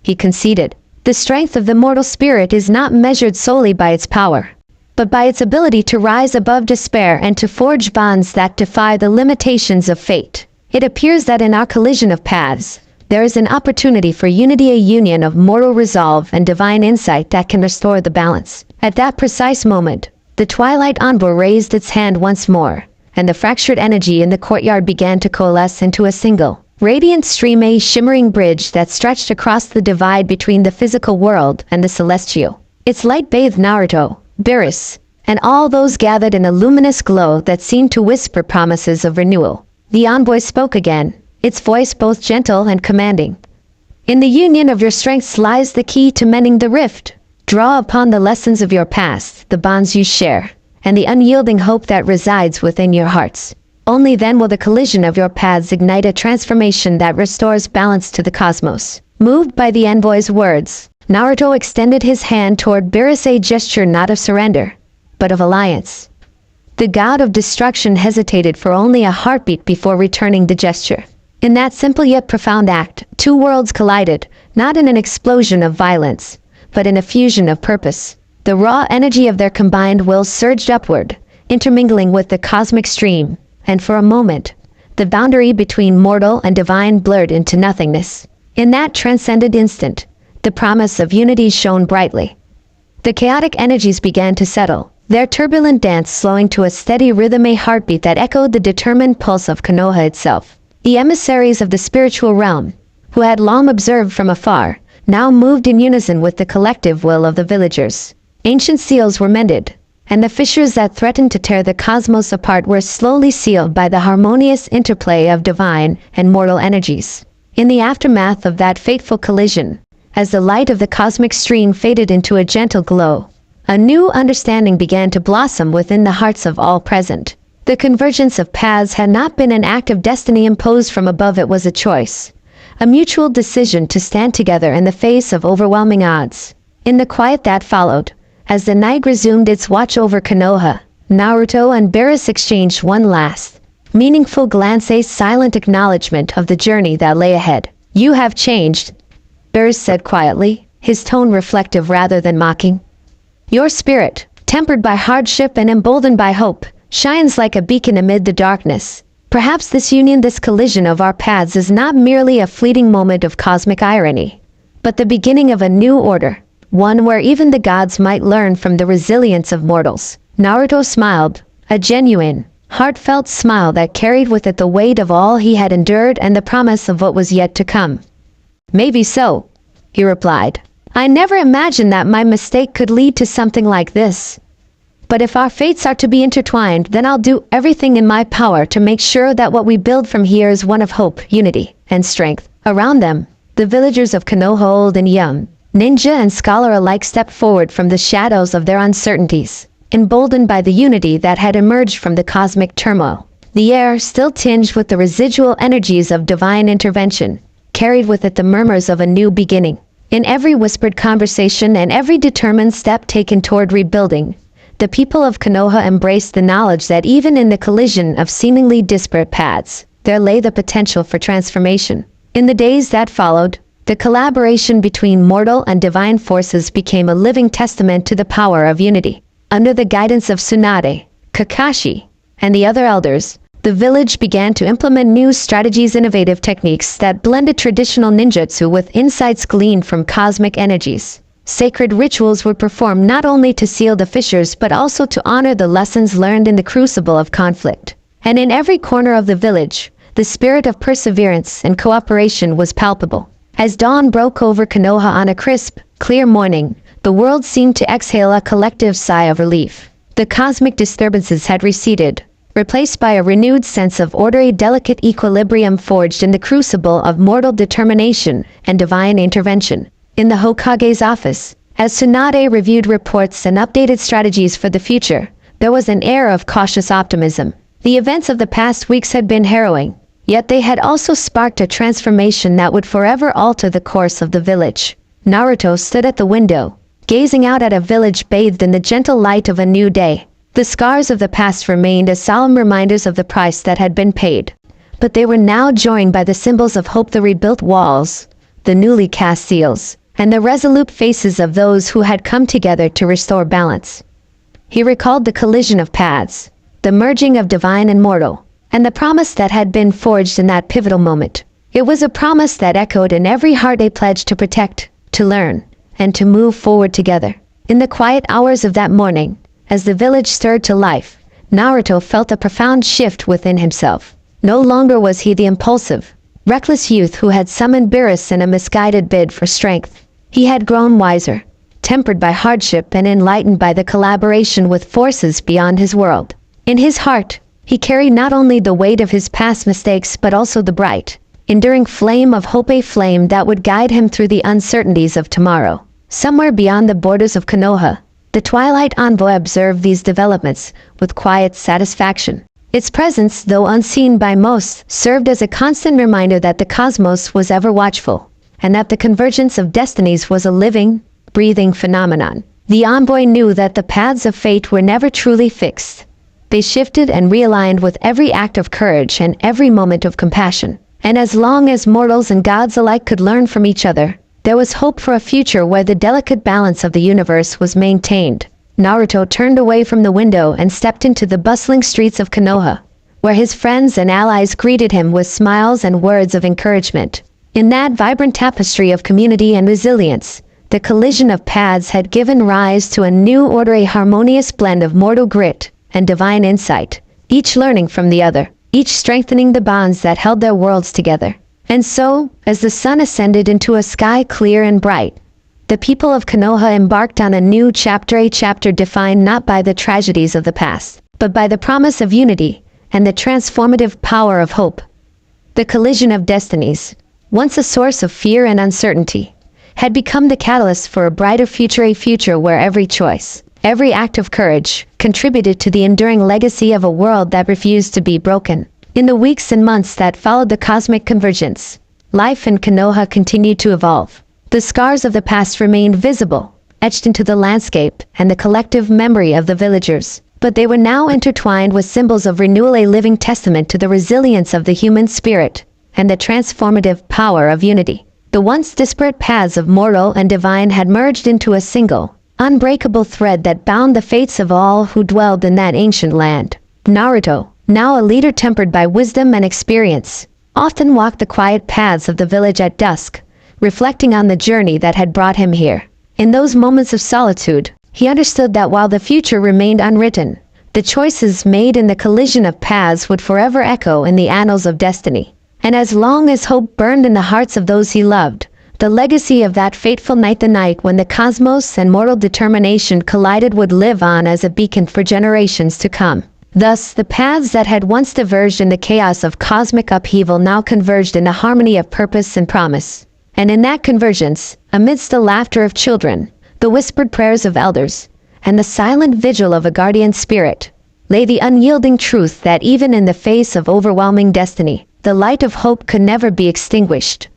he conceded. "The strength of the mortal spirit is not measured solely by its power, but by its ability to rise above despair and to forge bonds that defy the limitations of fate. It appears that in our collision of paths, there is an opportunity for unity, a union of mortal resolve and divine insight that can restore the balance." At that precise moment, the Twilight Envoy raised its hand once more, and the fractured energy in the courtyard began to coalesce into a single, radiant stream, a shimmering bridge that stretched across the divide between the physical world and the celestial. Its light bathed Naruto, Beerus, and all those gathered in a luminous glow that seemed to whisper promises of renewal. The envoy spoke again, its voice both gentle and commanding. "In the union of your strengths lies the key to mending the rift. Draw upon the lessons of your past, the bonds you share, and the unyielding hope that resides within your hearts. Only then will the collision of your paths ignite a transformation that restores balance to the cosmos." Moved by the envoy's words, Naruto extended his hand toward Beerus, a gesture not of surrender, but of alliance. The god of destruction hesitated for only a heartbeat before returning the gesture. In that simple yet profound act, two worlds collided, not in an explosion of violence, but in a fusion of purpose. The raw energy of their combined wills surged upward, intermingling with the cosmic stream, and for a moment, the boundary between mortal and divine blurred into nothingness. In that transcendent instant, the promise of unity shone brightly. The chaotic energies began to settle, their turbulent dance slowing to a steady rhythm, a heartbeat that echoed the determined pulse of Konoha itself. The emissaries of the spiritual realm, who had long observed from afar, now moved in unison with the collective will of the villagers. Ancient seals were mended, and the fissures that threatened to tear the cosmos apart were slowly sealed by the harmonious interplay of divine and mortal energies. In the aftermath of that fateful collision, as the light of the cosmic stream faded into a gentle glow, a new understanding began to blossom within the hearts of all present. The convergence of paths had not been an act of destiny imposed from above, it was a choice, a mutual decision to stand together in the face of overwhelming odds. In the quiet that followed, as the night resumed its watch over Konoha, Naruto and Beerus exchanged one last, meaningful glance, a silent acknowledgement of the journey that lay ahead. "You have changed," Beerus said quietly, his tone reflective rather than mocking. "Your spirit, tempered by hardship and emboldened by hope, shines like a beacon amid the darkness. Perhaps this union, this collision of our paths is not merely a fleeting moment of cosmic irony, but the beginning of a new order, one where even the gods might learn from the resilience of mortals. Naruto smiled, a genuine, heartfelt smile that carried with it the weight of all he had endured and the promise of what was yet to come. "Maybe so," he replied. "I never imagined that my mistake could lead to something like this. But if our fates are to be intertwined, then I'll do everything in my power to make sure that what we build from here is one of hope, unity, and strength." Around them, the villagers of Konoha, old and young, ninja and scholar alike, stepped forward from the shadows of their uncertainties, emboldened by the unity that had emerged from the cosmic turmoil. The air, still tinged with the residual energies of divine intervention, carried with it the murmurs of a new beginning. In every whispered conversation and every determined step taken toward rebuilding, the people of Konoha embraced the knowledge that even in the collision of seemingly disparate paths, there lay the potential for transformation. In the days that followed, the collaboration between mortal and divine forces became a living testament to the power of unity. Under the guidance of Tsunade, Kakashi, and the other elders, the village began to implement new strategies, innovative techniques that blended traditional ninjutsu with insights gleaned from cosmic energies. Sacred rituals were performed not only to seal the fissures but also to honor the lessons learned in the crucible of conflict. And in every corner of the village, the spirit of perseverance and cooperation was palpable. As dawn broke over Konoha on a crisp, clear morning, the world seemed to exhale a collective sigh of relief. The cosmic disturbances had receded, replaced by a renewed sense of order, a delicate equilibrium forged in the crucible of mortal determination and divine intervention. In the Hokage's office, as Tsunade reviewed reports and updated strategies for the future, there was an air of cautious optimism. The events of the past weeks had been harrowing, yet they had also sparked a transformation that would forever alter the course of the village. Naruto stood at the window, gazing out at a village bathed in the gentle light of a new day. The scars of the past remained as solemn reminders of the price that had been paid, but they were now joined by the symbols of hope: the rebuilt walls, the newly cast seals, and the resolute faces of those who had come together to restore balance. He recalled the collision of paths, the merging of divine and mortal, and the promise that had been forged in that pivotal moment. It was a promise that echoed in every heart, a pledge to protect, to learn, and to move forward together. In the quiet hours of that morning, as the village stirred to life, Naruto felt a profound shift within himself. No longer was he the impulsive, reckless youth who had summoned Beerus in a misguided bid for strength. He had grown wiser, tempered by hardship and enlightened by the collaboration with forces beyond his world. In his heart, he carried not only the weight of his past mistakes but also the bright, enduring flame of hope, a flame that would guide him through the uncertainties of tomorrow. Somewhere beyond the borders of Konoha, the Twilight Envoy observed these developments with quiet satisfaction. Its presence, though unseen by most, served as a constant reminder that the cosmos was ever watchful, and that the convergence of destinies was a living, breathing phenomenon. The envoy knew that the paths of fate were never truly fixed. They shifted and realigned with every act of courage and every moment of compassion. And as long as mortals and gods alike could learn from each other, there was hope for a future where the delicate balance of the universe was maintained. Naruto turned away from the window and stepped into the bustling streets of Konoha, where his friends and allies greeted him with smiles and words of encouragement. In that vibrant tapestry of community and resilience, the collision of paths had given rise to a new order, a harmonious blend of mortal grit and divine insight, each learning from the other, each strengthening the bonds that held their worlds together. And so, as the sun ascended into a sky clear and bright, the people of Konoha embarked on a new chapter, a chapter defined not by the tragedies of the past, but by the promise of unity and the transformative power of hope. The collision of destinies, once a source of fear and uncertainty, had become the catalyst for a brighter future, a future where every choice, every act of courage, contributed to the enduring legacy of a world that refused to be broken. In the weeks and months that followed the cosmic convergence, life in Konoha continued to evolve. The scars of the past remained visible, etched into the landscape and the collective memory of the villagers, but they were now intertwined with symbols of renewal, a living testament to the resilience of the human spirit and the transformative power of unity. The once disparate paths of mortal and divine had merged into a single, unbreakable thread that bound the fates of all who dwelled in that ancient land. Naruto, now a leader tempered by wisdom and experience, often walked the quiet paths of the village at dusk, reflecting on the journey that had brought him here. In those moments of solitude, he understood that while the future remained unwritten, the choices made in the collision of paths would forever echo in the annals of destiny. And as long as hope burned in the hearts of those he loved, the legacy of that fateful night, the night when the cosmos and mortal determination collided, would live on as a beacon for generations to come. Thus, the paths that had once diverged in the chaos of cosmic upheaval now converged in the harmony of purpose and promise. And in that convergence, amidst the laughter of children, the whispered prayers of elders, and the silent vigil of a guardian spirit, lay the unyielding truth that even in the face of overwhelming destiny, the light of hope could never be extinguished.